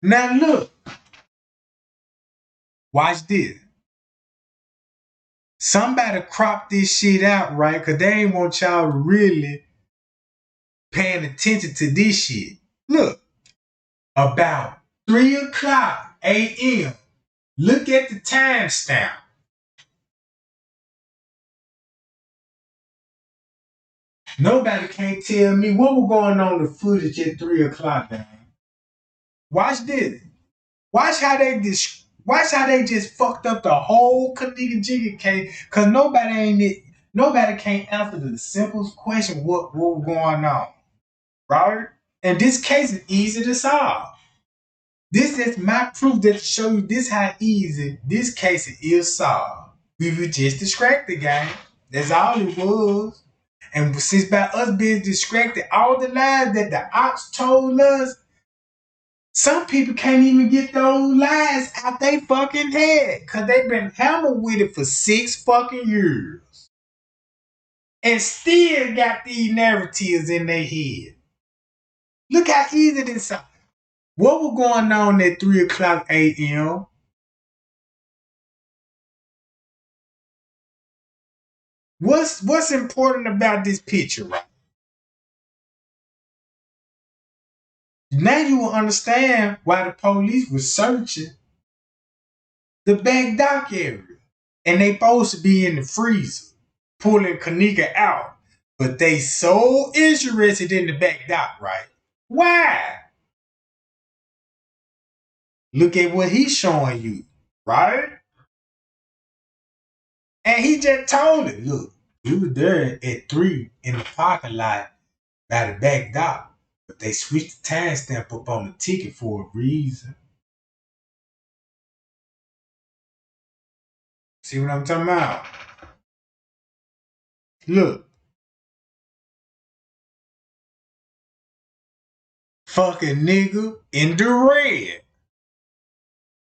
Now look. Watch this. Somebody cropped this shit out, right? Because they ain't want y'all really paying attention to this shit. Look, about 3 o'clock a.m. Look at the timestamp. Nobody can't tell me what was going on the footage at 3 o'clock, man. Watch this. Watch how they just fucked up the whole Kanika Jenkins case. Cause nobody can't answer the simplest question what was going on. Right? And this case is easy to solve. This is my proof that to show you this how easy this case is solved. We were just distracted, gang. That's all it was. And since by us being distracted, all the lies that the ops told us, some people can't even get those lies out they fucking head. Cause they've been hammered with it for 6 fucking years. And still got these narratives in their head. Look how easy this is. What was going on at 3 o'clock a.m.? What's important about this picture, right? Now you will understand why the police was searching the back dock area. And they supposed to be in the freezer, pulling Kanika out. But they so interested in the back dock, right? Why? Look at what he's showing you, right? And he just told it, look, you were there at 3 in the parking lot by the back dock. But they switched the timestamp up on the ticket for a reason. See what I'm talking about? Look. Fucking nigga in the red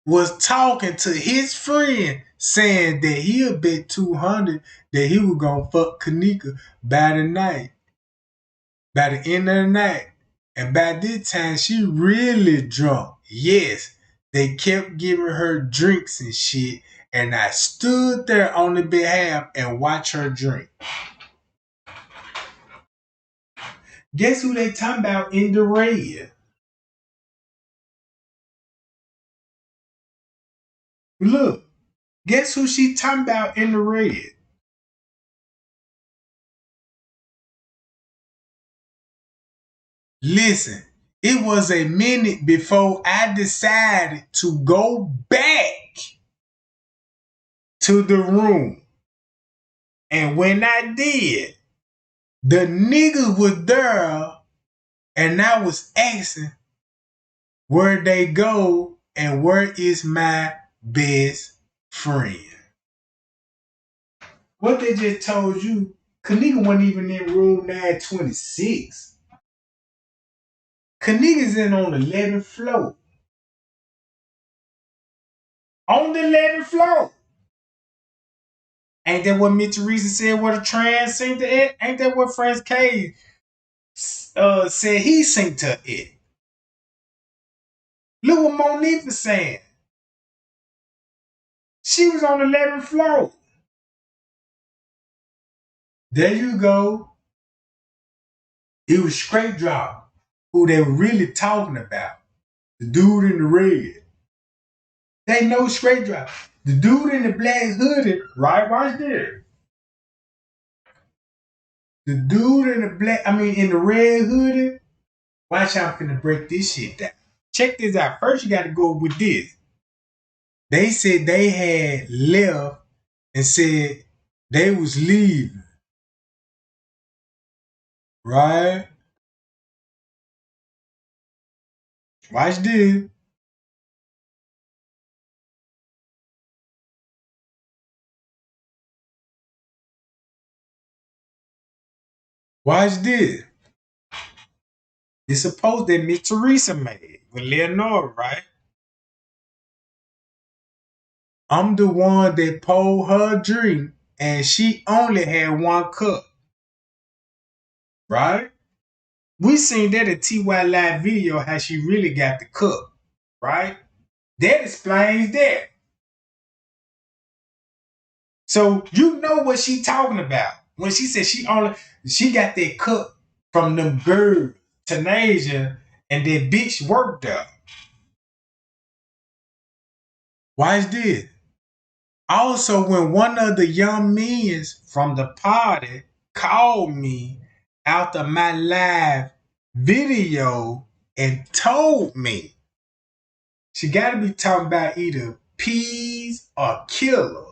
was talking to his friend saying that he'll bet 200 that he was gonna fuck Kanika by the night, by the end of the night. And by this time, she really drunk. Yes, they kept giving her drinks and shit, and I stood there on the behalf and watched her drink. Guess who they talking about in the red? Look, guess who she talking about in the red? Listen, it was a minute before I decided to go back to the room. And when I did, the nigga was there and I was asking where they go and where is my best friend. What they just told you, Kanika wasn't even in room 926. Kanika's in on the 11th floor. On the 11th floor. Ain't that what Mitch Teresa said what a trans synced to it? Ain't that what Franz K said he synced to it? Look what Monique was saying. She was on the 11th floor. There you go. It was Straight Drop, who they were really talking about. The dude in the red. They know Straight Drop. The dude in the black hoodie, right? Watch this. The dude in in the red hoodie. Watch how I'm finna break this shit down. Check this out. First, you gotta go with this. They said they had left and said they was leaving. Right? Watch this. Watch this. It's a post that Miss Teresa made with Leonora, right? I'm the one that pulled her drink and she only had 1 cup. Right? We seen that at TY Live video how she really got the cup. Right? That explains that. So you know what she talking about when she said she got that cup from them girls, Tanasia, and that bitch worked there. Watch this. Also, when one of the young men from the party called me after my live video and told me she got to be talking about either peas or killer.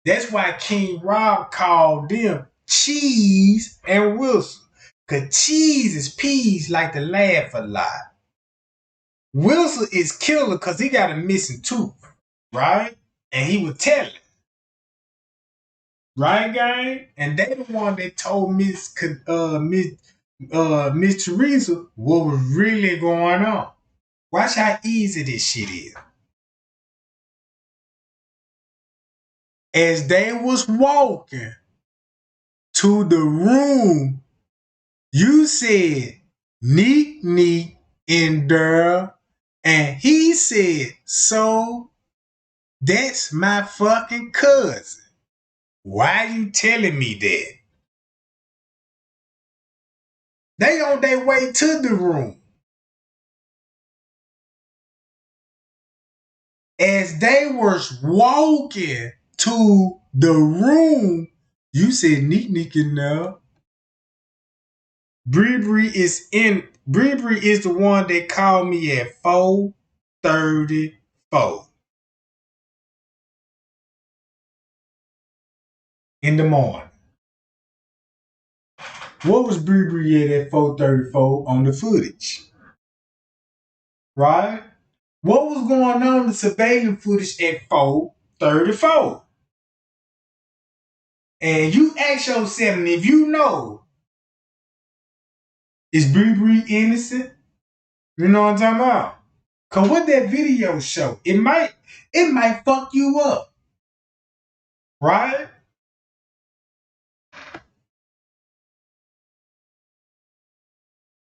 That's why King Rob called them Cheese and Wilson. Because Cheese is peas like to laugh a lot. Wilson is killer because he got a missing tooth, right? And he was telling. Right, gang? And they the one that told Miss Teresa what was really going on. Watch how easy this shit is. As they was walking to the room, you said neat neat in there, and he said, so that's my fucking cousin. Why you telling me that? They on their way to the room. As they was walking to the room, you said neat neat in there. Bree is the one that called me at 4:34 in the morning. What was Bree at 4:34 on the footage? Right? What was going on in the surveillance footage at 4:34? And you ask yourself, if you know, is Bree innocent? You know what I'm talking about? Cause what that video show, it might fuck you up. Right?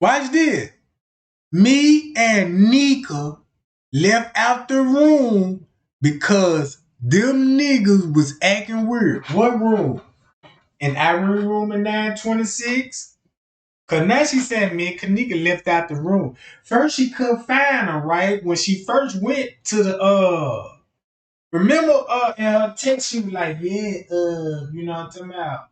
Watch this. Me and Nika left out the room because them niggas was acting weird. What room? In our room in 926? Cause now she said me and Kanika left out the room. First she couldn't find her, right? When she first went to the remember in her text she was like, yeah, you know what I'm talking about?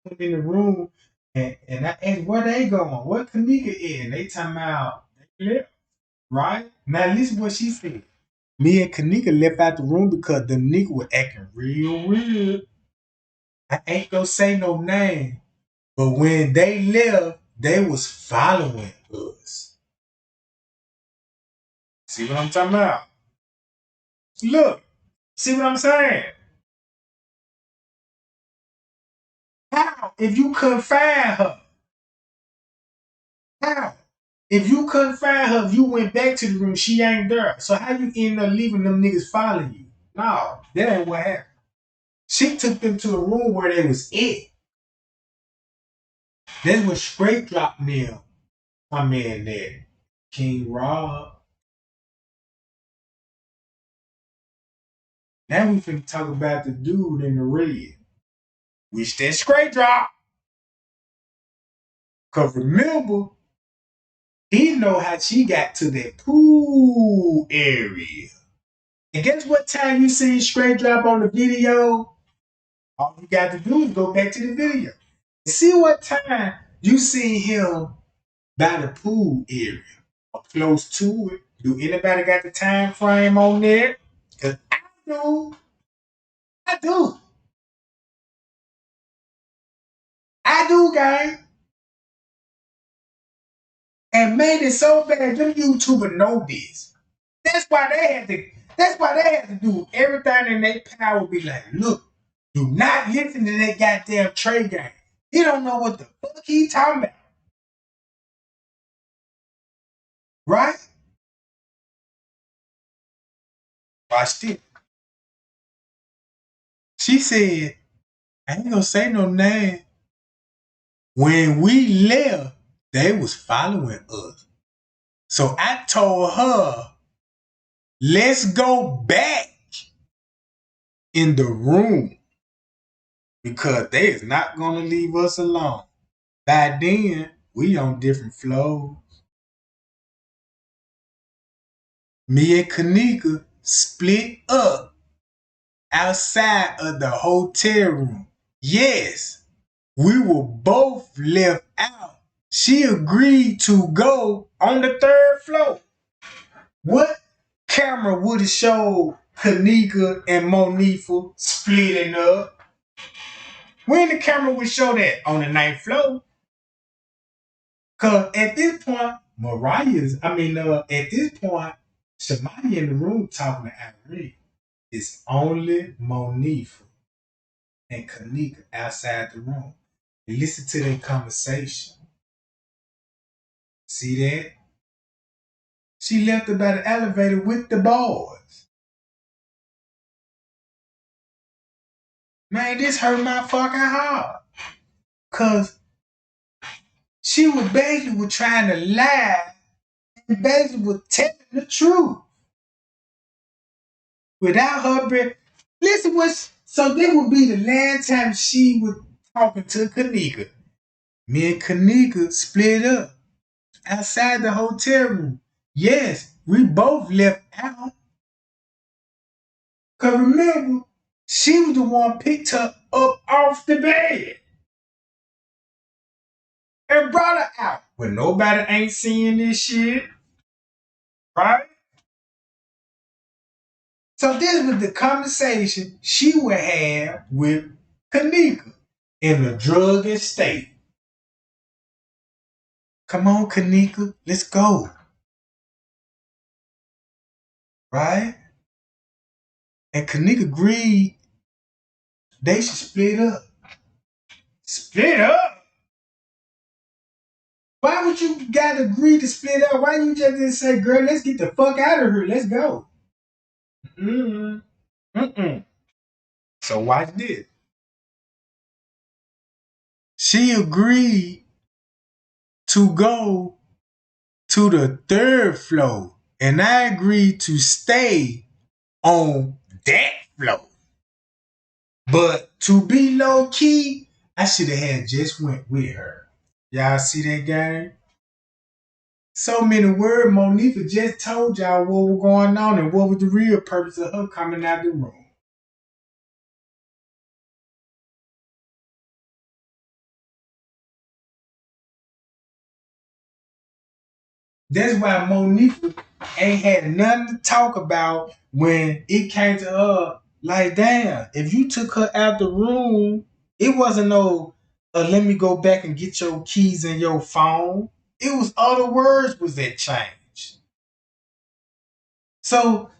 I'm in the room and I asked where they going? Where Kanika in? They talking about they left, right? Now listen what she said. Me and Kanika left out the room because the nigga was acting real weird. I ain't gonna say no name, but when they left, they was following us. See what I'm talking about? Look, see what I'm saying? How? If you couldn't find her, how? If you couldn't find her, if you went back to the room, she ain't there. So how you end up leaving them niggas following you? No, that ain't what happened. She took them to a room where they was at. That's when straight dropped them. My man there, King Rob. Now we finna talk about the dude in the red. Which that straight drop. Cause remember, he know how she got to that pool area. And guess what time you see straight drop on the video? All you got to do is go back to the video. See what time you see him by the pool area or close to it. Do anybody got the time frame on there? Cause I do. I do. I do, guys. And made it so bad, them YouTubers know this. That's why they had to. That's why they had to do everything in their power. Be like, look, do not listen to that goddamn Trey game. He don't know what the fuck he talking about, right? Watch this. She said, I ain't gonna say no name. When we left, they was following us. So I told her, let's go back in the room because they is not gonna leave us alone. By then, we on different floors. Me and Kanika split up outside of the hotel room. Yes, we were both left out. She agreed to go on the third floor. What camera would have showed Kanika and Monifa splitting up? When the camera would show that? On the ninth floor. Cause at this point, at this point, Shamaya in the room talking to Irene. It's only Monifa. and Kanika outside the room. And listen to their conversation. See that? She left her by the elevator with the boys. Man, this hurt my fucking heart. Cause she was trying to lie and basically was telling the truth. Without her breath. Listen, so this would be the last time she was talking to Kanika. Me and Kanika split up outside the hotel room. Yes, we both left out. Cause remember, she was the one picked her up off the bed and brought her out. When nobody ain't seeing this shit, right? So this was the conversation she would have with Kanika in a drugged state. Come on, Kanika, let's go. Right? And Kanika agreed they should split up. Split up? Why would you gotta agree to split up? Why you just didn't say, girl, let's get the fuck out of here. Let's go. Mm-mm. Mm-mm. So watch this. She agreed to go to the third floor. And I agreed to stay on that floor. But to be low key, I should have had just went with her. Y'all see that game? So many words, Monifa just told y'all what was going on and what was the real purpose of her coming out the room. That's why Monifa ain't had nothing to talk about when it came to her. Like, damn, if you took her out the room, it wasn't no, let me go back and get your keys and your phone. It was other words was that changed. So,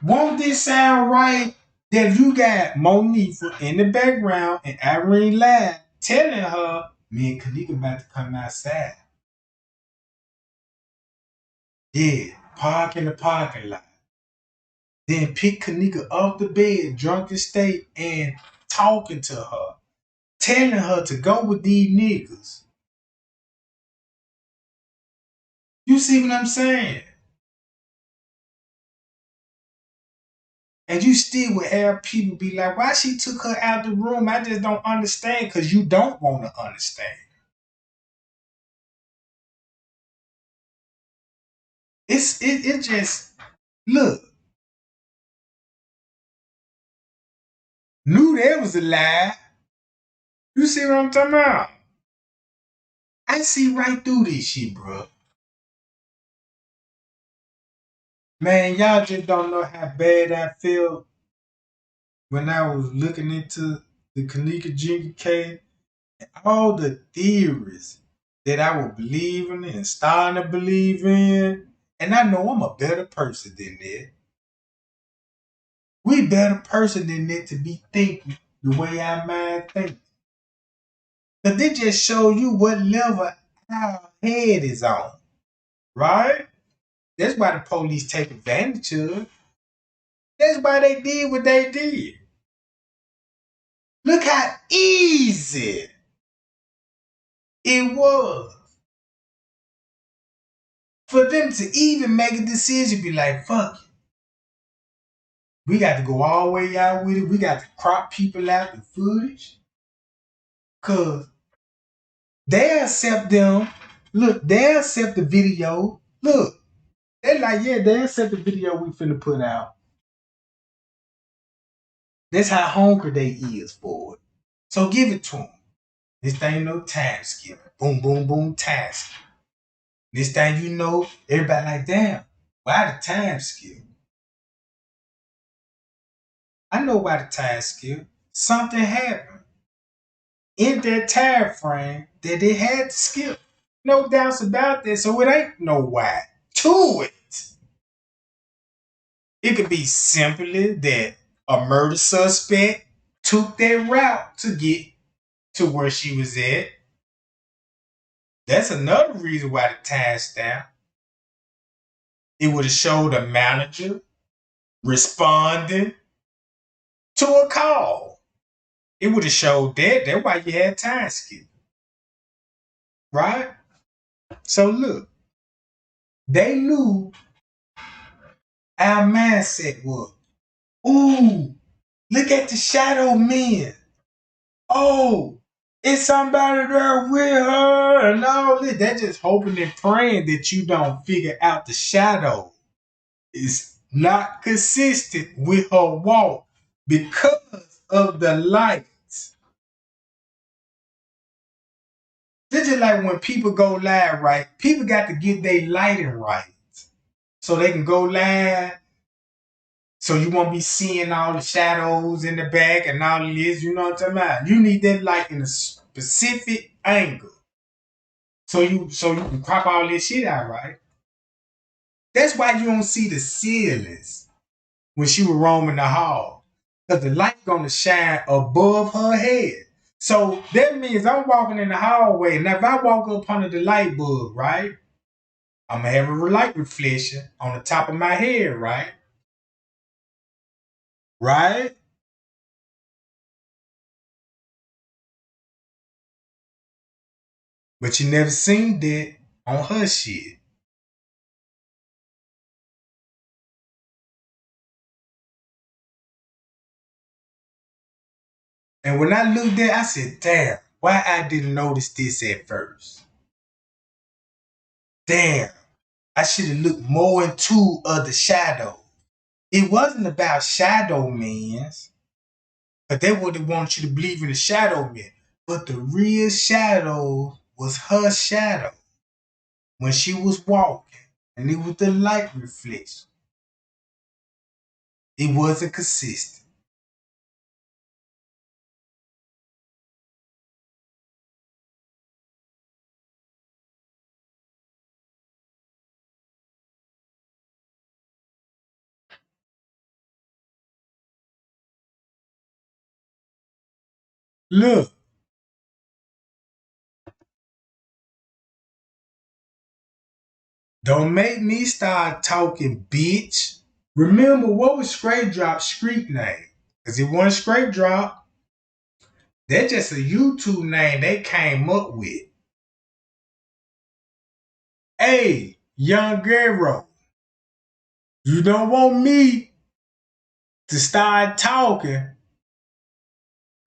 won't this sound right that you got Monifa in the background and Irene Ladd telling her, me and Kanika about to come outside. Yeah, park in the parking lot. Then pick Kanika off the bed, drunken state, and talking to her, telling her to go with these niggas. You see what I'm saying? And you still would have people be like, why she took her out the room? I just don't understand, because you don't want to understand. It just, look, knew that was a lie. You see what I'm talking about? I see right through this shit, bro. Man, y'all just don't know how bad I feel when I was looking into the Kanika Jenkins case. All the theories that I was believing and starting to believe in. And I know I'm a better person than that. We better person than that to be thinking the way our mind thinks. But they just show you what level our head is on. Right? That's why the police take advantage of it. That's why they did what they did. Look how easy it was for them to even make a decision, be like, fuck it. We got to go all the way out with it. We got to crop people out the footage. Because they accept them. Look, they accept the video. Look, they're like, yeah, they accept the video we finna put out. That's how hungry they is for it. So give it to them. This thing no time skip. Boom, boom, boom, time skip. This thing you know, everybody like, damn, why the time skip? I know why the time skip. Something happened in that time frame that they had to skip. No doubts about that. So it ain't no why to it. It could be simply that a murder suspect took that route to get to where she was at. That's another reason why the time stamp. It would have showed a manager responding to a call. It would have showed that. That's why you had time skip. Right? So look, they knew our mindset was, ooh, look at the shadow men. Oh, it's somebody there with her and all this. They're just hoping and praying that you don't figure out the shadow is not consistent with her walk because of the lights. This is like when people go live, right? People got to get their lighting right so they can go live. So you won't be seeing all the shadows in the back and all of this. You know what I'm talking about? You need that light in a specific angle. So you can crop all this shit out, right? That's why you don't see the ceilings when she was roaming the hall. Because the light gonna shine above her head. So that means I'm walking in the hallway. Now if I walk up under the light bulb, right? I'm gonna have a light reflection on the top of my head, right? Right? But you never seen that on her shit. And when I looked at it, I said, damn, why I didn't notice this at first? Damn, I should have looked more into the shadow. It wasn't about shadow mans, but they would have wanted you to believe in the shadow man. But the real shadow was her shadow when she was walking, and it was the light reflection. It wasn't consistent. Look, don't make me start talking, bitch. Remember, what was Straight Drop's street name? Because it wasn't Straight Drop. That's just a YouTube name they came up with. Hey, young girl, you don't want me to start talking,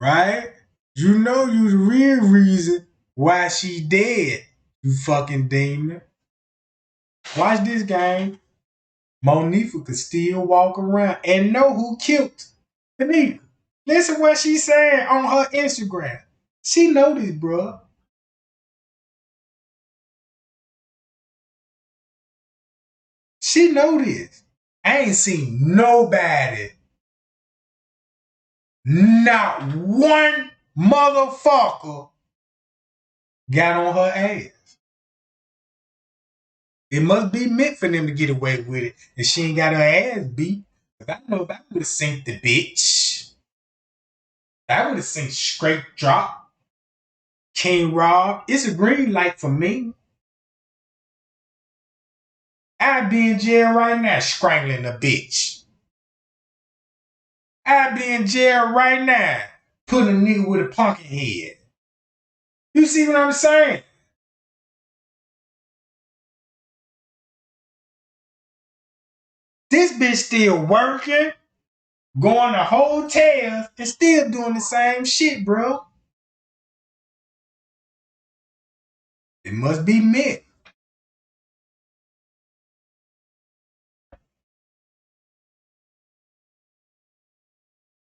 right? You know you the real reason why she dead, you fucking demon. Watch this game. Monifa could still walk around and know who killed Kanika. Listen what she's saying on her Instagram. She know this, bro. She know this. I ain't seen nobody, not one motherfucker got on her ass. It must be meant for them to get away with it. And she ain't got her ass beat. If I know if I would have seen the bitch, I would have seen Straight Drop, King Rob. It's a green light for me. I'd be in jail right now strangling a bitch. I'd be in jail right now putting a nigga with a pumpkin head. You see what I'm saying? This bitch still working, going to hotels, and still doing the same shit, bro. It must be meant.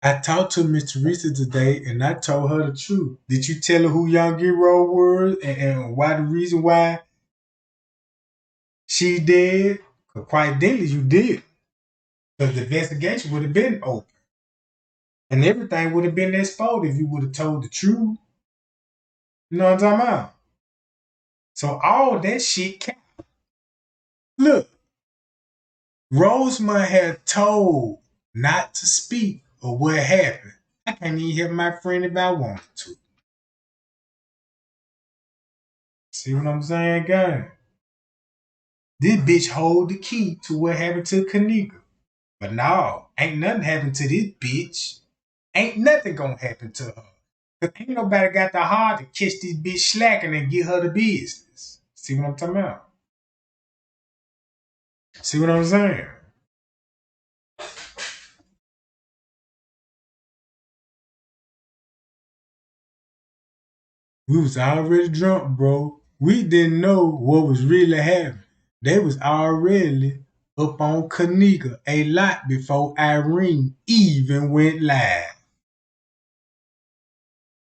I talked to Miss Teresa today and I told her the truth. Did you tell her who Young Giro was and why the reason why she did? Because quite daily you did. Because the investigation would have been open. And everything would have been exposed if you would have told the truth. You know what I'm talking about? So all that shit count. Look, Rosemont had told not to speak of what happened. I can't even help my friend if I wanted to. See what I'm saying, gang? This bitch hold the key to what happened to Kanika. But no, ain't nothing happened to this bitch. Ain't nothing gonna happen to her. Cause ain't nobody got the heart to catch this bitch slacking and get her the business. See what I'm talking about? See what I'm saying? We was already drunk, bro. We didn't know what was really happening. They was already up on Kanika a lot before Irene even went live.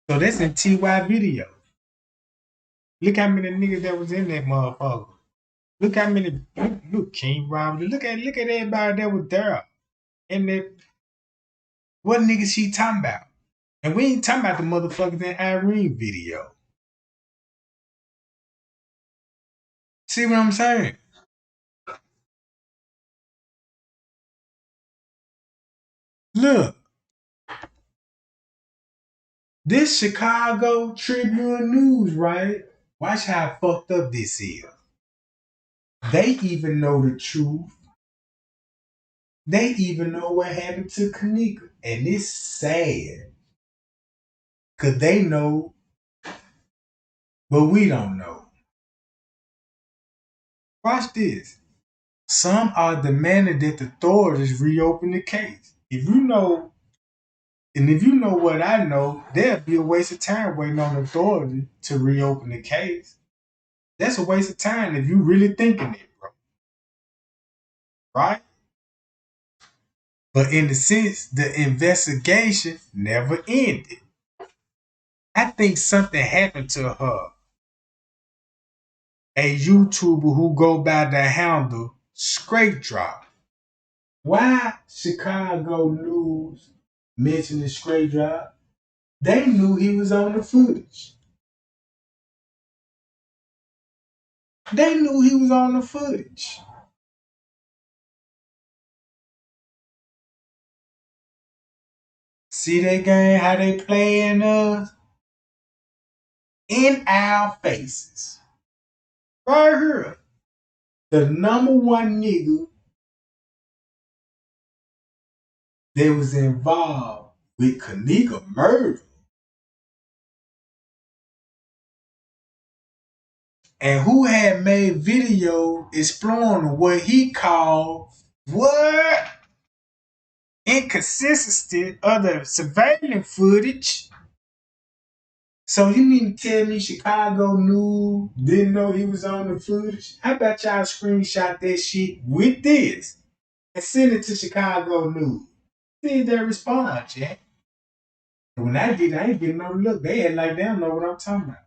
So that's in TY video. Look how many niggas that was in that motherfucker. Look how many look King Robert. Look at everybody that was there. And that what niggas she talking about? And we ain't talking about the motherfuckers in Irene video. See what I'm saying? Look, this Chicago Tribune News, right? Watch how fucked up this is. They even know the truth. They even know what happened to Kanika. And it's sad. Cause they know, but we don't know. Watch this. Some are demanding that the authorities reopen the case. If you know, and if you know what I know, there'd be a waste of time waiting on the authority to reopen the case. That's a waste of time if you really thinking it, bro. Right? But in the sense, the investigation never ended. I think something happened to her. A YouTuber who go by the handle Straight Drop. Why Chicago News mentioned Straight Drop? They knew he was on the footage. They knew he was on the footage. See that game, how they playing us? In our faces. Right here. The number one nigga that was involved with Kanika murder and who had made video exploring what he called what inconsistency of the surveillance footage. So you mean to tell me Chicago News didn't know he was on the footage? How about y'all screenshot that shit with this and send it to Chicago News? See if they respond, Jack. When I did, I ain't getting no look. They had like they don't know what I'm talking about.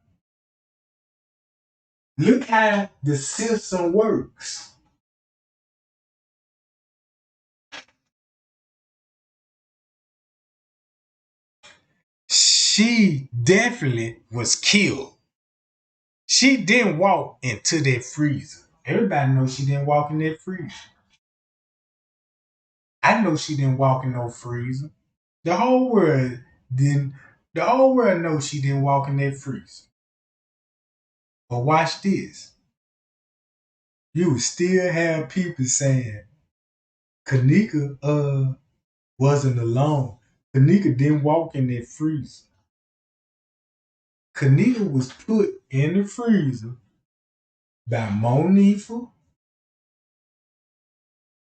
Look how the system works. She definitely was killed. She didn't walk into that freezer. Everybody knows she didn't walk in that freezer. I know she didn't walk in no freezer. The whole world didn't. The whole world knows she didn't walk in that freezer. But watch this. You would still have people saying Kanika wasn't alone. Kanika didn't walk in that freezer. Kanika was put in the freezer by Monifa,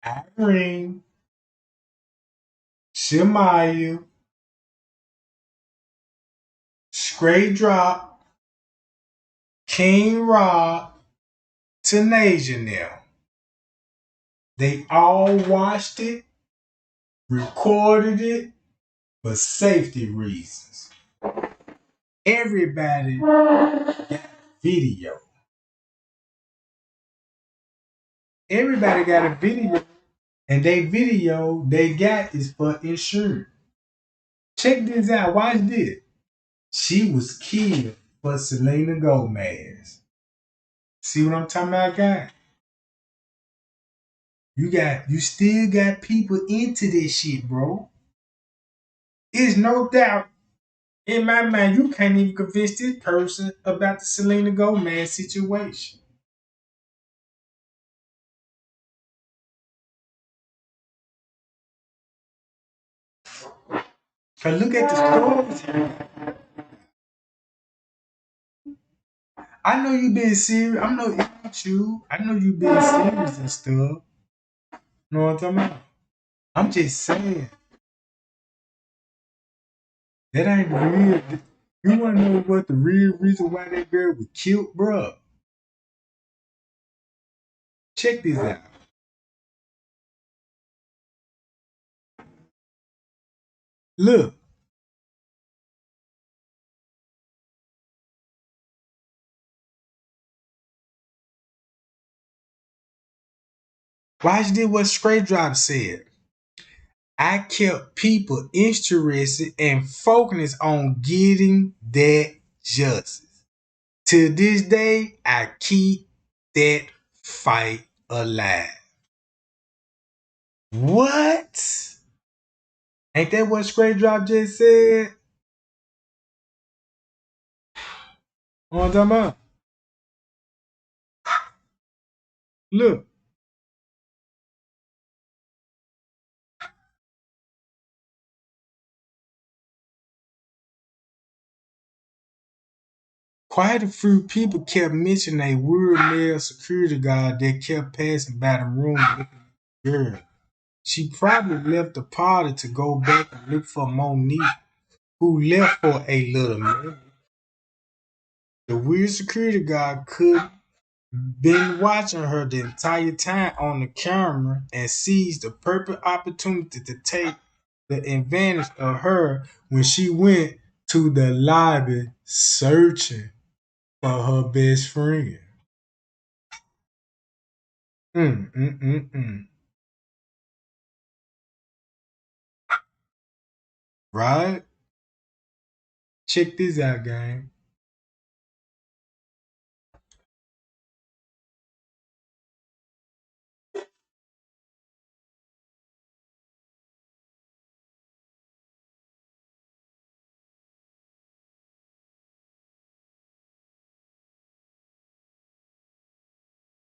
Irene, Shemaya, Straight Drop, King Rob, Tanasia now. They all watched it, recorded it, for safety reasons. Everybody got video. Everybody got a video, and they video they got is for insurance. Check this out. Watch this. She was killed for Selena Gomez. See what I'm talking about, guys? You still got people into this shit, bro. It's no doubt in my mind you can't even convince this person about the Selena Gomez situation. Cause look at the stories. I know you been serious. I'm not with you. I know you been serious and stuff. You know what I'm talking about? I'm just saying that ain't the real. You wanna know what the real reason why that girl was killed, bruh? Check this out. Look, watch this what Straight Drop said. I kept people interested and focused on getting that justice. To this day, I keep that fight alive. What? Ain't that what Straight Drop just said? On what I'm talking about? Look, quite a few people kept mentioning a weird male security guard that kept passing by the room looking at the girl. She probably left the party to go back and look for Monique, who left for a little minute. The weird security guard could been watching her the entire time on the camera and seized the perfect opportunity to take the advantage of her when she went to the lobby searching for her best friend. Mm, mm, mm, mm. Right? Check this out, gang.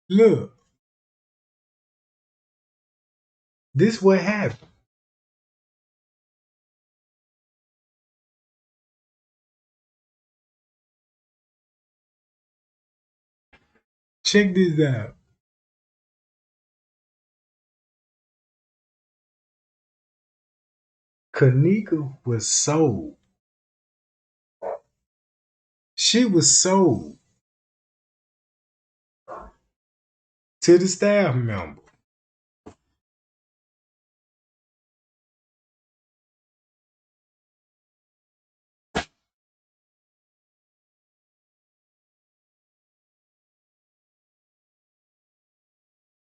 Look, this what happened. Check this out. Kanika was sold. She was sold to the staff member.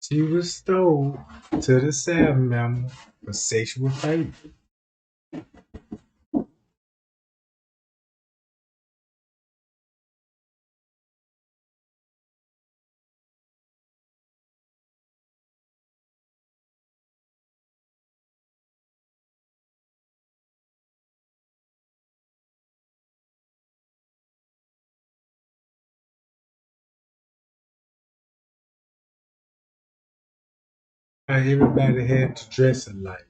She was sold to the staff member for sexual favor. And everybody had to dress alike.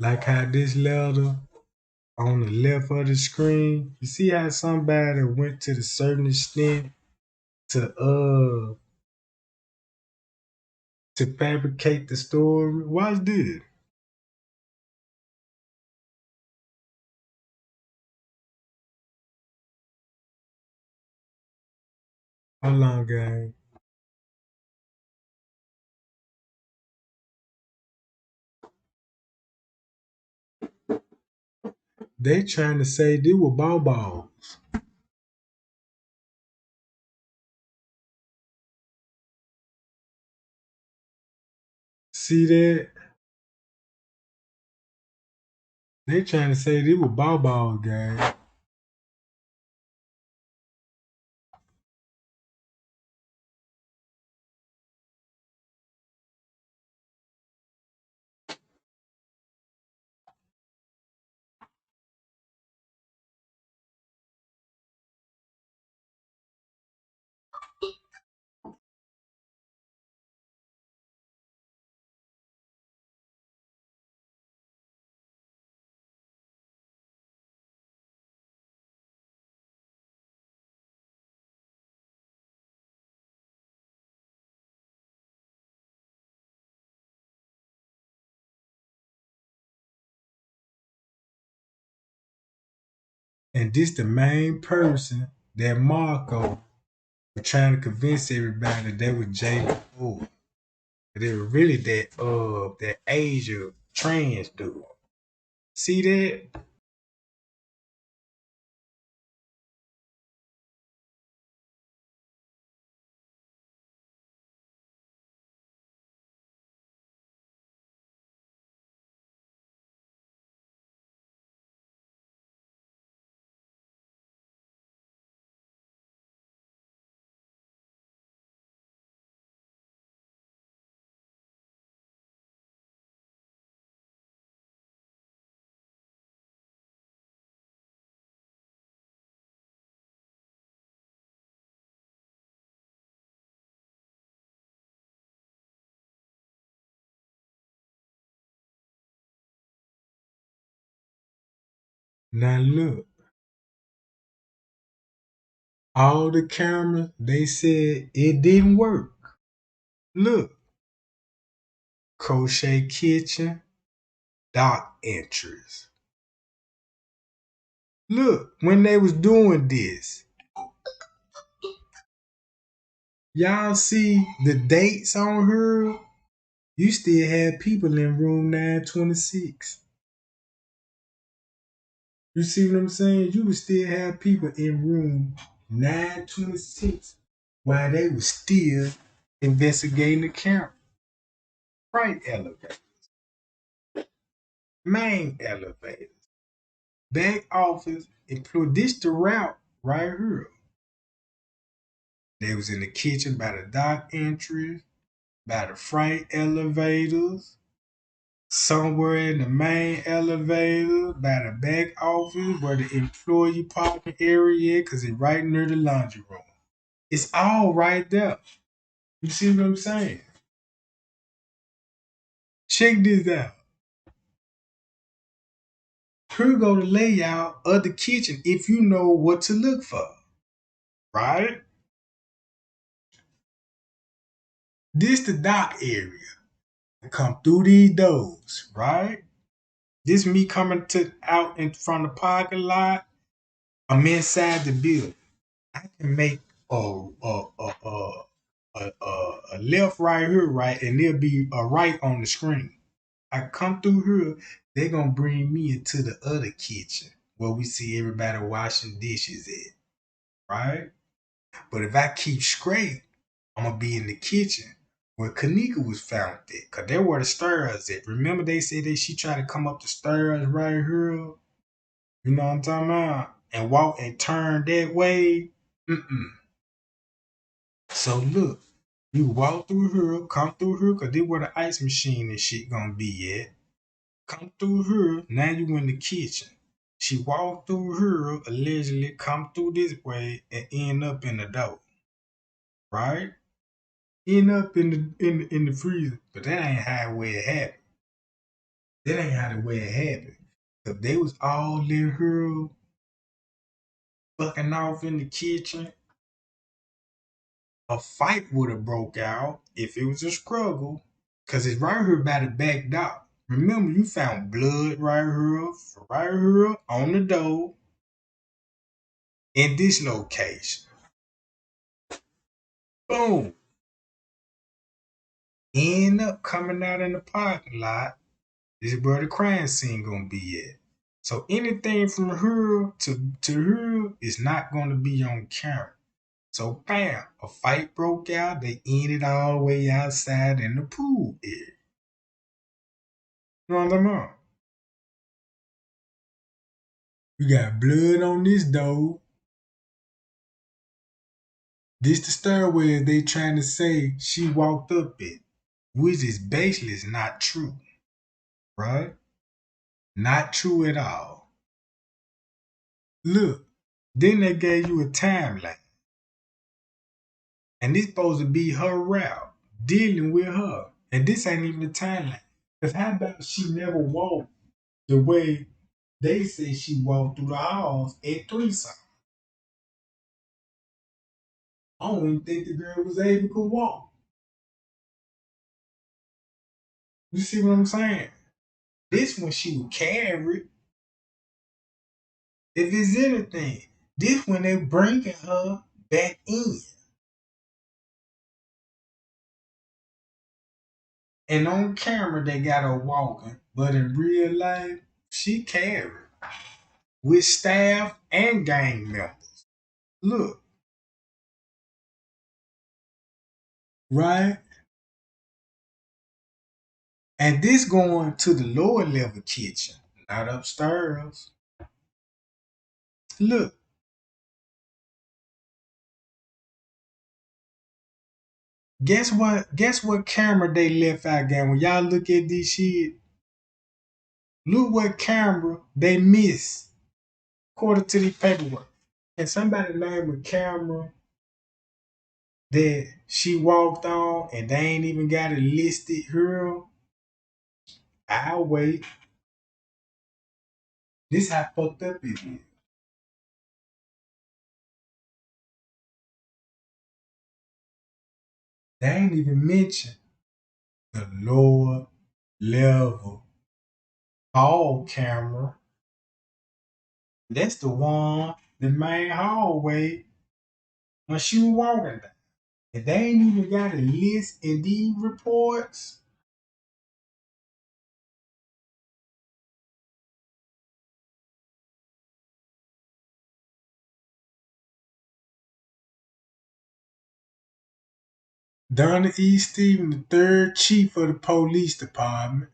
Like how this letter on the left of the screen, you see how somebody went to the certain extent to fabricate the story. Watch this. Hold on, gang. They trying to say they were ball. See that? They trying to say they were ball, gang. And this the main person that Marco was trying to convince everybody that they was Jacob Ford. They were really that Asia trans dude. See that? Now look, all the cameras, they said it didn't work. Look, crochet kitchen, dock entries. Look, when they was doing this, y'all see the dates on her? You still had people in room 926. You see what I'm saying? You would still have people in room 926 while they was still investigating the camera. Right elevator, main elevator, back office, include this the route right here. They was in the kitchen by the dock entries, by the freight elevators, somewhere in the main elevator, by the back office where the employee parking area, because it's right near the laundry room. It's all right there. You see what I'm saying? Check this out. Here go the layout of the kitchen if you know what to look for. Right? This the dock area. Come through these doors, right? This me coming to out in front of the parking lot. I'm inside the building. I can make a left right here, right, and there'll be a right on the screen. I come through here, they're gonna bring me into the other kitchen where we see everybody washing dishes at, right? But if I keep straight, I'm gonna be in the kitchen where Kanika was found at, cause there were the stairs at. Remember they said that she tried to come up the stairs right here, you know what I'm talking about, and walk and turn that way. Mm-mm. So look, you walk through here, come through here, cause this where the ice machine and shit gonna be at. Come through here, now you in the kitchen. She walked through here, allegedly come through this way and end up in the door, right? End up in the freezer, but that ain't how it happened. That ain't how the way it happened. If they was all in her fucking off in the kitchen, a fight would have broke out if it was a struggle. Cause it's right here by the back door. Remember, you found blood right here on the door in this location. Boom. End up coming out in the parking lot. This is where the crime scene gonna be at. So anything from her to her is not gonna be on camera. So bam, a fight broke out. They ended all the way outside in the pool area. You know what I'm talking? You got blood on this door. This the stairway they trying to say she walked up it, which is basically not true, right? Not true at all. Look, then they gave you a timeline. And this supposed to be her route, dealing with her. And this ain't even the timeline. Because how about she never walked the way they say she walked through the halls at 3 something? I don't even think the girl was able to walk. You see what I'm saying? This one she was carried. If it's anything, this when they bringing her back in. And on camera they got her walking, but in real life, she carried with staff and gang members. Look, right? And this going to the lower level kitchen, not upstairs. Look, guess what? Guess what camera they left out, gang? When y'all look at this shit, look what camera they missed according to the paperwork. Can somebody name a camera that she walked on and they ain't even got it listed here? I'll wait. This how fucked up it is. They ain't even mentioned the lower level hall camera. That's the one, the main hallway when she was walking down. If they ain't even got a list in these reports, Donna E. Stevens, the third chief of the police department,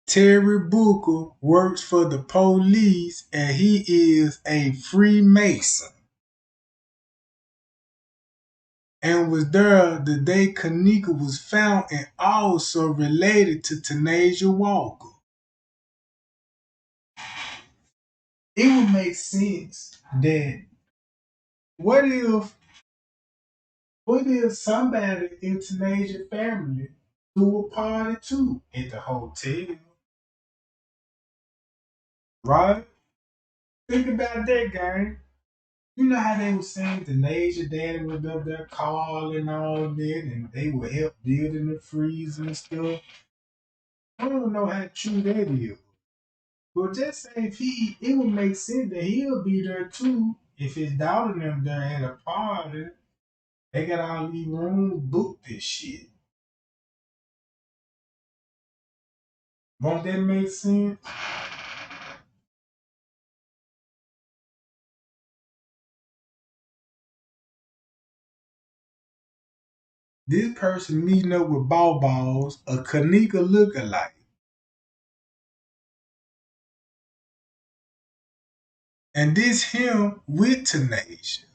Terry Booker works for the police and he is a Freemason and was there the day Kenneka was found and also related to Tanasia Walker. It would make sense that what if what if somebody in Tanasia family threw a party too at the hotel, right? Think about that, gang. You know how they were saying Tanasia daddy was up there calling and all that, and they would help building the freezer and stuff. I don't know how true that is. But just say if it would make sense that he'll be there too if his daughter and them there at a party. They got all these rooms booked this shit. Won't that make sense? This person meeting up with Balls, a Kanika lookalike. And this him with Tenacious.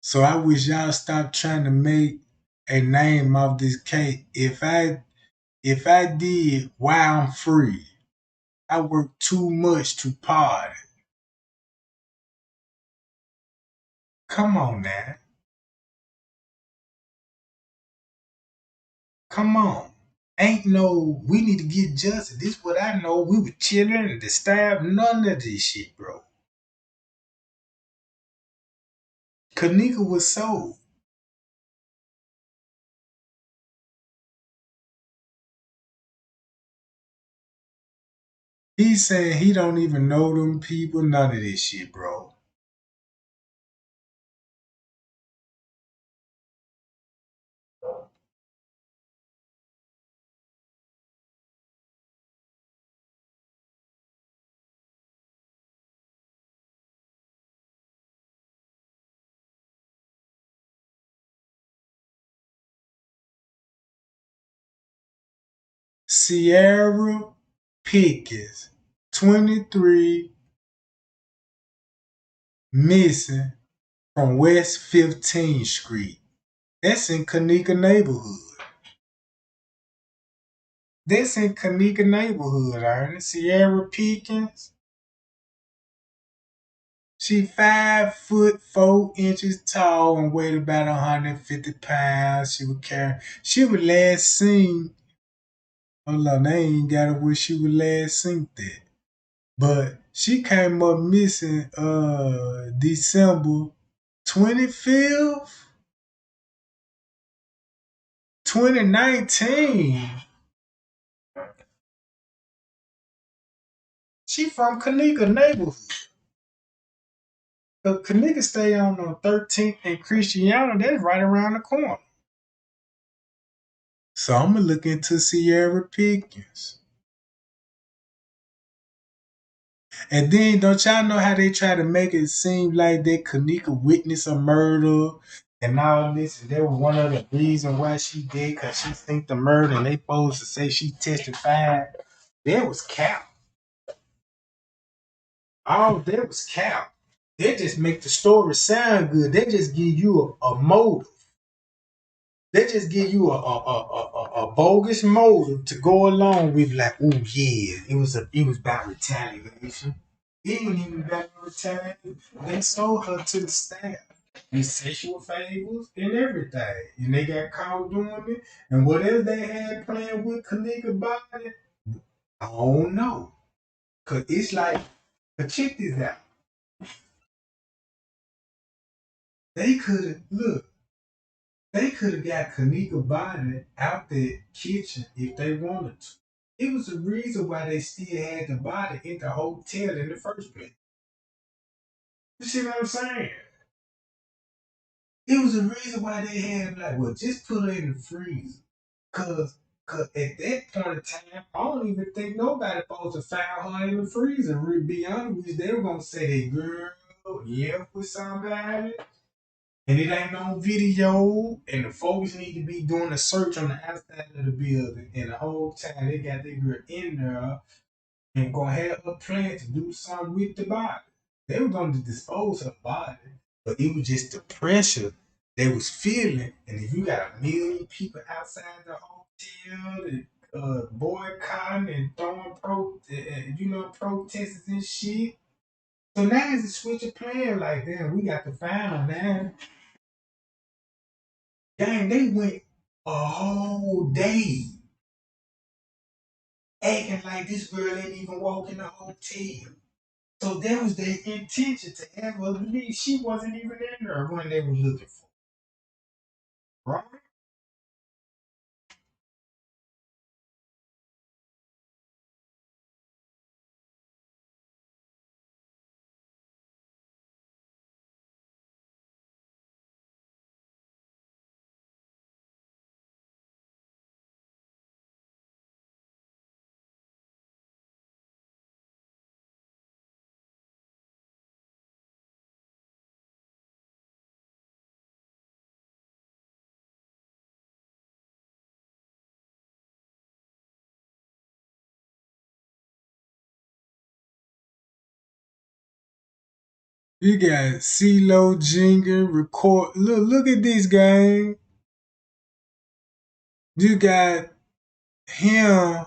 So I wish y'all stop trying to make a name of this case. If I did while I'm free, I work too much to party. Come on now. Come on. Ain't no, we need to get justice. This what I know. We were chilling and the stab, none of this shit, bro. Kanika was sold. He saying he don't even know them people, none of this shit, bro. Sierra Pickens, 23, missing from West 15th Street. That's in Kanika neighborhood. That's in Kanika neighborhood, Ernest. Sierra Pickens. She 5'4" tall and weighed about 150 pounds. She was last seen. Hold on, they ain't got it where she was last seen at. But she came up missing December 25th, 2019. She from Kanika neighborhood. Kanika stay on 13th and Christiana. That's right around the corner. So I'm gonna look into Sierra Pickens. And then don't y'all know how they try to make it seem like that Kanika witnessed a murder and all this? And that was one of the reasons why she did, because she think the murder, and they supposed to say she testified. That was cap. All that was cap. They just make the story sound good. They just give you a motive. They just give you a bogus motive to go along with, like, oh yeah, it was about retaliation. It wasn't even about retaliation. They sold her to the staff and sexual favors and everything. And they got caught doing it. And whatever they had planned with Kanika body, I don't know. Cause it's like, but check this out. They could have look. They could have got Kanika body out the kitchen if they wanted to. It was the reason why they still had the body in the hotel in the first place. You see what I'm saying? It was the reason why they had, like, well, just put her in the freezer. Cause at that point in time, I don't even think nobody supposed to found her in the freezer. To be honest with you, they were gonna say that girl left with somebody and it ain't on video, and the folks need to be doing a search on the outside of the building, and the whole time they got that girl in there and gonna have a plan to do something with the body. They were gonna dispose of the body, but it was just the pressure they was feeling. And if you got a million people outside the hotel and boycotting and throwing protests and shit. So now it's a switch of plan. Like, damn, we got to find them now. Dang, they went a whole day acting like this girl ain't even walk in the hotel. So that was their intention, to have her believe she wasn't even in there when they were looking for her. Right? You got CeeLo Jenkins record. Look at this game. You got him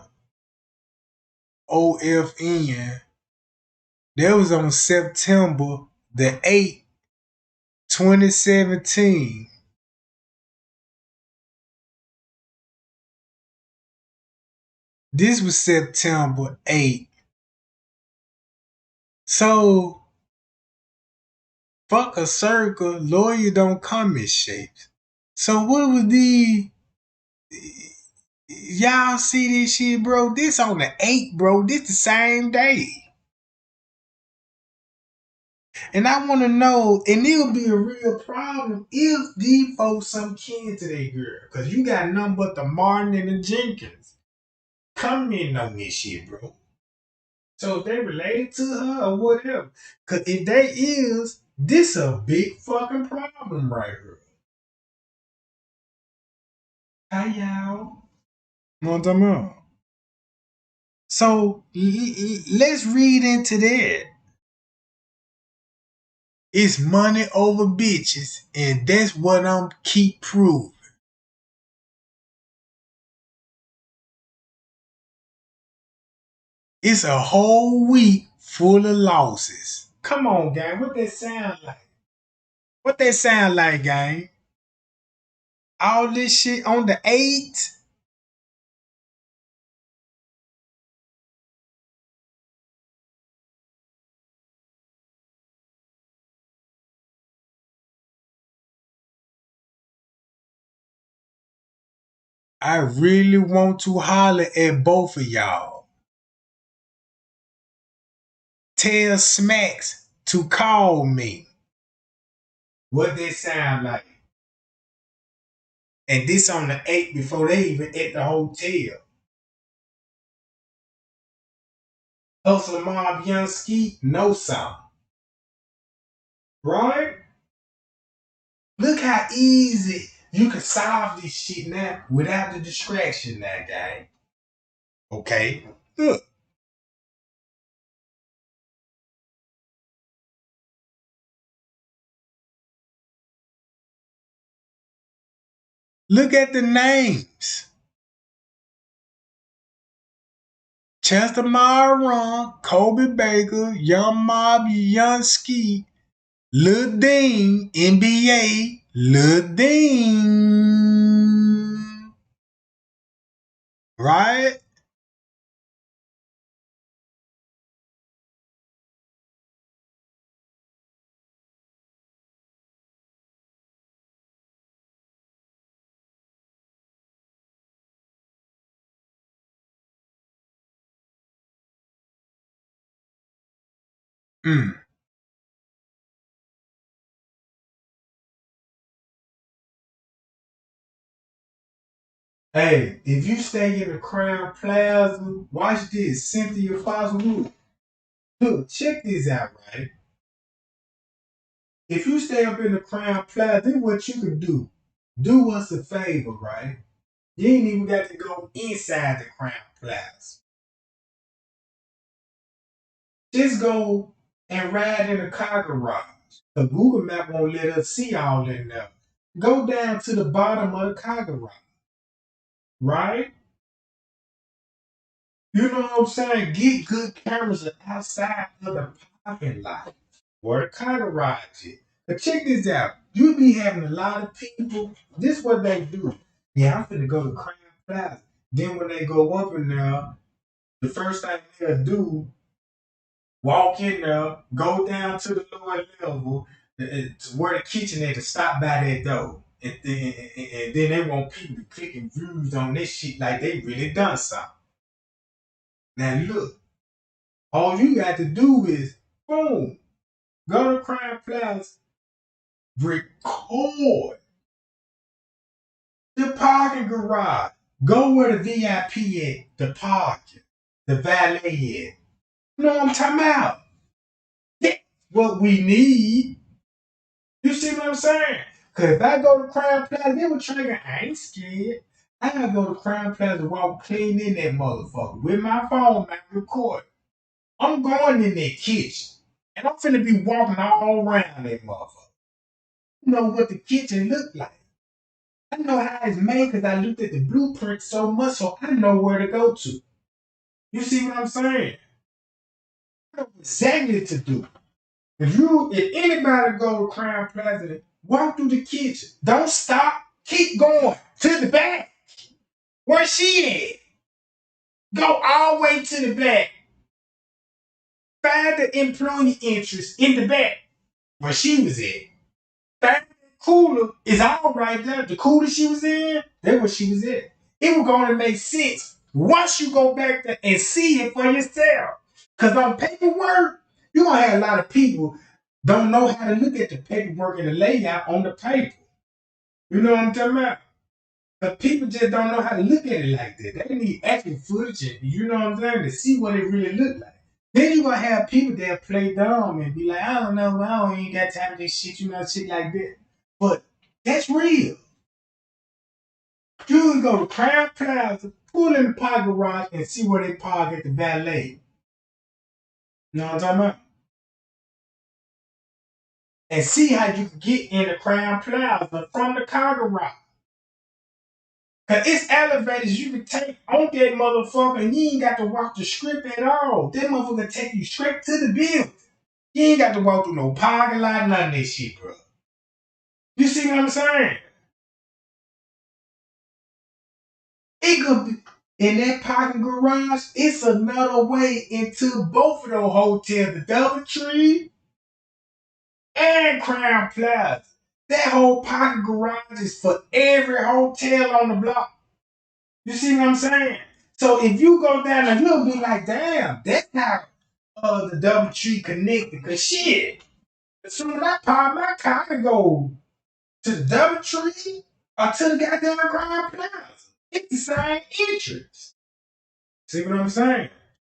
OFN. That was on September the 8th, 2017. This was September 8th. So, fuck a circle, lawyer don't come in shapes. So what was the y'all see this shit, bro? This on the 8th, bro. This the same day. And I want to know, and it'll be a real problem if these folks some kin to that girl. Because you got nothing but the Martin and the Jenkins coming on this shit, bro. So if they related to her or whatever. Because if they is, this a big fucking problem right here. Hi, y'all. You know what I'm talking about? So let's read into that. It's money over bitches, and that's what I'm keep proving. It's a whole week full of losses. Come on, gang. What that sound like? What that sound like, gang? All this shit on the 8th? I really want to holler at both of y'all. Tell Smacks to call me. What that sound like? And this on the 8th before they even at the hotel. Hustle Mob Young Ski, no song. Right? Look how easy you can solve this shit now without the distraction now, guy. Okay? Look. Look at the names. Chester Myron, Kobe Baker, Young Mob, Young Ski, Lil Dean, NBA, Lil Dean. Right? Mm. Hey, if you stay in the Crown Plaza, watch this. Cynthia Foxwood. Look, check this out, right? If you stay up in the Crown Plaza, then what you can do. Do us a favor, right? You ain't even got to go inside the Crown Plaza. Just go and ride in the car garage. The Google map won't let us see all in there. Go down to the bottom of the car garage, right? You know what I'm saying? Get good cameras outside of the parking lot where the car garage is. But check this out. You be having a lot of people. This what they do. Yeah, I'm finna go to Crown Plaza. Then when they go up in there, the first thing they'll do, walk in there, go down to the lower level, to where the kitchen is, to stop by that door. And then they want people to click and views on this shit like they really done something. Now look, all you got to do is, boom, go to Crown Plaza, record the parking garage. Go where the VIP at, the parking, the valet at. You know what I'm talking about? That's what we need. You see what I'm saying? Because if I go to Crown Plaza, they were trigger, I ain't scared. I gotta go to Crown Plaza, walk clean in that motherfucker with my phone, man, record. I'm going in that kitchen. And I'm finna be walking all around that motherfucker. You know what the kitchen look like. I know how it's made because I looked at the blueprint so much, so I know where to go to. You see what I'm saying? I know exactly what to do. If anybody go to Crown Plaza, walk through the kitchen. Don't stop. Keep going to the back. Where she at? Go all the way to the back. Find the employee interest in the back where she was at. Find the cooler is all right there. The cooler she was in, that's where she was at. It was going to make sense once you go back there and see it for yourself. Because on paperwork, you're going to have a lot of people don't know how to look at the paperwork and the layout on the paper. You know what I'm talking about? But people just don't know how to look at it like that. They need actual footage, and, you know what I'm saying, to see what it really look like. Then you're gonna have people that play dumb and be like, I don't know, I don't even got time for this shit, shit like that. But that's real. You can go to Crown Plaza, pull in the parking garage, and see where they park at the valet. You know what I'm talking about? And see how you can get in the Crown Plaza from the car garage. Cause it's elevators you can take on that motherfucker and you ain't got to walk the strip at all. That motherfucker take you straight to the building. You ain't got to walk through no parking lot, none of that shit, bro. You see what I'm saying? It could be in that parking garage, it's another way into both of those hotels, the Doubletree and Crown Plaza. That whole parking garage is for every hotel on the block. You see what I'm saying? So if you go down there, you'll be like, damn, that's how the Doubletree connected. Cause shit, as soon as I park my car, I go to the Doubletree or to the goddamn Crown Plaza. It's the same entrance. See what I'm saying?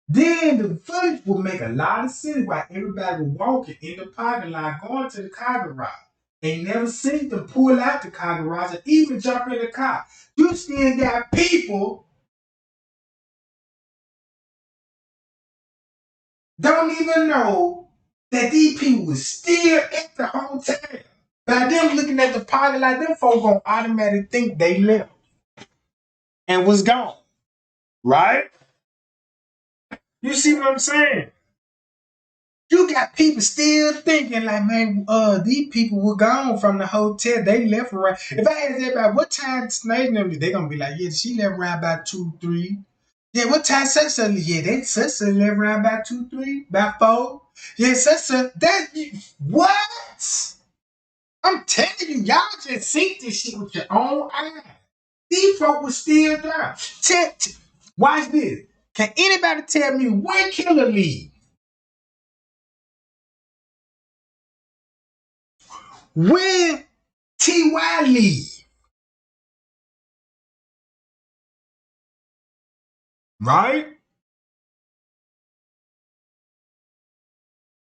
Then the footage will make a lot of sense while everybody was walking in the parking lot going to the car garage. They never seen them pull out the car garage or even jump in the car. You still got people don't even know that these people was still at the hotel. By them looking at the parking lot, them folks gonna automatically think they left and was gone. Right? You see what I'm saying? You got people still thinking like, man, these people were gone from the hotel. They left around. If I ask everybody what time Snake them, they gonna be like, yeah, she left around about 2, 3. Yeah, what time such? Yeah, they such left around about 2, 3, about 4. Yeah, such that what? I'm telling you, y'all just see this shit with your own eyes. These folk was still there. Watch this. Can anybody tell me when Killer leave? When T.Y. leave? Right?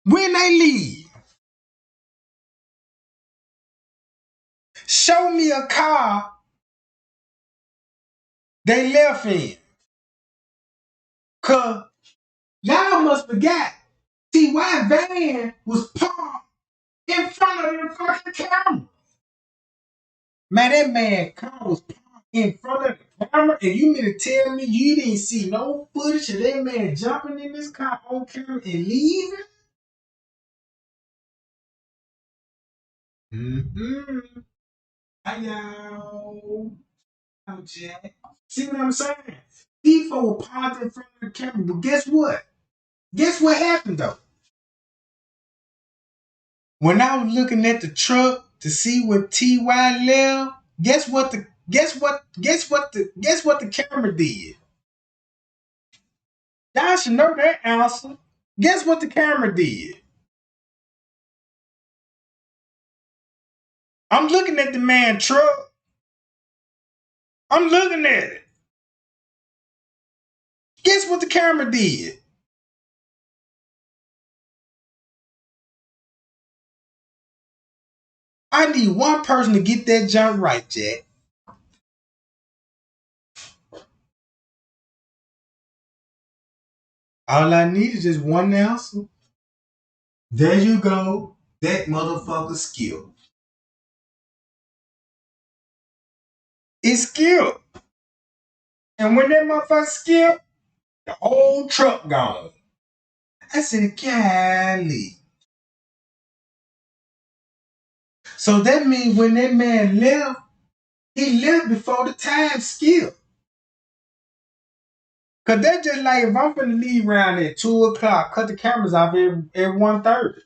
When they leave? Show me a car they left in. Cause y'all must forget T.Y. van was parked in front of the fucking camera. Man, that man car was parked in front of the camera, and you mean to tell me you didn't see no footage of that man jumping in this car on camera and leaving? Mm-hmm. Hi, y'all. Jack. See what I'm saying? These folks were parked in front of the camera, but guess what? Guess what happened though? When I was looking at the truck to see what T.Y. left, guess what the camera did? Y'all should know that answer. Guess what the camera did? I'm looking at the man truck. I'm looking at it. Guess what the camera did? I need one person to get that jump right, Jack. All I need is just one answer. There you go. That motherfucker skill. It's skill. And when that motherfucker skill, the whole truck gone. I said, golly. So that means when that man left, he left before the time skip. Cause that's just like if I'm finna leave around at 2 o'clock, cut the cameras off at 1:30.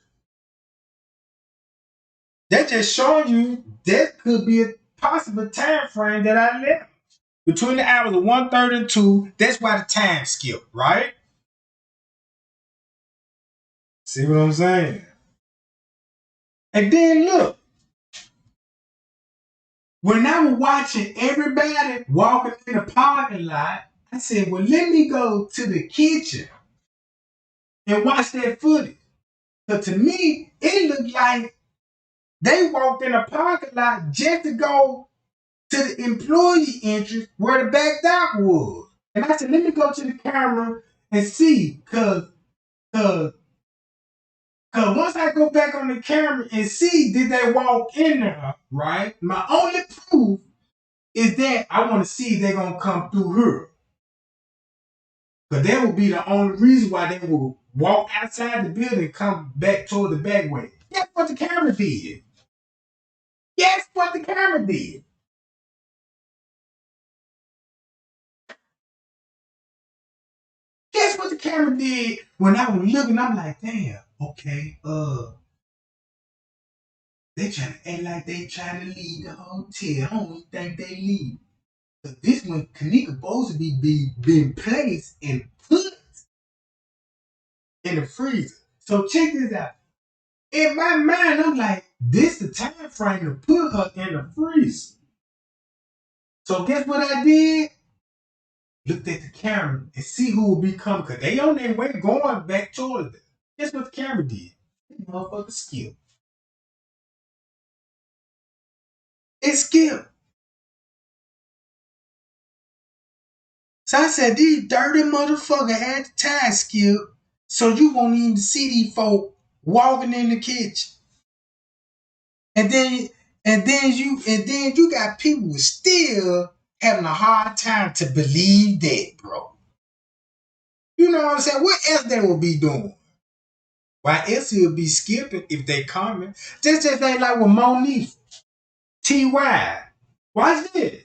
That just showing you that could be a possible time frame that I left. Between the hours of 1:30 and 2, that's why the time skipped, right? See what I'm saying? And then look, when I was watching everybody walking in the parking lot, I said, well, let me go to the kitchen and watch that footage. But to me, it looked like they walked in the parking lot just to go to the employee entrance where the back dock was. And I said, let me go to the camera and see, cause once I go back on the camera and see, did they walk in there, right? My only proof is that I want to see if they're going to come through her. Because that would be the only reason why they would walk outside the building and come back toward the back way. Guess what the camera did? Guess what the camera did? Guess what the camera did when I was looking? I'm like, damn, okay, they trying to act like they trying to leave the hotel. I don't even think they leave. But this one, Kanika supposed to be being placed and put in the freezer. So check this out. In my mind, I'm like, this the time frame to put her in the freezer. So guess what I did? Looked at the camera and see who will be coming. Because they on their way going back toward them. Guess what the camera did? That motherfucker skipped. It skipped. So I said, these dirty motherfuckers had the time skip, so you won't even see these folk walking in the kitchen. And then you got people still having a hard time to believe that, bro. You know what I'm saying? What else they will be doing? Why else he'll be skipping if they coming? Just ain't like with Monique, T.Y. Watch this.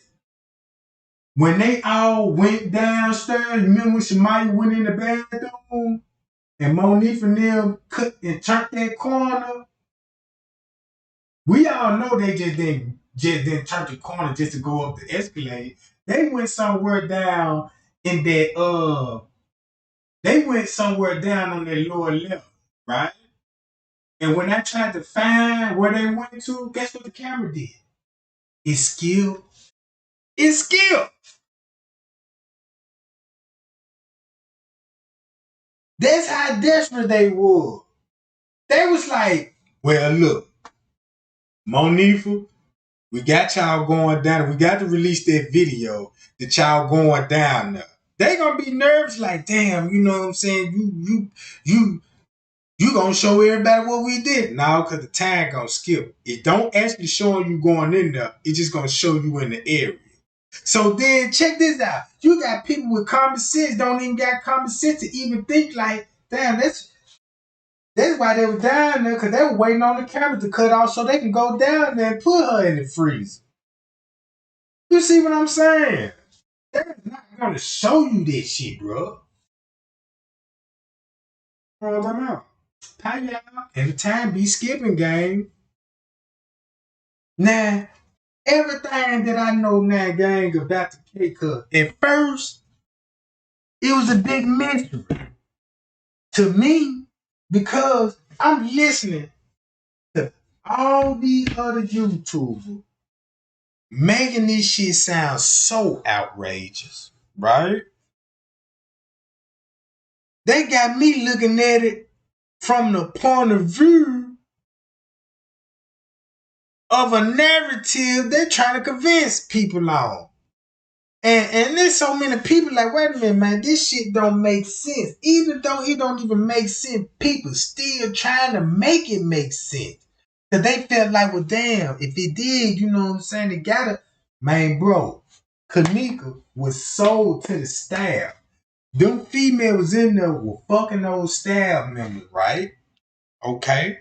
When they all went downstairs, remember when Shemaya went in the bathroom and Monique and them cut and turned that corner? We all know they just didn't turn the corner just to go up the escalator. They went somewhere down in that they went somewhere down on their lower level, right? And when I tried to find where they went to, guess what the camera did? It skilled. It skilled. That's how desperate they were. They was like, well, look, Monifa, we got y'all going down. We got to release that video that y'all going down there. They gonna be nervous, like, damn, you know what I'm saying? You gonna show everybody what we did. No, cause the time gonna skip. It don't actually show you going in there. It's just gonna show you in the area. So then check this out. You got people with common sense, don't even got common sense to even think like, damn, that's why they were down there, because they were waiting on the camera to cut off so they can go down there and put her in the freezer. You see what I'm saying? They're not gonna show you this shit, bro. Hold them out. How y'all? And the time be skipping, gang. Now, everything that I know now, gang, about the K Cup, at first, it was a big mystery to me because I'm listening to all these other YouTubers making this shit sound so outrageous, right? They got me looking at it from the point of view of a narrative they're trying to convince people on. And there's so many people like, wait a minute, man, this shit don't make sense. Even though it don't even make sense, people still trying to make it make sense. Cause they felt like, well, damn, if it did, you know what I'm saying, it gotta, man, bro, Kanika was sold to the staff. Them females in there were fucking those staff members, right? Okay?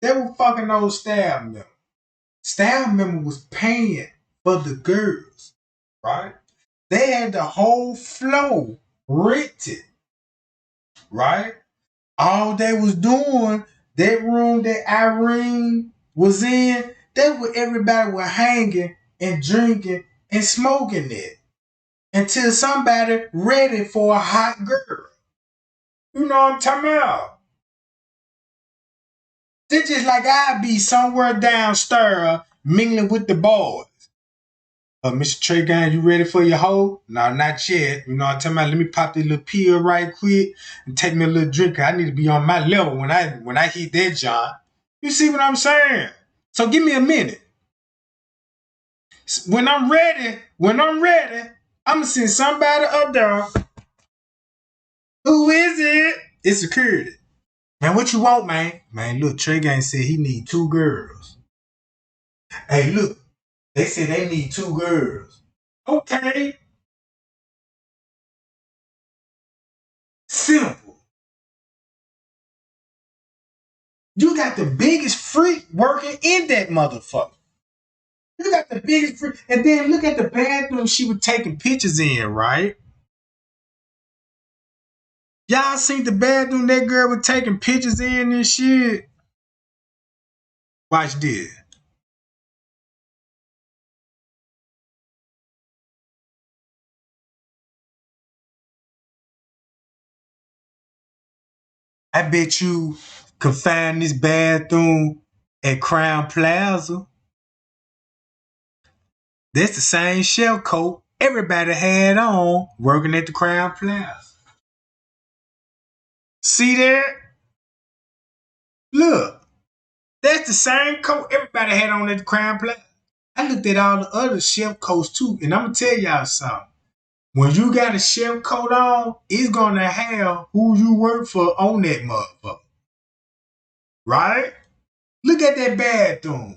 They were fucking those staff members. staff member was paying for the girls, right? They had the whole floor rented, right? All they was doing, that room that Irene was in, that's where everybody was hanging and drinking and smoking it until somebody ready for a hot girl. You know what I'm talking about? It's just like I'd be somewhere downstairs mingling with the boys. Mr. Trey Gun, you ready for your hoe? No, not yet. You know what I'm talking about? Let me pop this little pill right quick and take me a little drink. I need to be on my level when I hit that joint. You see what I'm saying? So give me a minute. When I'm ready, I'm gonna send somebody up there. Who is it? It's security. Man, what you want, man? Man, look, Trey Gang said he need 2 girls. Hey, look, they said they need 2 girls. Okay. Simple. You got the biggest freak working in that motherfucker. You got the biggest freak. And then look at the bathroom she was taking pictures in, right? Y'all seen the bathroom that girl was taking pictures in and shit? Watch this. I bet you could find this bathroom at Crown Plaza. That's the same shell coat everybody had on working at the Crown Plaza. See that? Look, that's the same coat everybody had on at the Crown Plaza. I looked at all the other chef coats too, and I'm gonna tell y'all something. When you got a chef coat on, it's gonna have who you work for on that motherfucker. Right? Look at that bathroom.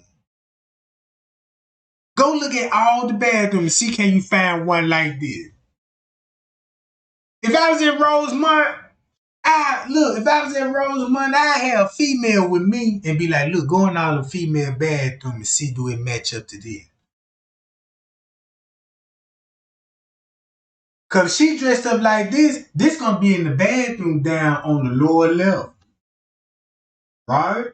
Go look at all the bathrooms and see can you find one like this. If I was in Rosemont, if I was in Rosemont, I'd have a female with me and be like, look, go in all the female bathroom and see do it match up to this. Cause if she dressed up like this gonna be in the bathroom down on the lower level. Right?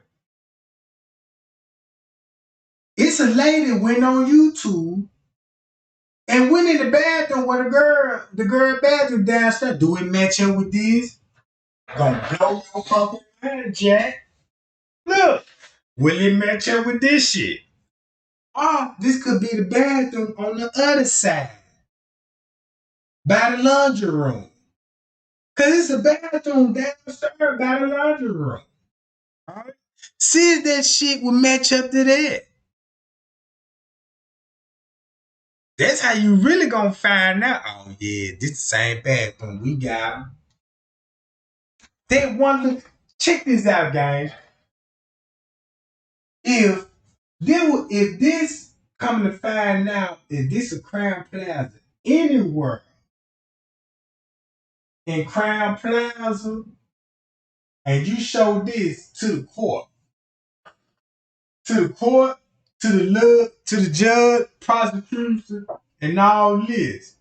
It's a lady went on YouTube and went in the bathroom where the girl bathroom downstairs. Do it match up with this? Gonna blow your fucking mind, Jack. Look, will it match up with this shit? Or this could be the bathroom on the other side, by the laundry room. Cause it's a bathroom downstairs by the laundry room. All right? See if that shit will match up to that. That's how you really gonna find out. Oh yeah, this the same bathroom we got. That one look. Check this out, guys. If this coming to find out if this a Crown Plaza anywhere in Crown Plaza, and you show this to the court, to the court, to the judge, prosecutor, and all this,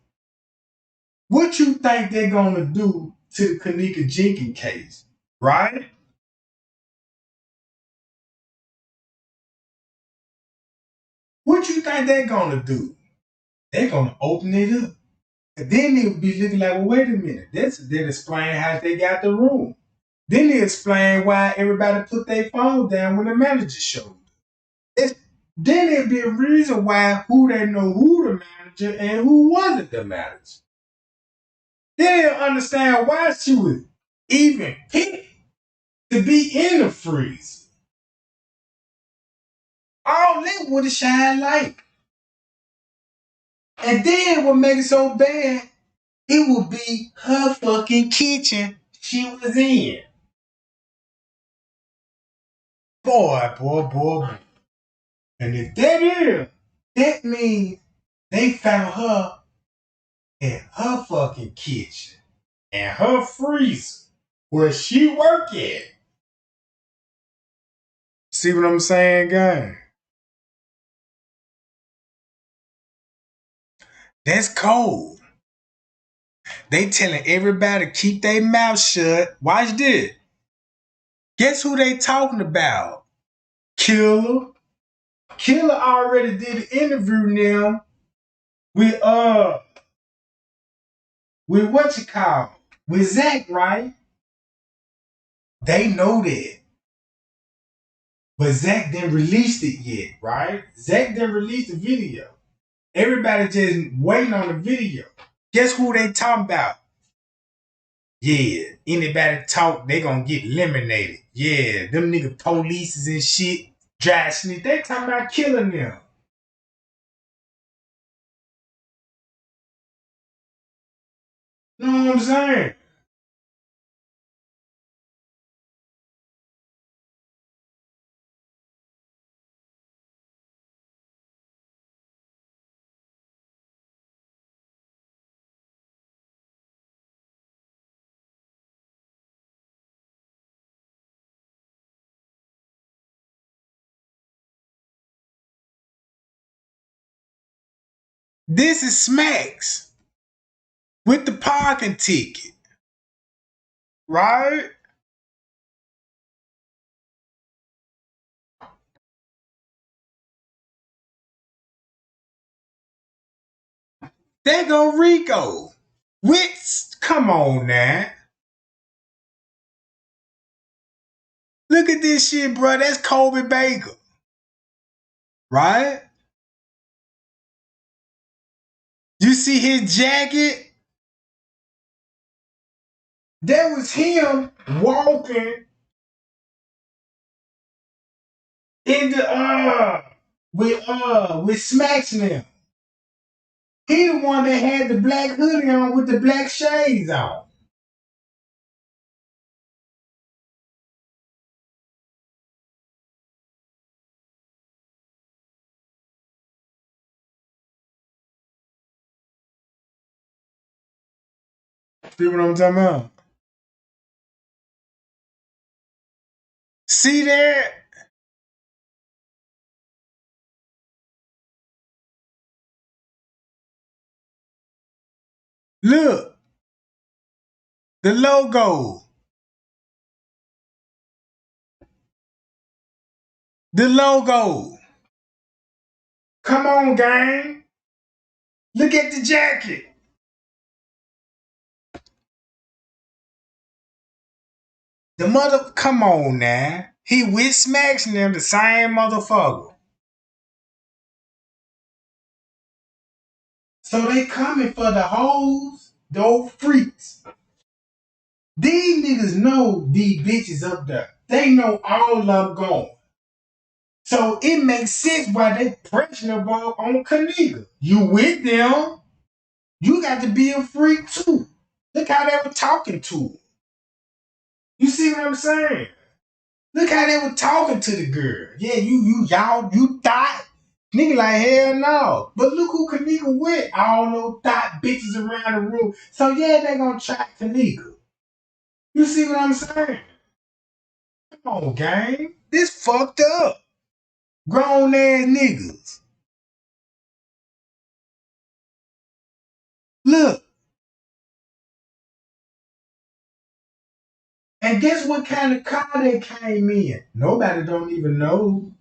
what you think they're gonna do to the Kanika Jenkins case, right? What you think they're gonna do? They're gonna open it up. And then they'll be looking like, well, wait a minute. Then explain how they got the room. Then they explain why everybody put their phone down when the manager showed. Then there'll be a reason why who they know who the manager and who wasn't the manager. Then they'll understand why she was even picked to be in the freeze. All that would have shine light. And then what makes it so bad, it would be her fucking kitchen she was in. Boy. And if that is, that means they found her in her fucking kitchen and her freezer where she work at. See what I'm saying, guys? That's cold. They telling everybody to keep their mouth shut. Watch this. Guess who they talking about? Killer. Killer already did an interview now with what you call with Zach, right? They know that. But Zach didn't release it yet, right? Zach didn't release the video. Everybody just waiting on the video. Guess who they talking about? Yeah, anybody talk, they gonna get eliminated. Yeah, them nigga polices and shit, dry snitch. They talking about killing them. You know what I'm saying? This is Smacks with the parking ticket, right? They go Rico. Wits, come on now. Look at this shit, bro. That's Kobe Baker, right? You see his jacket? That was him walking in the with Smacks now. He the one that had the black hoodie on with the black shades on. See what I'm talking about? See that? Look, the logo. The logo. Come on, gang. Look at the jacket. The mother, come on now. He with Smacks and them, the same motherfucker. So they coming for the hoes, those freaks. These niggas know these bitches up there. They know all of them gone. So it makes sense why they questionable on Kanika. You with them, you got to be a freak too. Look how they were talking to her. You see what I'm saying? Look how they were talking to the girl. Yeah, you thought? Nigga like, hell no. But look who Kanika with. All those thought bitches around the room. So yeah, they gonna try Kanika. You see what I'm saying? Come on, gang. This fucked up. Grown ass niggas. Look. And guess what kind of car they came in? Nobody don't even know.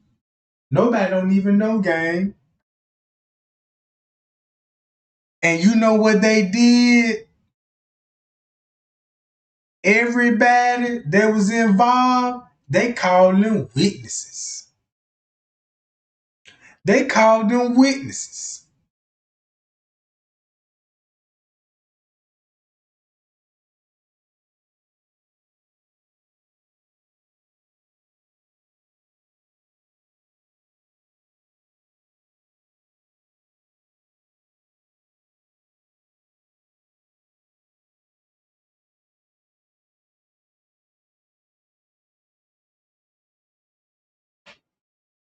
Nobody don't even know, gang. And you know what they did? Everybody that was involved, they called them witnesses. They called them witnesses.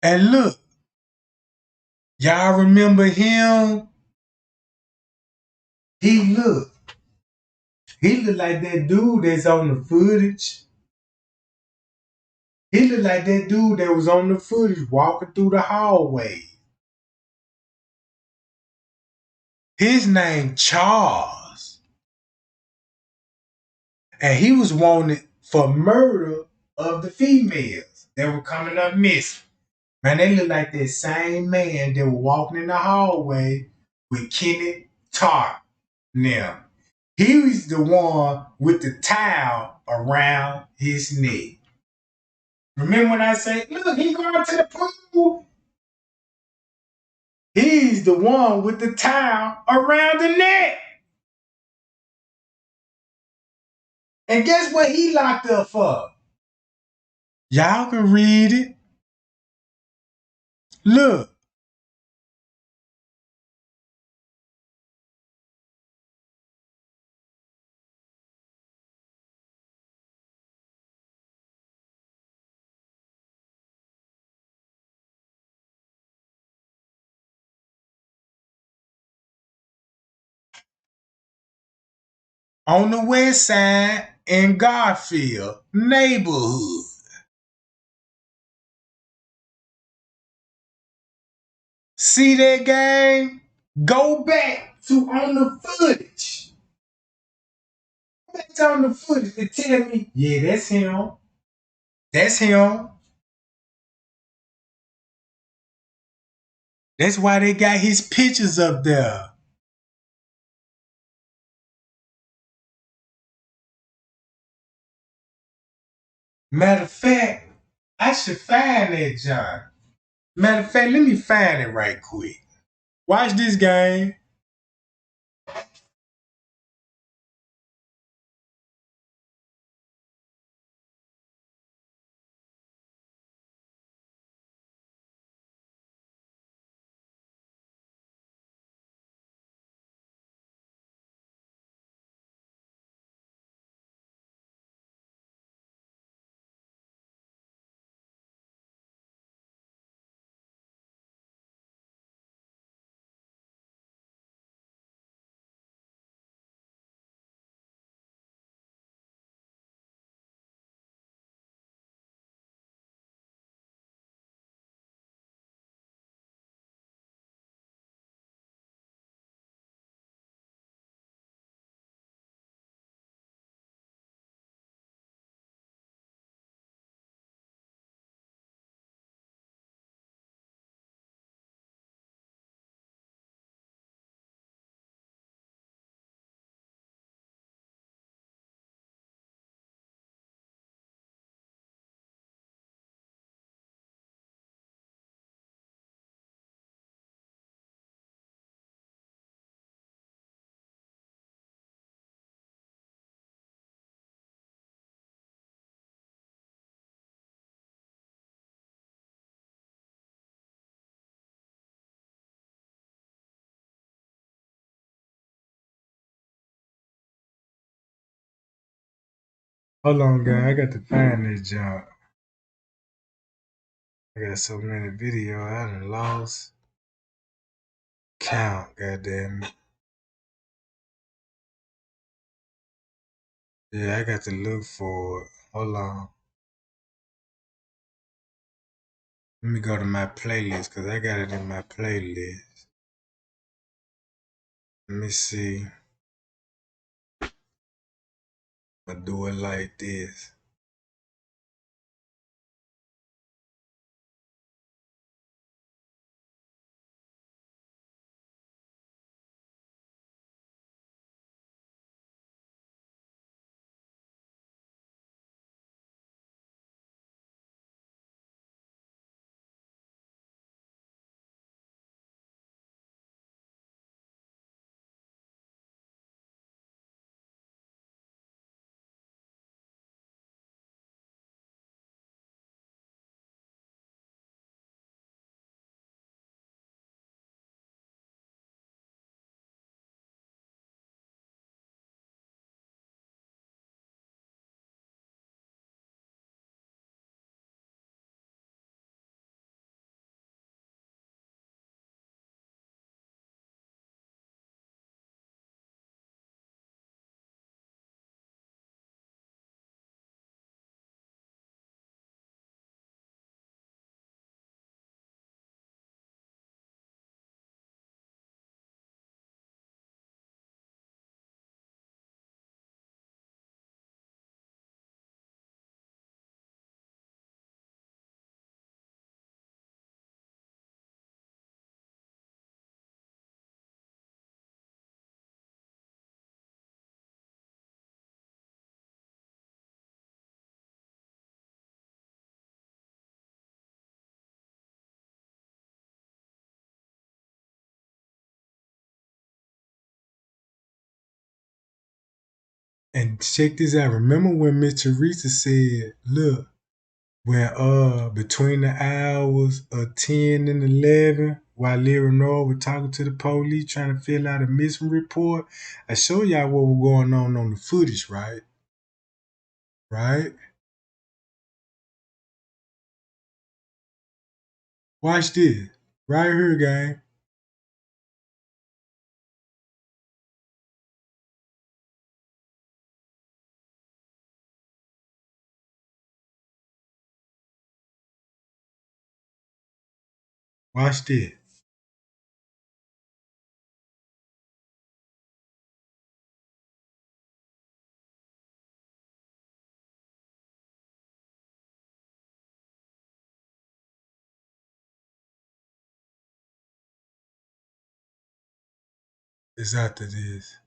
And look, y'all remember him? He looked. He looked like that dude that's on the footage. He looked like that dude that was on the footage walking through the hallway. His name Charles. And he was wanted for murder of the females that were coming up missing. Man, they look like that same man that was walking in the hallway with Kenneka now. He was the one with the towel around his neck. Remember when I say, look, he going to the pool? He's the one with the towel around the neck. And guess what he locked up for? Y'all can read it. Look. On the west side in Garfield neighborhood. See that game? Go back to on the footage. Go back to on the footage and tell me, yeah, that's him. That's him. That's why they got his pictures up there. Matter of fact, I should find that John. Matter of fact, let me find it right quick. Watch this game. Hold on, guy. I got to find this junk. I got so many videos I done lost count, goddamn it. Yeah, I got to look for it. Hold on. Let me go to my playlist because I got it in my playlist. Let me see. I'll do it like this. And check this out. Remember when Miss Teresa said, look, when between the hours of 10 and 11, while Lyra Noah was talking to the police trying to fill out a missing report, I show y'all what was going on the footage, right? Right? Watch this. Right here, gang. Watch this. It's after this.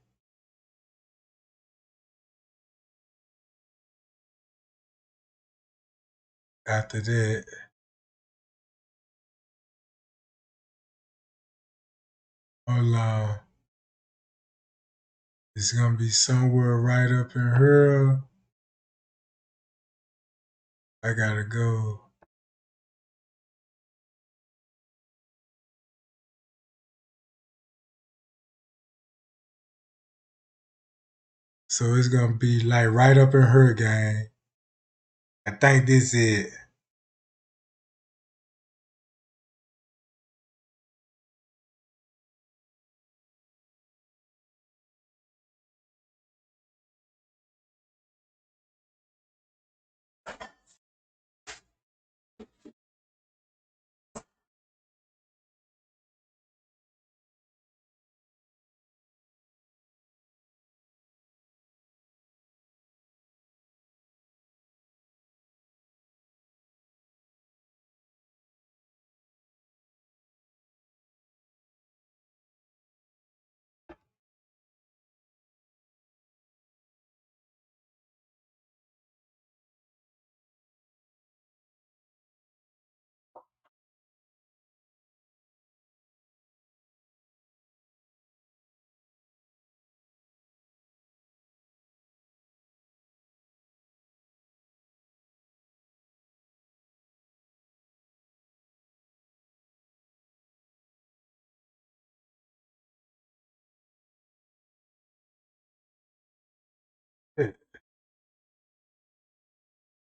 After that, hold on. It's gonna be somewhere right up in here. I gotta go. So it's gonna be like right up in her, gang. I think this is it.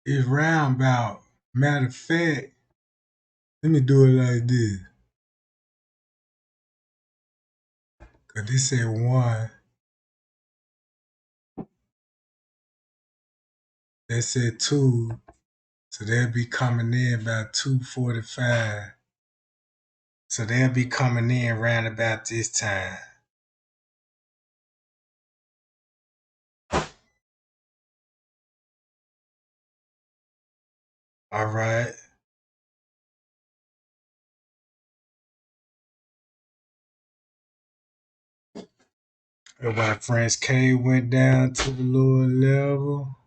It's roundabout. Matter of fact, let me do it like this. Cause this said one. That said two. So they'll be coming in about 2:45. So they'll be coming in round about this time. All right. And when Friends K went down to the lower level.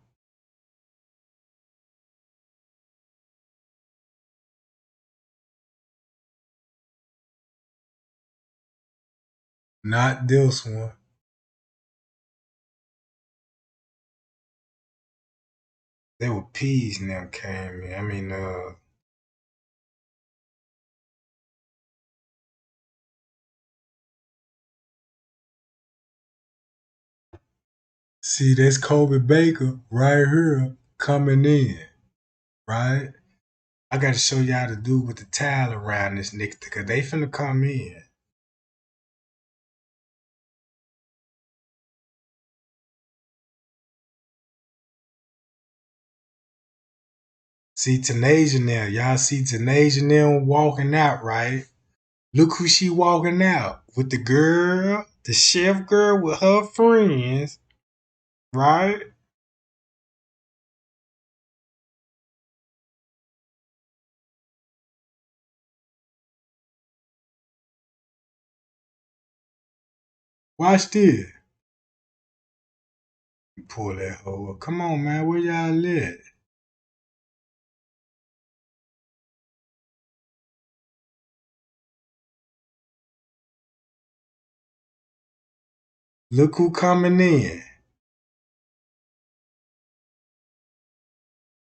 Not this one. They were peas now came in. I mean, see, that's Kobe Baker right here coming in, right? I got to show y'all the dude with the towel around this nigga because they finna come in. See Tanasia now. Y'all see Tanasia now walking out, right? Look who she walking out with the girl, the chef girl with her friends, right? Watch this. Pull that hoe up. Come on, man. Where y'all at? Look who coming in.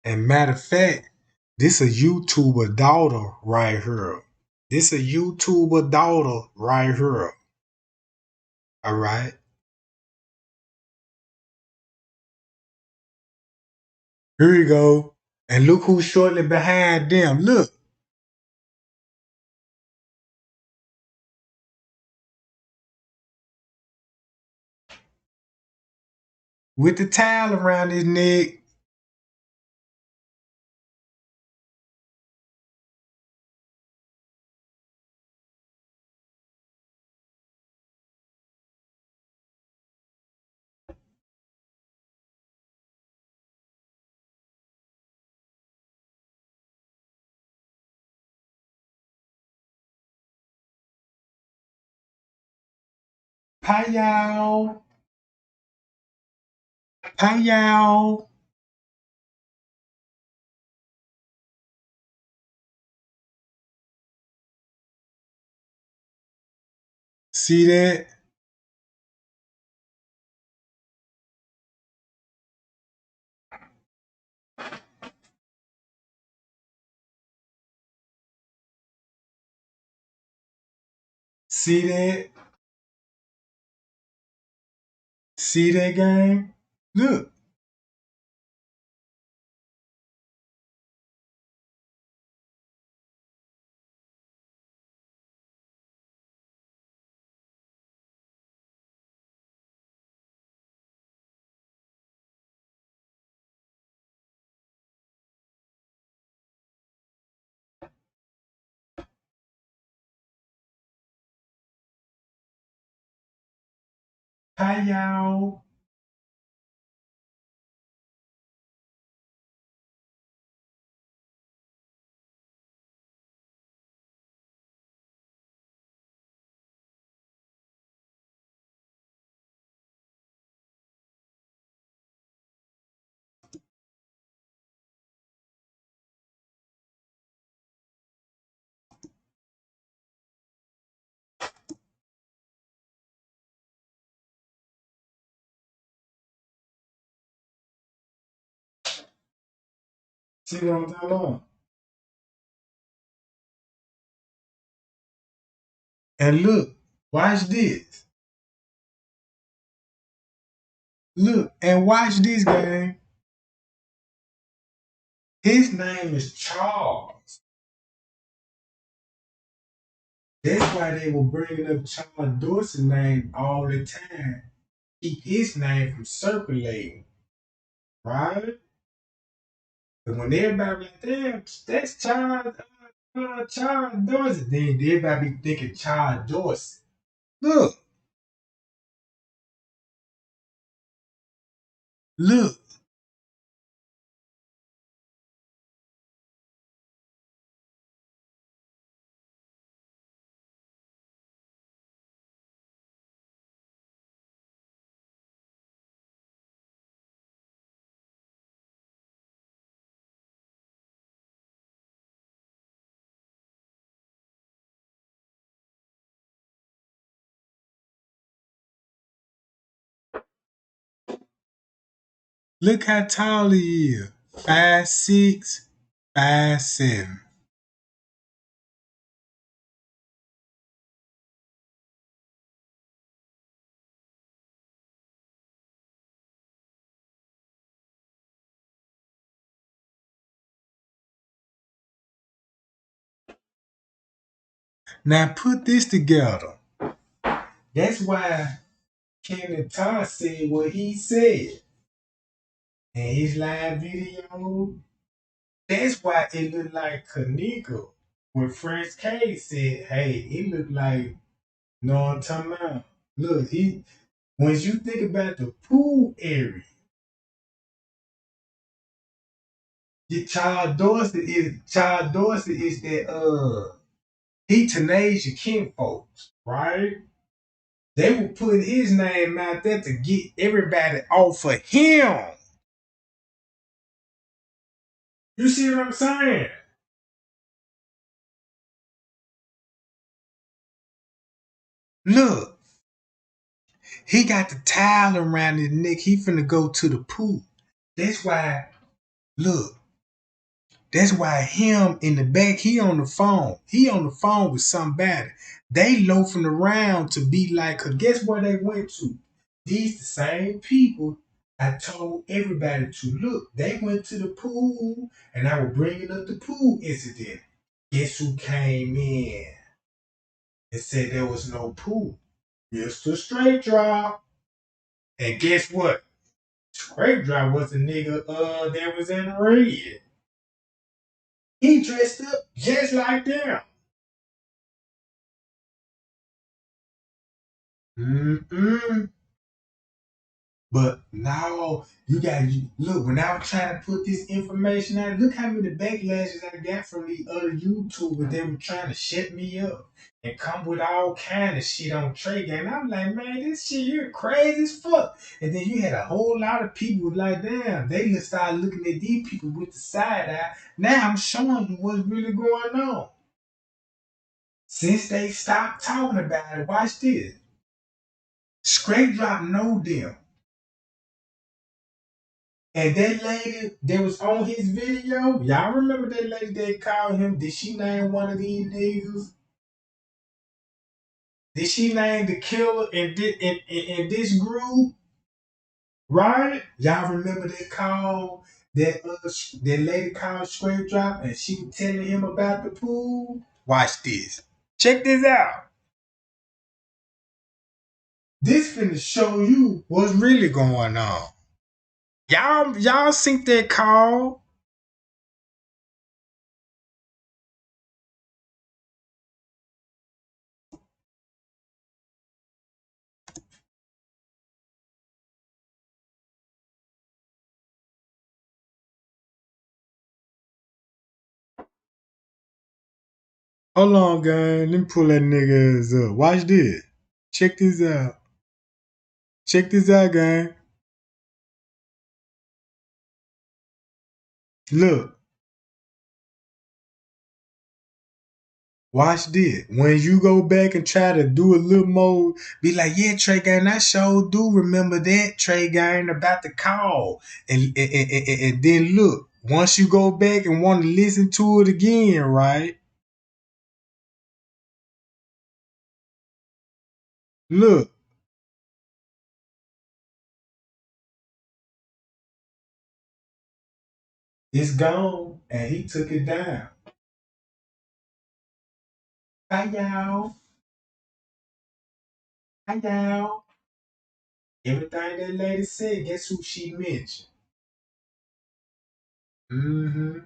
And matter of fact, this a YouTuber daughter right here. This a YouTuber daughter right here. All right. Here you go. And look who's shortly behind them. Look. With the towel around his neck. Hi y'all. Hi y'all. See that? See that? See that game? Look. Hi y'all. See what I'm talking about? And look, watch this. Look, and watch this game. His name is Charles. That's why they were bringing up Charles Dorsey's name all the time. Keep his name from circulating, right? But when everybody like, damn, that's Charles Dorsey, then everybody be thinking Charles Dorsey. Look, look. Look how tall he is. 5'6", 5'7". Now put this together. That's why Kenneka said what he said in his live video. That's why it looked like Kanika. When Fresh K said, hey, it looked like, know what I'm talking about? Look, once you think about the pool area, Child Dorsey is that he Tanasia kin folks, right? They were putting his name out there to get everybody off of him. You see what I'm saying? Look, he got the towel around his neck. He finna go to the pool. That's why, look, That's why him in the back, he on the phone. He on the phone with somebody. They loafing around to be like, cause guess where they went to? These the same people I told everybody to look. They went to the pool, and I was bringing up the pool incident. Guess who came in and said there was no pool? Mr. Straight Drop. And guess what? Straight Drop was the nigga that was in red. He dressed up just like them. Mm-mm. But now you got look. When I was trying to put this information out, look how many backlashes I got from these other YouTubers. They were trying to shut me up and come with all kind of shit on Trey Gang. I'm like, man, this shit you're crazy as fuck. And then you had a whole lot of people like, damn, they just started looking at these people with the side eye. Now I'm showing you what's really going on. Since they stopped talking about it, watch this. Straight Drop know them. And that lady that was on his video, y'all remember that lady that called him? Did she name one of these niggas? Did she name the killer in this group? Right? Y'all remember that call that lady called Straight Drop and she was telling him about the pool? Watch this. Check this out. This finna show you what's really going on. Y'all seen that call? Hold on, gang. Let me pull that niggas up. Watch this. Check this out. Check this out, gang. Look, watch this. When you go back and try to do a little more, be like, yeah, Trey Gang, I sure do remember that, Trey Gang, about the call. And then look, once you go back and want to listen to it again, right? Look, it's gone. And he took it down. Hi, y'all. Hi, y'all. Everything that lady said, guess who she mentioned? Mm-hmm.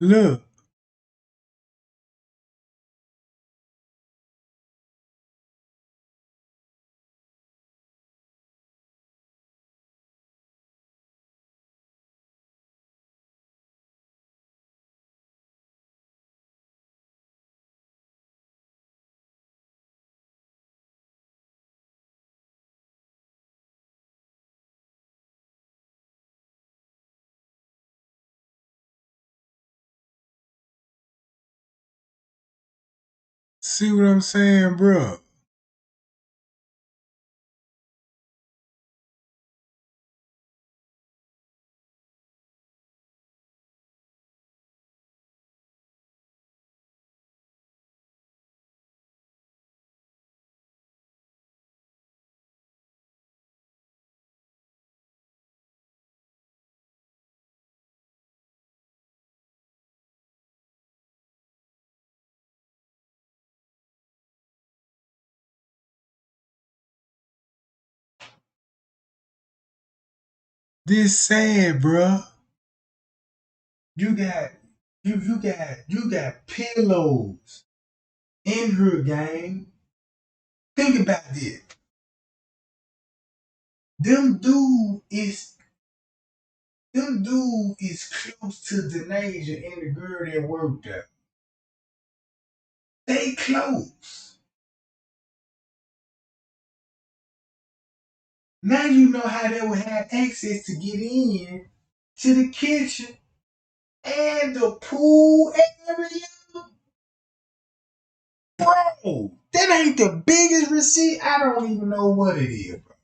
Look, see what I'm saying, bro? This sad, bro. You got you got pillows in her gang. Think about this. Them dude is close to Denasia and the girl that worked there. They close. Now you know how they would have access to get in to the kitchen and the pool area. Bro, that ain't the biggest receipt. I don't even know what it is, bro.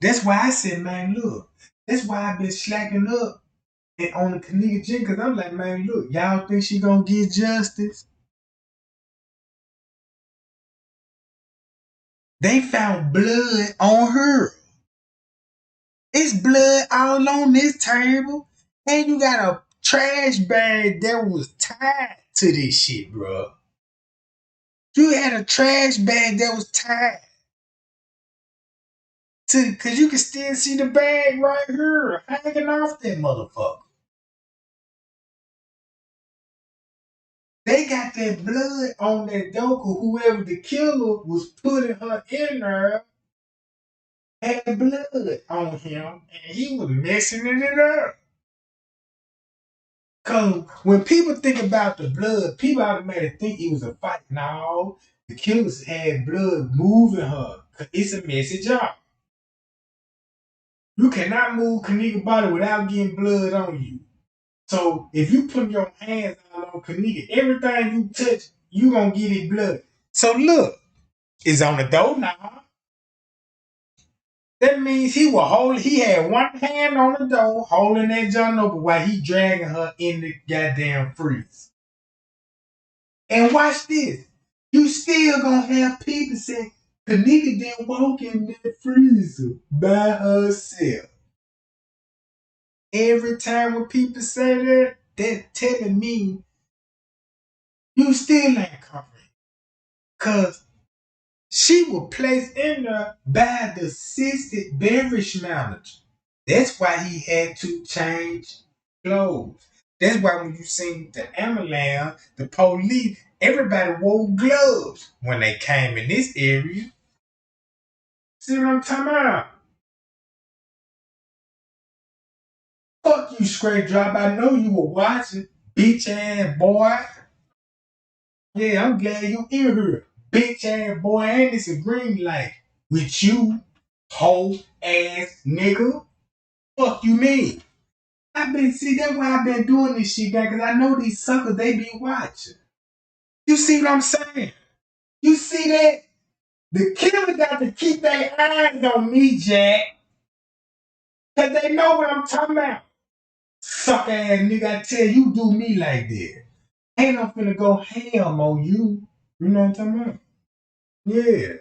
That's why I said, man, look. That's why I've been slacking up and on the Kanika Jenkins. Cause I'm like, man, look, y'all think she gonna get justice? They found blood on her. It's blood all on this table. And you got a trash bag that was tied to this shit, bro. You had a trash bag that was tied to, cause you can still see the bag right here hanging off that motherfucker. They got that blood on that doker. Whoever the killer was putting her in there had blood on him, and he was messing it up. Cause when people think about the blood, people automatically think it was a fight. No, the killers had blood moving her. Cause it's a messy job. You cannot move Kanika's body without getting blood on you. So if you put your hands on Kanika, everything you touch, you gonna get it blood. So look, it's on the door now. That means he had one hand on the door, holding that joint open while he dragging her in the goddamn freeze. And watch this. You still gonna have people say, Kanika didn't walk in that freezer by herself. Every time when people say that, they're telling me you still ain't covering. Cause she was placed in there by the assistant beverage manager. That's why he had to change clothes. That's why when you seen the ambulance, the police, everybody wore gloves when they came in this area. See what I'm talking about? Fuck you, straight drop. I know you were watching, bitch ass boy. Yeah, I'm glad you in here. Bitch ass boy, and it's a green light. With you, hoe ass nigga. Fuck you mean? That's why I've been doing this shit, guy, because I know these suckers, they be watching. You see what I'm saying? You see that? The killer got to keep their eyes on me, Jack. Because they know what I'm talking about. Suck ass nigga, I tell you, do me like that. Ain't I'm finna go ham on you. You know what I'm talking about? Yeah.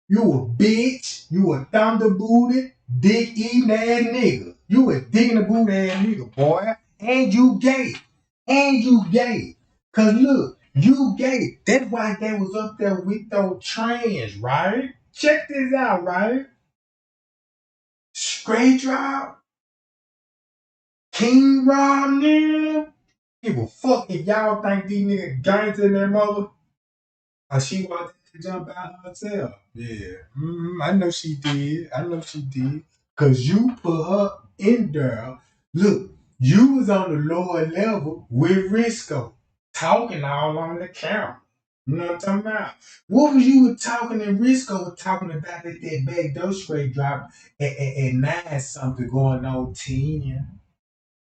You a bitch. You a thunder booty, dick eating ass nigga. You a dick in the boot ass nigga, boy. And you gay. And you gay. Cause look, you gay. That's why they was up there with those trans, right? Check this out, right? Straight drop, King Rob nigga. Give a fuck if y'all think these niggas gangs in their mother. She walked in the jump by herself. Yeah. I know she did. I know she did. Cause you put her in there. Look, you was on the lower level with Risco. Talking all on the camera. You know what I'm talking about? What was you talking and Risco was talking about at that back door straight drop at 9 something going on 10?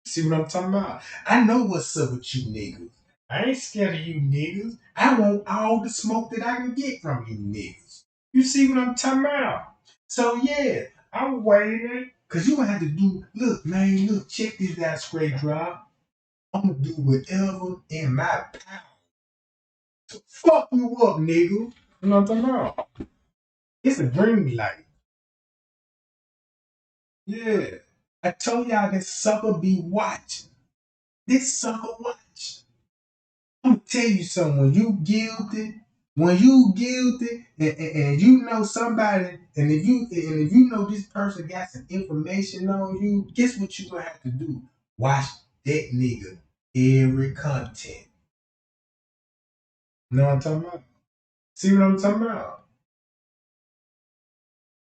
See what I'm talking about? I know what's up with you niggas. I ain't scared of you niggas. I want all the smoke that I can get from you niggas. You see what I'm talking about? So yeah, I'm waiting. Cause you gonna have to do, look, man, look, check this out, straight drop. I'm gonna do whatever in my power to fuck you up, nigga. You know what I'm talking about? It's a dream life. Yeah. I told y'all this sucker be watching. This sucker watch. I'm gonna tell you something. When you guilty, and you know somebody, and if you know this person got some information on you, guess what you gonna have to do? Watch that nigga every content. You know what I'm talking about? See what I'm talking about?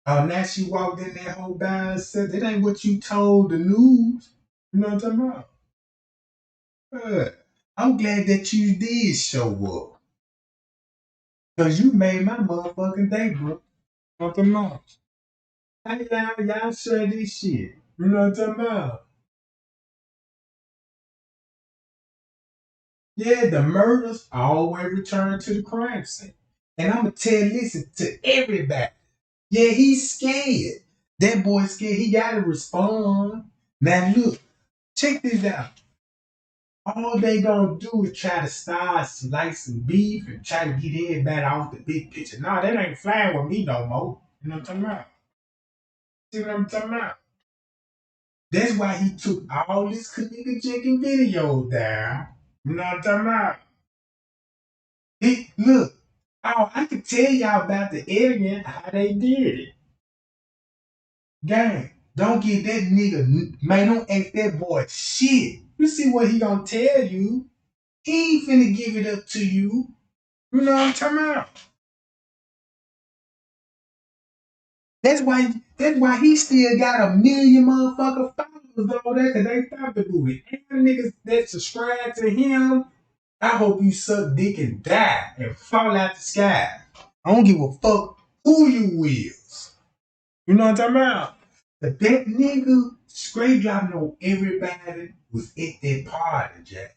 Oh, now she walked in that whole by herself. That ain't what you told the news. You know what I'm talking about? Yeah. I'm glad that you did show up. Cause you made my motherfucking day, bro. Nothing much. Hey, y'all share this shit. You know what I'm talking about? Yeah, the murders always return to the crime scene. And I'ma listen to everybody. Yeah, he's scared. That boy scared. He gotta respond. Now look, check this out. All they gonna do is try to start slicing beef and try to get everybody off the big picture. Nah, that ain't flying with me no more. You know what I'm talking about? See what I'm talking about? That's why he took all this Kanika Jenkins video down. You know what I'm talking about? He look. Oh, I can tell y'all about the editing, how they did it. Gang, don't get that nigga, man, don't ask that boy shit. You see what he gonna tell you. He ain't finna give it up to you. You know what I'm talking about? That's why he still got a million motherfucking followers over there, cause they thought the movie. And the niggas that subscribe to him, I hope you suck dick and die and fall out the sky. I don't give a fuck who you is. You know what I'm talking about? But that nigga straight drop know everybody was at that party, Jack.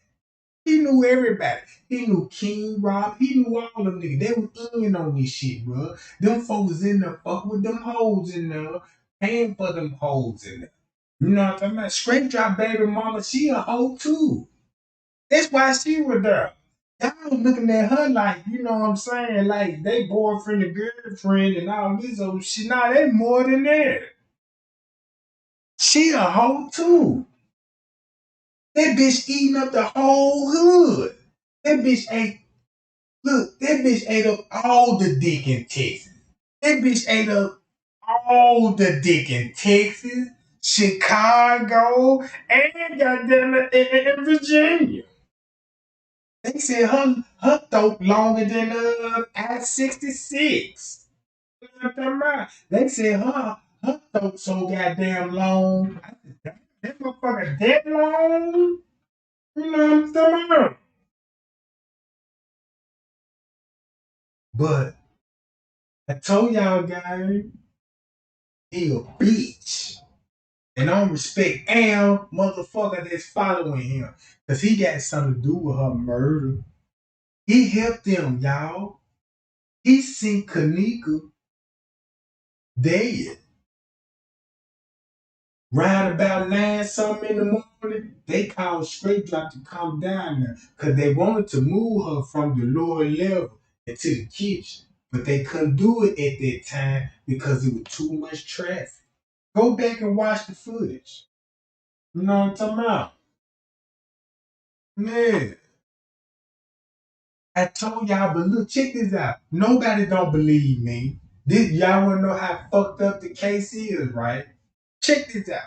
He knew everybody. He knew King Rob. He knew all them niggas. They was in on this shit, bro. Them folks in there fuck with them hoes in there, paying for them hoes in there. You know what I'm talking about? Straight drop baby mama, she a hoe too. That's why she was there. Y'all looking at her like, you know what I'm saying, like they boyfriend and girlfriend and all this old shit. Nah, they more than that. She a hoe too. That bitch eating up the whole hood. That bitch ate, look, that bitch ate up all the dick in Texas. That bitch ate up all the dick in Texas, Chicago, and goddamn it, in Virginia. They said her throat longer than I-66. You know what I'm talking about? They said her throat so goddamn long. I said, "Damn, that motherfucker that long? You know what I'm talking about?" But I told y'all guys, he a bitch. And I don't respect Am motherfucker that's following him. Cause he got something to do with her murder. He helped them, y'all. He seen Kanika dead. Right about 9 something in the morning, they called Straight Drop to come down there. Cause they wanted to move her from the lower level into the kitchen. But they couldn't do it at that time because it was too much traffic. Go back and watch the footage. You know what I'm talking about? Yeah. I told y'all, but look, check this out. Nobody don't believe me. This y'all wanna know how fucked up the case is, right? Check this out.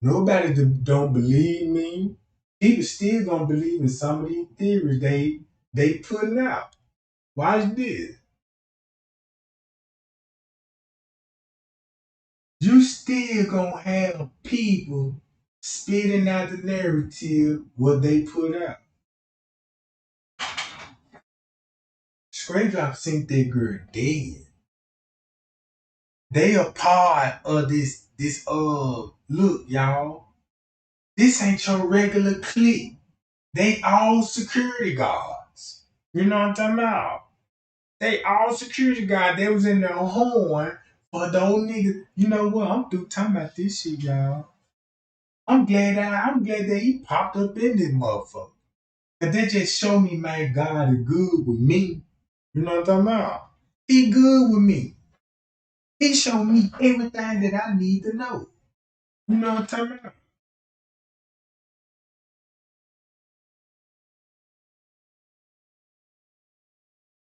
Nobody don't believe me. People still gonna believe in some of these theories they putting out. Watch this. You still gonna have people spitting out the narrative what they put out. Straight Drop think that girl dead. They a part of this look, y'all. This ain't your regular clique. They all security guards. You know what I'm talking about? They all security guards. They was in their horn for those niggas. You know what? I'm through talking about this shit, y'all. I'm glad that he popped up in this motherfucker. Cause that just show me, man, God is good with me. You know what I'm talking about? He good with me. He showed me everything that I need to know. You know what I'm talking about?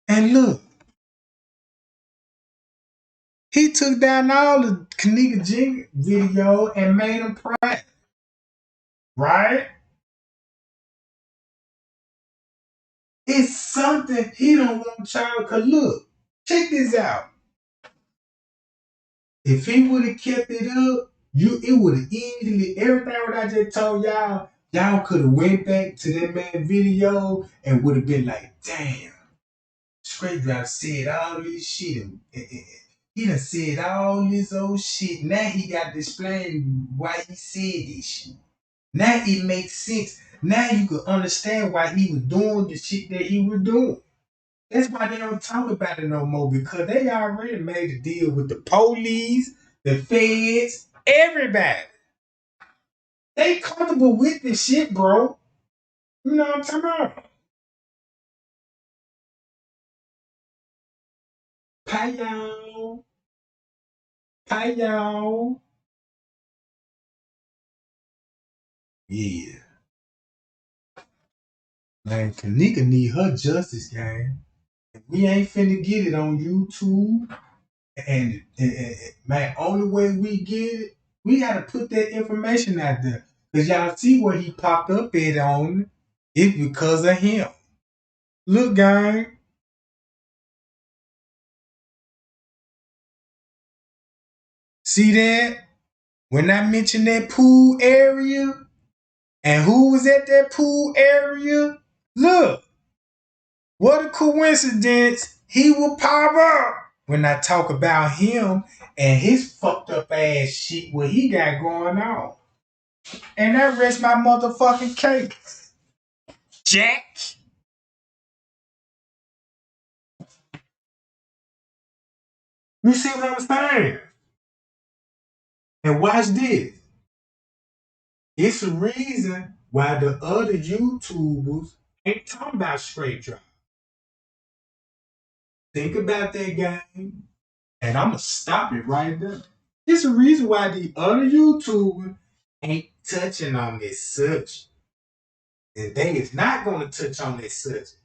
And look, he took down all the Kanika Jenkins video and made them private, right? It's something he don't want y'all. Cause look, check this out. If he would have kept it up, it would have easily everything what I just told y'all Y'all could have went back to that man video and would have been like, damn, Straight Drop said all this shit. He done said all this old shit. Now he got to explain why he said this shit. Now it makes sense. Now you can understand why he was doing the shit that he was doing. That's why they don't talk about it no more, because they already made a deal with the police, the feds, everybody. They comfortable with this shit, bro. You know what I'm talking about? Payal, payal. Yeah, man, Kanika need her justice, gang. We ain't finna get it on YouTube. And man, only way we get it, we gotta put that information out there. Cause y'all see where he popped up at on it because of him. Look, gang, see that? When I mentioned that pool area and who was at that pool area, look, what a coincidence. He will pop up when I talk about him and his fucked up ass shit what he got going on. And that rests my motherfucking case. Jack. You see what I'm saying? And watch this. It's the reason why the other YouTubers ain't talking about Straight Drop. Think about that game, and I'm gonna stop it right there. It's the reason why the other YouTubers ain't touching on this subject. And they is not gonna touch on this subject.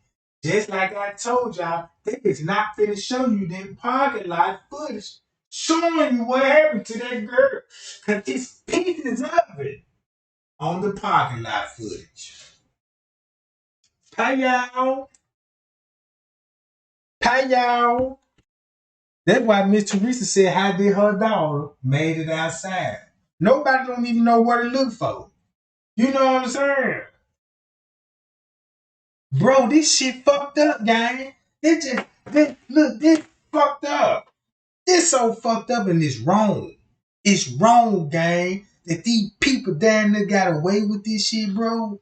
Just like I told y'all, they is not finna show you that parking lot footage showing you what happened to that girl. Cause it's pieces of it on the parking lot footage. Pay y'all. Pay y'all. That's why Miss Teresa said how did her daughter made it outside. Nobody don't even know what to look for. You know what I'm saying? Bro, this shit fucked up, gang. This fucked up. This so fucked up and it's wrong. It's wrong, gang. That these people down there got away with this shit, bro.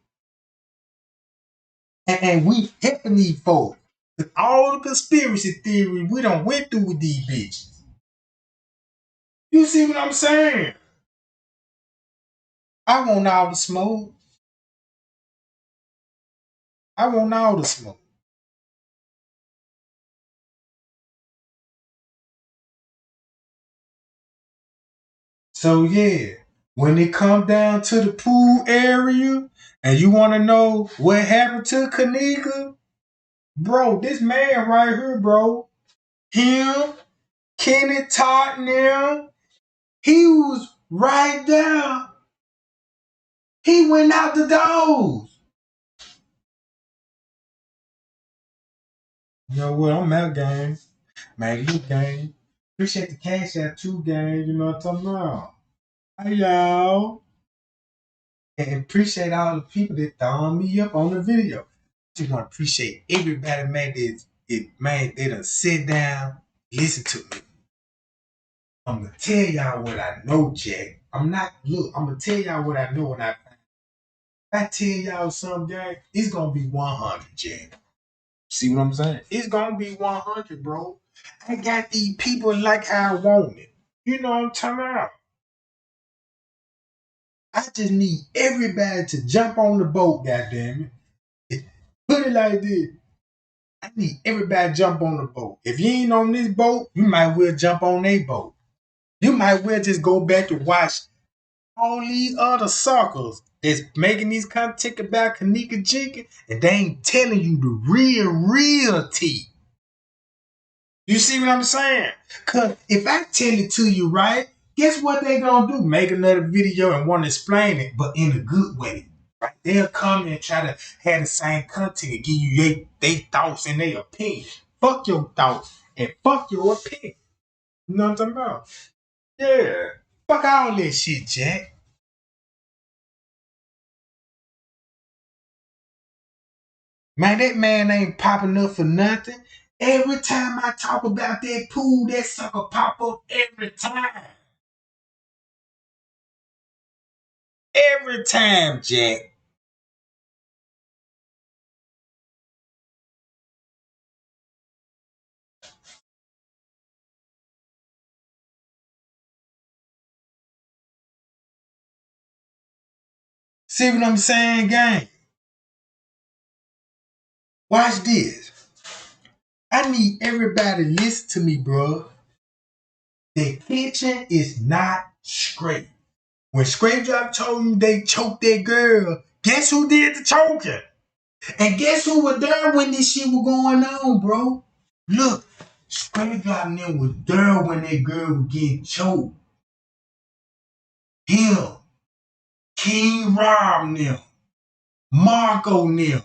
And we helping these folks. With all the conspiracy theories we done went through with these bitches. You see what I'm saying? I want all the smoke. I want all the smoke. So yeah, when it come down to the pool area and you want to know what happened to Kanika, bro, this man right here, bro, him, Kenny Tottenham, he was right there. He went out the doors. You know what? I'm out, gang. Man, look, gang. Appreciate the cash out too, gang. You know what I'm talking about? Hey, y'all. And appreciate all the people that thumb me up on the video. Just want to appreciate everybody, man, man, they done sit down, listen to me. I'm going to tell y'all what I know, Jack. I'm going to tell y'all what I know when I tell y'all something, gang, it's going to be 100, Jack. See what I'm saying? It's going to be 100, bro. I got these people like I want it. You know what I'm talking about? I just need everybody to jump on the boat, goddammit. Put it like this. I need everybody to jump on the boat. If you ain't on this boat, you might well jump on a boat. You might well just go back and watch all these other suckers that's making these content about Kanika Jenkins and they ain't telling you the real tea. You see what I'm saying? Cause if I tell it to you right, guess what they gonna do? Make another video and want to explain it, but in a good way. Right? They'll come and try to have the same content and give you their thoughts and their opinion. Fuck your thoughts and fuck your opinion. You know what I'm talking about? Yeah. Fuck all that shit, Jack. Man, that man ain't popping up for nothing. Every time I talk about that pool, that sucker pop up every time. Every time, Jack. See what I'm saying, gang? Watch this. I need everybody to listen to me, bro. The kitchen is not straight. When Straight Drop told you they choked that girl, guess who did the choking? And guess who was there when this shit was going on, bro? Look, Straight Drop and them was there when that girl was getting choked. Him, King Rob and them, Marco and them,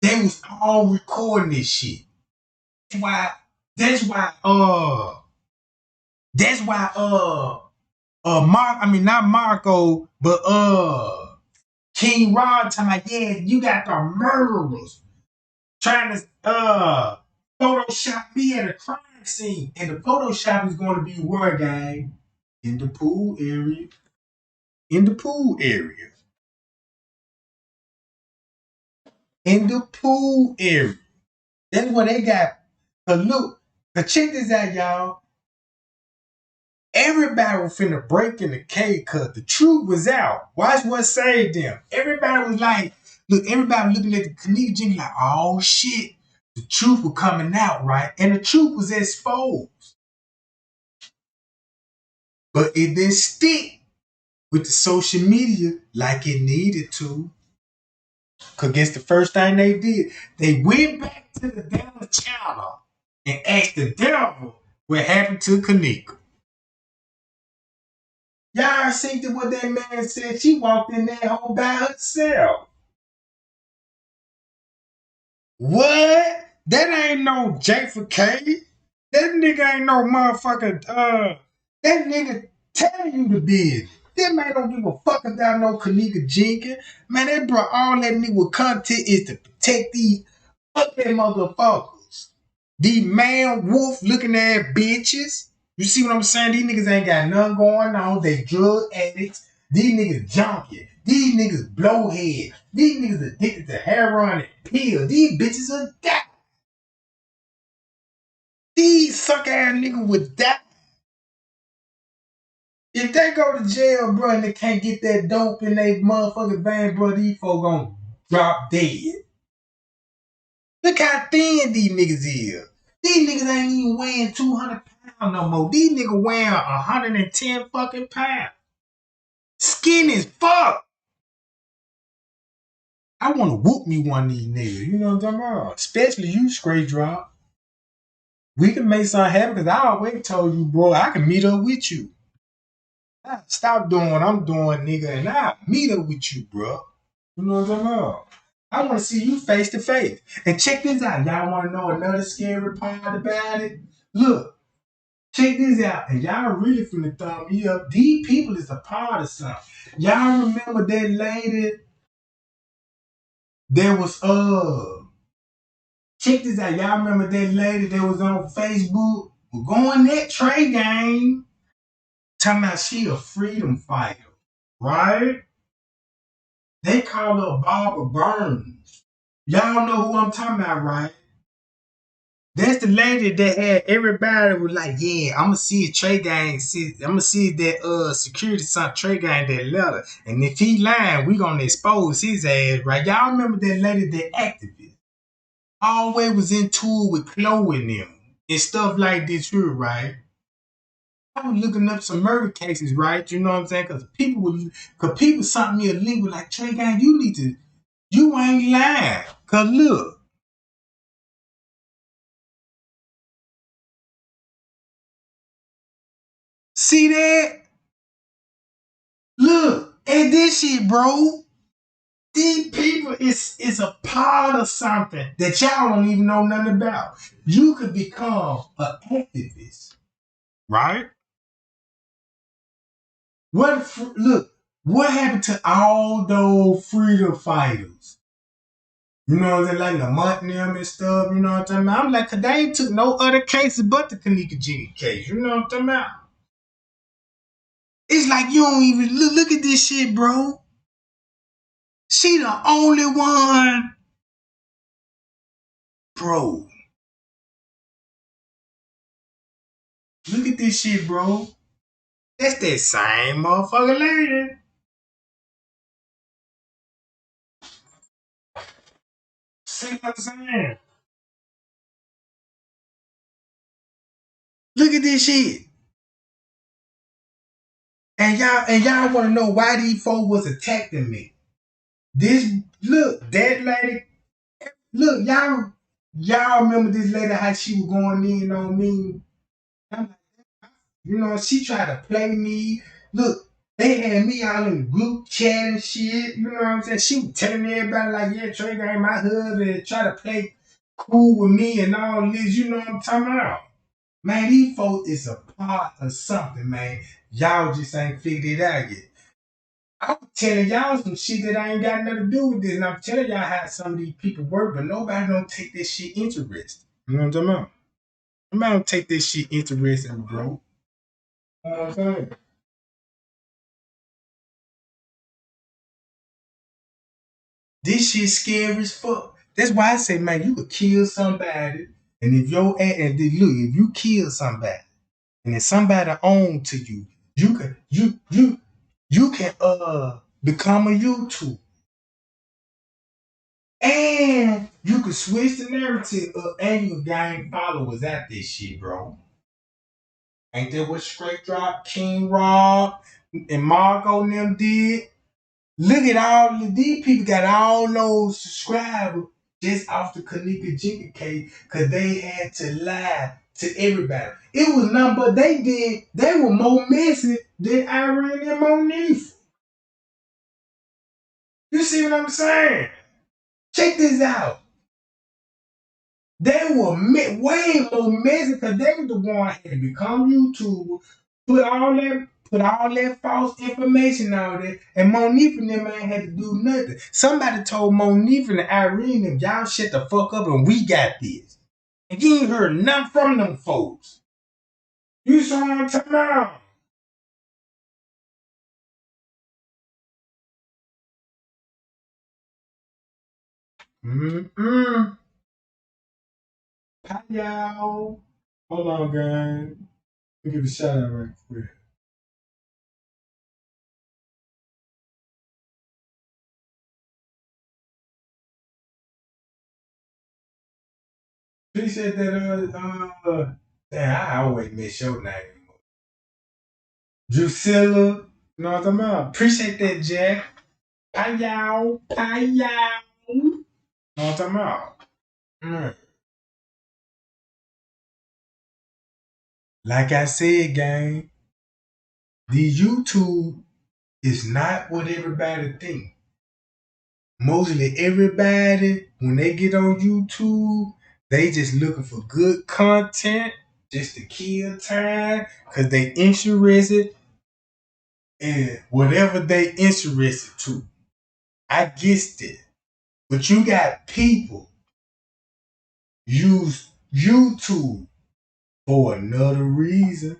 they was all recording this shit. That's why, that's why, not Marco, but, King Rod talking like, yeah, you got the murderers trying to, Photoshop me at a crime scene. And the Photoshop is going to be where, gang? In the pool area. In the pool area. In the pool area. That's where they got, look, check this out, y'all. Everybody was finna break in the cave because the truth was out. Watch what saved them. Everybody was like, look, everybody looking at the Kanika Jenkins like, oh shit, the truth was coming out, right? And the truth was exposed. But it didn't stick with the social media like it needed to. Because guess the first thing they did, they went back to the devil channel and asked the devil what happened to Kanika. Y'all see what that man said? She walked in that hole by herself. What? That ain't no Jake for K. That nigga ain't no motherfucker. That nigga telling you the business. That man don't give a fuck about no Kanika Jenkins. Man, they brought all that nigga with content is to protect these fucking motherfuckers. These man wolf looking at bitches. You see what I'm saying? These niggas ain't got nothing going on. They drug addicts. These niggas junkie. These niggas blowhead. These niggas addicted to heroin and pills. These bitches are die. These suck ass niggas would die. If they go to jail, bro, and they can't get that dope in their motherfucking vein, bro, these folks gonna drop dead. Look how thin these niggas is. These niggas ain't even weighing 200 pounds no more. These niggas weighing 110 fucking pounds. Skinny as fuck. I want to whoop me one of these niggas. You know what I'm talking about? Especially you, Straight Drop. We can make something happen because I always told you, bro, I can meet up with you. I stop doing what I'm doing, nigga, and I meet up with you, bro. You know what I'm talking about? I want to see you face to face. And check this out. Y'all want to know another scary part about it? Look, check this out. And y'all really finna thumb me up. These people is a part of something. Y'all remember that lady that was, check this out. Y'all remember that lady that was on Facebook going that Trey game? Talking about she a freedom fighter, right? They call her Barbara Burns. Y'all know who I'm talking about, right? That's the lady that had everybody was like, yeah, I'ma see a Trey gang, I'ma see that security son Trey gang that letter. And if he lying, we gonna expose his ass, right? Y'all remember that lady, that activist? Always was in tour with Chloe and them and stuff like this here, right? I was looking up some murder cases, right? You know what I'm saying? Cause people sent me a link with like, Trey gang, you ain't lying. Cause look, see that? Look at this shit, bro. These people is a part of something that y'all don't even know nothing about. You could become an activist, right? Look, what happened to all those freedom fighters? You know what I'm saying? Like Lamont and them and stuff, you know what I'm talking about? I'm like, cause they ain't took no other cases but the Kanika Jenkins case. You know what I'm talking about? It's like you don't even look at this shit, bro. She the only one, bro. Look at this shit, bro. That's that same motherfucker lady. See what I'm saying? Look at this shit. And y'all want to know why these folks was attacking me. This look, that lady. Look, y'all remember this lady how she was going in on me. You know, she tried to play me. Look, they had me all in the group chat and shit. You know what I'm saying? She was telling everybody like, yeah, Trey ain't my husband, and try to play cool with me and all this. You know what I'm talking about? Man, these folks is a part of something, man. Y'all just ain't figured it out yet. I'm telling y'all some shit that I ain't got nothing to do with this. And I'm telling y'all how some of these people work, but nobody don't take this shit interesting. You know what I'm talking about? Nobody don't take this shit interesting, bro. You know what I'm saying? This shit scary as fuck. That's why I say, man, you could kill somebody, and if if you kill somebody, and if somebody own to you, you can become a YouTube, and you can switch the narrative up, and you gain followers at this shit, bro. Ain't that what Straight Drop, King Rob, and Marco and them did? Look at all these people got all those subscribers just off the Kanika Jenkins case because they had to lie to everybody. It was nothing but they were more messy than Irene and Monique. You see what I'm saying? Check this out. They were way more messy because they were the one that had to become YouTubers, put all that false information out there, and Monique and them ain't had to do nothing. Somebody told Monique and Irene them, y'all shut the fuck up and we got this. And you ain't heard nothing from them folks. You saw what I'm talking about? Mm-mm. Hi, y'all. Hold on, guys. Let me give a shout out right quick. Appreciate that, damn, I always miss your name. Drusilla. You know what I'm talking about? Appreciate that, Jack. Hi, y'all. Hi, y'all. You know what I'm talking about? Mm. Like I said, gang, the YouTube is not what everybody think. Mostly everybody, when they get on YouTube, they just looking for good content just to kill time because they interested in whatever they interested to. I guessed it. But you got people use YouTube for another reason.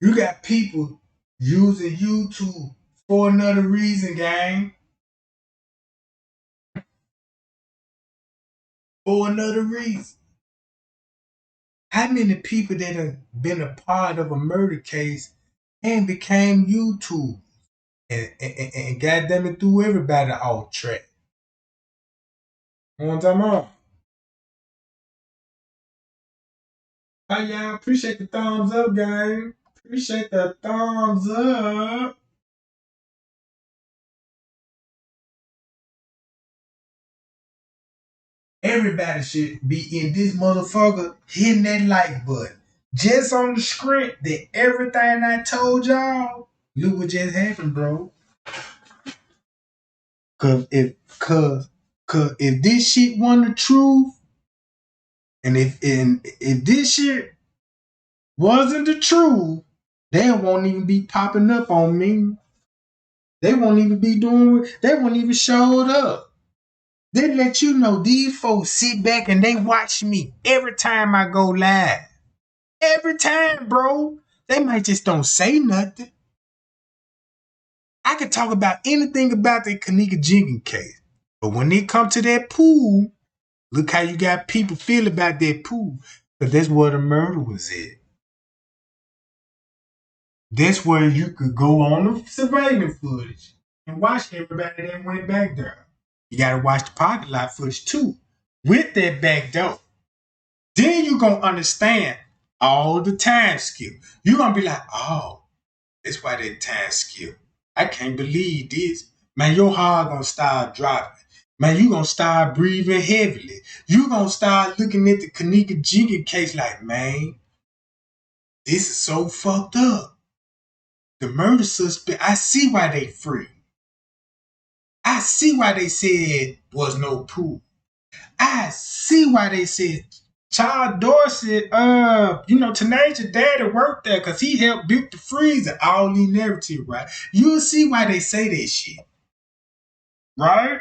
You got people using YouTube for another reason, gang. For another reason. How many people that have been a part of a murder case and became YouTube and goddamn it threw everybody off track? You know what I'm talking about? Hi y'all, appreciate the thumbs up, gang. Appreciate the thumbs up. Everybody should be in this motherfucker hitting that like button. Just on the script that everything I told y'all, look what just happened, bro. Cause if this shit wasn't the truth, and if this shit wasn't the truth, they won't even be popping up on me. They won't even be doing. They won't even showed up. They let you know these folks sit back and they watch me every time I go live. Every time, bro. They might just don't say nothing. I can talk about anything about the Kanika Jenkins case. But when they come to that pool, look how you got people feel about that pool. Because that's where the murder was at. That's where you could go on the surveillance footage and watch everybody that went back there. You gotta watch the parking lot footage too, with that back door. Then you gonna understand all the time skip. You gonna be like, oh, that's why that time skip. I can't believe this. Man, your heart gonna start dropping. Man, you gonna start breathing heavily. You gonna start looking at the Kanika Jenkins case like, man, this is so fucked up. The murder suspect, I see why they free. I see why they said was no proof. I see why they said Charles Dorsey, Tenacious daddy worked there because he helped build the freezer. All these narrative, right? You'll see why they say that shit. Right?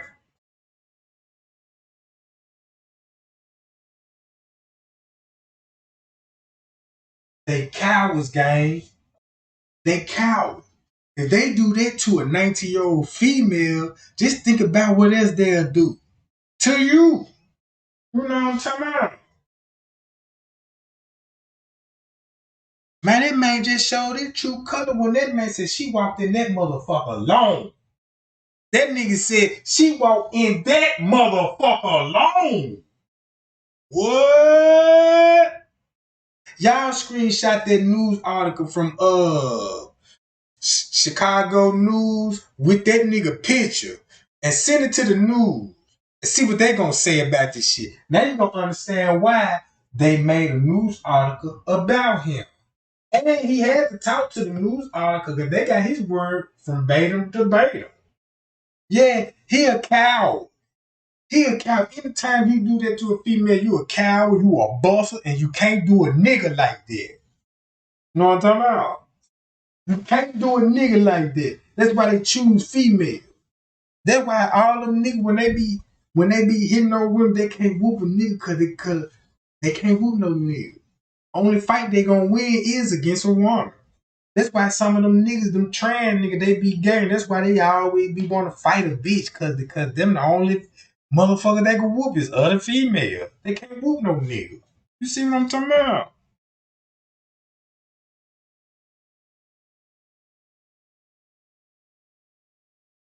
They cowards, gang. They cowards. If they do that to a 19-year-old female, just think about what else they'll do. To you. You know what I'm talking about? Man, that man just showed his true color when that man said she walked in that motherfucker alone. That nigga said she walked in that motherfucker alone. What? Y'all screenshot that news article from Chicago News with that nigga picture and send it to the news and see what they gonna say about this shit. Now you gonna understand why they made a news article about him. And he had to talk to the news article because they got his word from Beta to Beta. Yeah, he a coward. He a coward. Anytime you do that to a female, you a coward, you a busser, and you can't do a nigga like that. You know what I'm talking about? You can't do a nigga like that. That's why they choose female. That's why all them niggas when they be hitting on women, they can't whoop a nigga cause they can't whoop no nigga. Only fight they gonna win is against a woman. That's why some of them niggas, them trans niggas, they be gay. That's why they always be want to fight a bitch, cause them the only motherfucker that can whoop is other female. They can't whoop no nigga. You see what I'm talking about?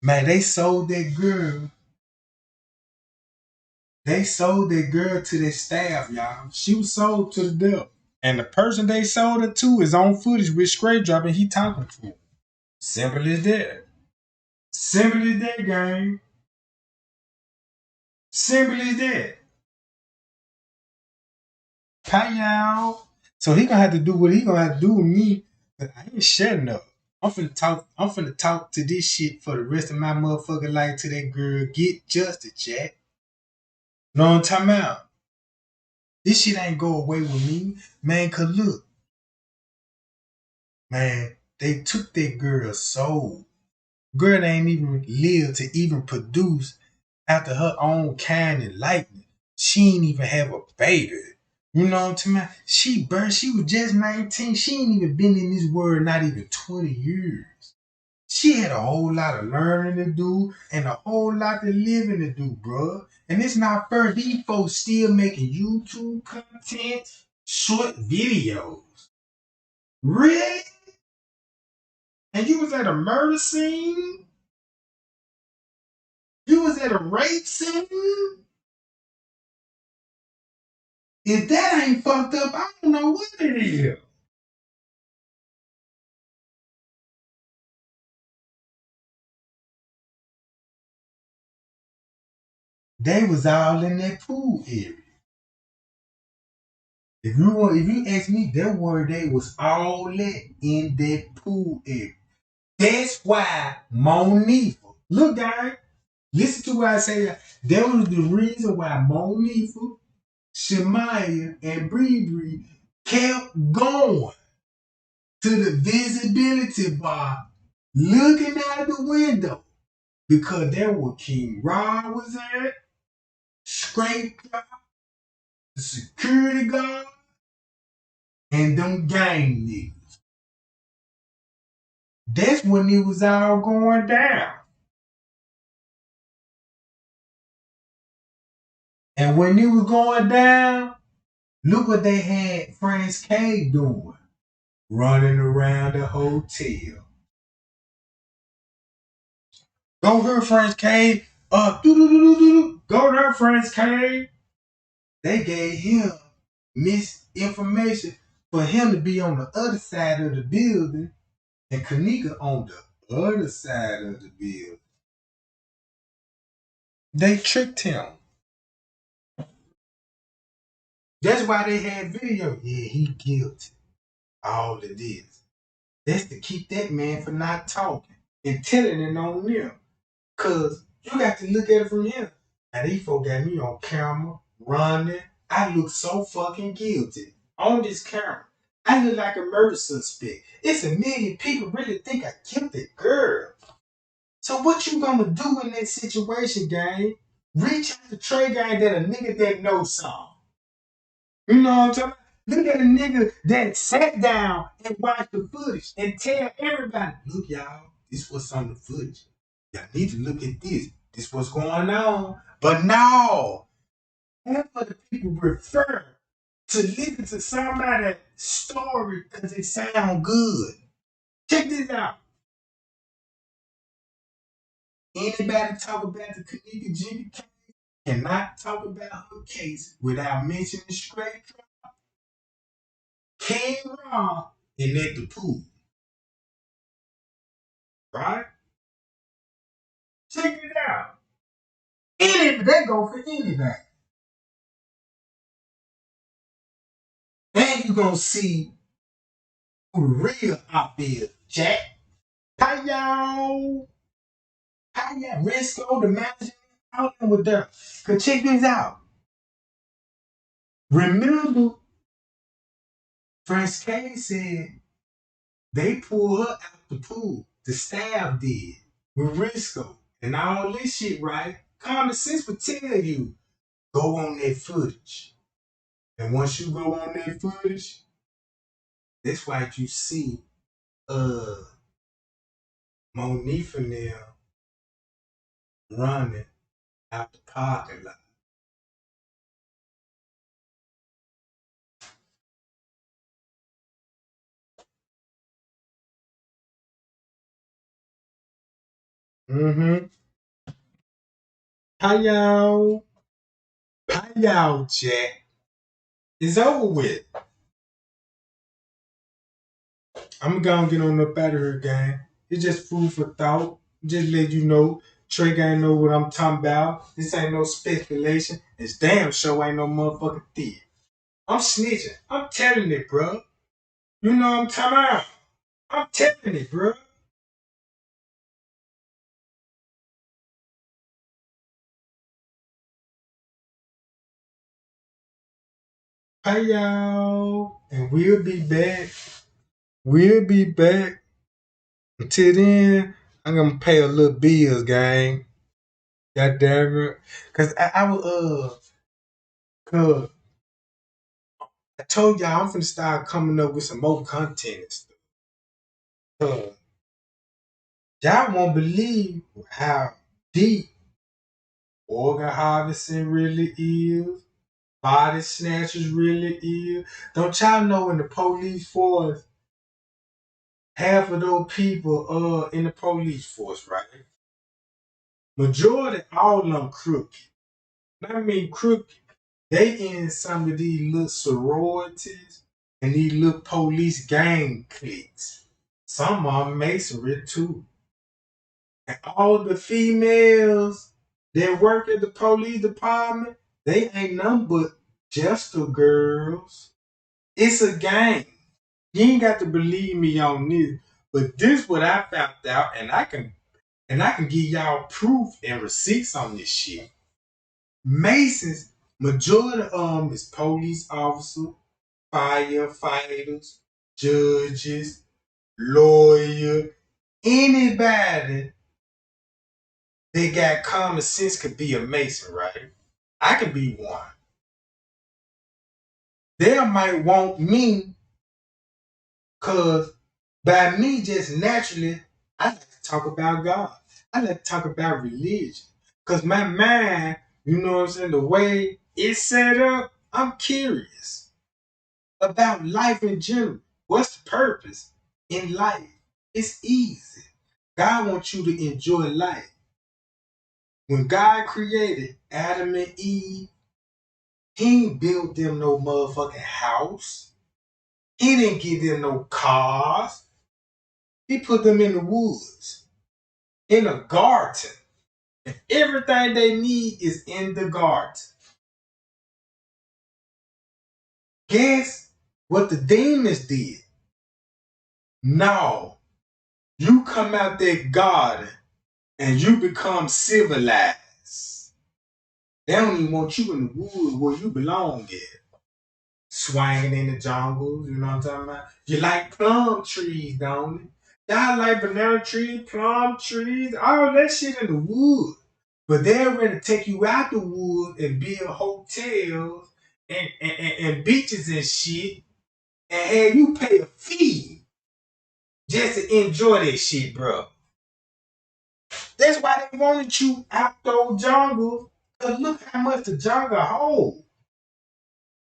Man, they sold that girl. They sold that girl to their staff, y'all. She was sold to the devil. And the person they sold her to is on footage with Scrape Drop and he talking to him. Simple as that. Simple as that, gang. Simple as that. Hi, y'all. So he gonna have to do what he gonna have to do with me. But I ain't shutting up. I'm finna talk to this shit for the rest of my motherfucking life to that girl. Get justice, Jack. Know what I'm talking about? This shit ain't go away with me. Man, cause look, man, they took that girl's soul. Girl ain't even lived to even produce after her own kind and likeness. She ain't even have a baby. You know what I'm talking about? She was just 19. She ain't even been in this world not even 20 years. She had a whole lot of learning to do and a whole lot of living to do, bro. And it's not fair. These folks still making YouTube content, short videos. Really? And you was at a murder scene? You was at a rape scene? If that ain't fucked up, I don't know what it is. They was all in that pool area. If you ask me, that word they was all in that pool area. That's why Monifa, look guys, listen to what I say. That was the reason why Monifa, Shemaya, and Bree Bree kept going to the visibility bar, looking out the window because there where King Rod was at. scrape job, the security guard, and them gang niggas. That's when it was all going down. And when it was going down, look what they had Franz K doing. Running around the hotel. Go here, Franz K. Go there, Franz K. They gave him misinformation for him to be on the other side of the building and Kanika on the other side of the building. They tricked him. That's why they had video. Yeah, he guilty. All of this. That's to keep that man from not talking and telling it on them. Cause you got to look at it from him. And these folks got me on camera, running. I look so fucking guilty on this camera. I look like a murder suspect. It's a million people really think I killed that girl. So what you gonna do in that situation, gang? Reach out to Trey gang that a nigga that knows something. You know what I'm talking about? Look at a nigga that sat down and watched the footage and tell everybody, look, y'all, this was on the footage. Y'all need to look at this. This what's going on. But no, half of the people prefer to listen to somebody's story because it sound good. Check this out. Anybody talk about the Kanika Jenkins case cannot talk about her case without mentioning straight King Raw and at the pool. Right? Check it out. They go for anybody. And you gonna see who the real op is, Jack. How y'all? Risco, the manager, out there with them. Cause check this out. Remember, Franz K said they pulled her out the pool. The staff did with Risco and all this shit, right? Common sense would tell you go on that footage. And once you go on that footage, that's why you see Monique and them running out the parking lot. Mm-hmm. How y'all, Jack? It's over with. I'm gonna get on up out of here, gang. It's just food for thought. Just let you know. Trey gang know what I'm talking about. This ain't no speculation. It's damn sure ain't no motherfucking thief. I'm snitching. I'm telling it, bro. You know what I'm talking about. I'm telling it, bro. Hi, y'all. And we'll be back. We'll be back. Until then, I'm gonna pay a little bills, gang. God damn it. Cause I was cause I told y'all I'm finna start coming up with some more content and stuff. Y'all won't believe how deep organ harvesting really is, body snatchers really is. Don't y'all know in the police force, half of those people in the police force, right? Majority all of them crooked. I mean crooked. They in some of these little sororities and these little police gang cliques. Some of them masonry too. And all the females that work at the police department, they ain't nothing but Jester girls. It's a gang. You ain't got to believe me on this, but this what I found out, and I can give y'all proof and receipts on this shit. Masons, majority of them is police officers, firefighters, judges, lawyer, anybody that got common sense could be a Mason, right? I could be one. They might want me because by me just naturally, I like to talk about God. I like to talk about religion. Because my mind, you know what I'm saying, the way it's set up, I'm curious about life in general. What's the purpose in life? It's easy. God wants you to enjoy life. When God created Adam and Eve, he ain't built them no motherfucking house. He didn't give them no cars. He put them in the woods, in a garden. Everything they need is in the garden. Guess what the demons did? No, you come out that garden and you become civilized. They don't even want you in the woods where you belong at. Swinging in the jungles, you know what I'm talking about? You like plum trees, don't you? Y'all like banana trees, plum trees, all that shit in the woods. But they're ready to take you out the woods and build hotels and beaches and shit and have you pay a fee just to enjoy that shit, bro. That's why they wanted you out those jungles. Cause look how much the jungle holds.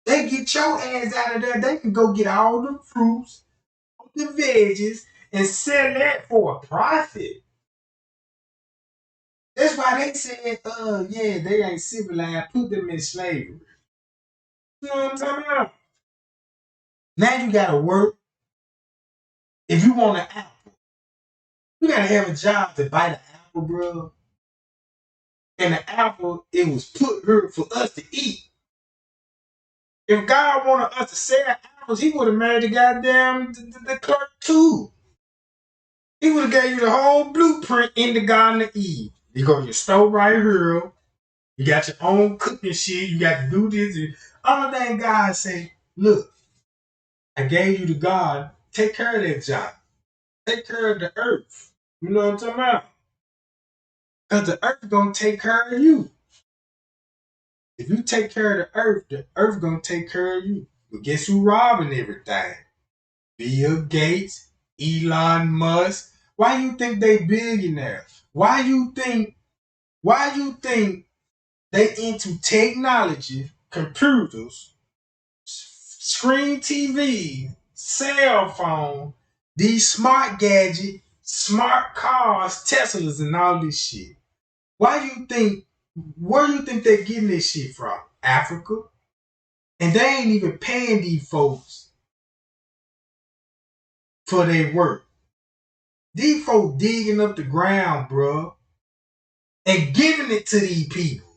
They get your ass out of there, they can go get all the fruits, the veggies, and sell that for a profit. That's why they said, yeah, they ain't civilized, put them in slavery. You know what I'm talking about? Now you gotta work. If you want an apple, you gotta have a job to buy the apple, bro. And the apple, it was put here for us to eat. If God wanted us to sell apples, he would have made the goddamn the clerk too. He would have gave you the whole blueprint in the Garden of Eve. You go to your store right here. You got your own cooking shit. You got to do this. Only thing God say, look, I gave you the God. Take care of that job. Take care of the earth. You know what I'm talking about? Because the earth going to take care of you. If you take care of the earth going to take care of you. But guess who robbing everything? Bill Gates, Elon Musk. Why you think they billionaires? Why you think they into technology, computers, screen TV, cell phone, these smart gadgets, smart cars, Teslas, and all this shit? Why you think? Where you think they're getting this shit from? Africa, and they ain't even paying these folks for their work. These folks digging up the ground, bro, and giving it to these people.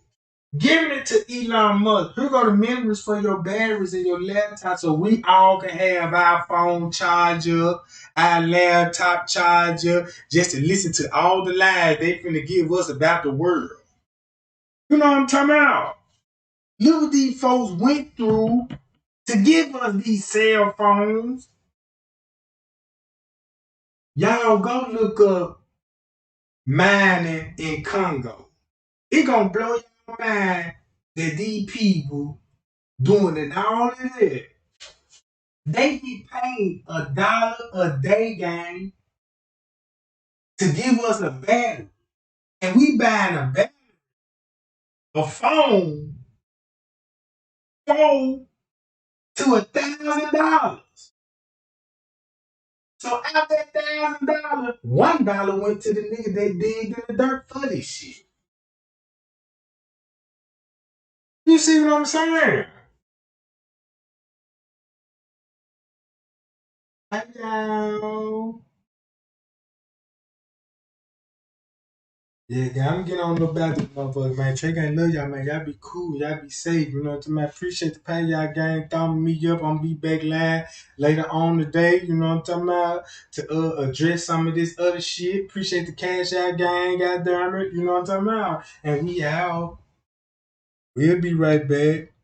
Giving it to Elon Musk. Here go the minerals for your batteries in your laptop so we all can have our phone charger, our laptop charger, just to listen to all the lies they finna give us about the world. You know what I'm talking about? Look what these folks went through to give us these cell phones. Y'all go look up mining in Congo. It gonna blow your mind that these people doing it all of that. They get paid $1 a day, gang, to give us a battery. And we buying a phone to $1,000. So out that $1,000, $1 went to the nigga that digged in the dirt for this shit. You see what I'm saying? Hello. Yeah, I'm getting on about this motherfucker, man. Trey ain't love y'all, man. Y'all be cool. Y'all be safe. You know what I'm saying? Appreciate the pay y'all gang. Thumbing me up. I'm be back live later on today. You know what I'm talking about? To address some of this other shit. Appreciate the cash out gang. God damn it. You know what I'm talking about? And we out. We'll be right back.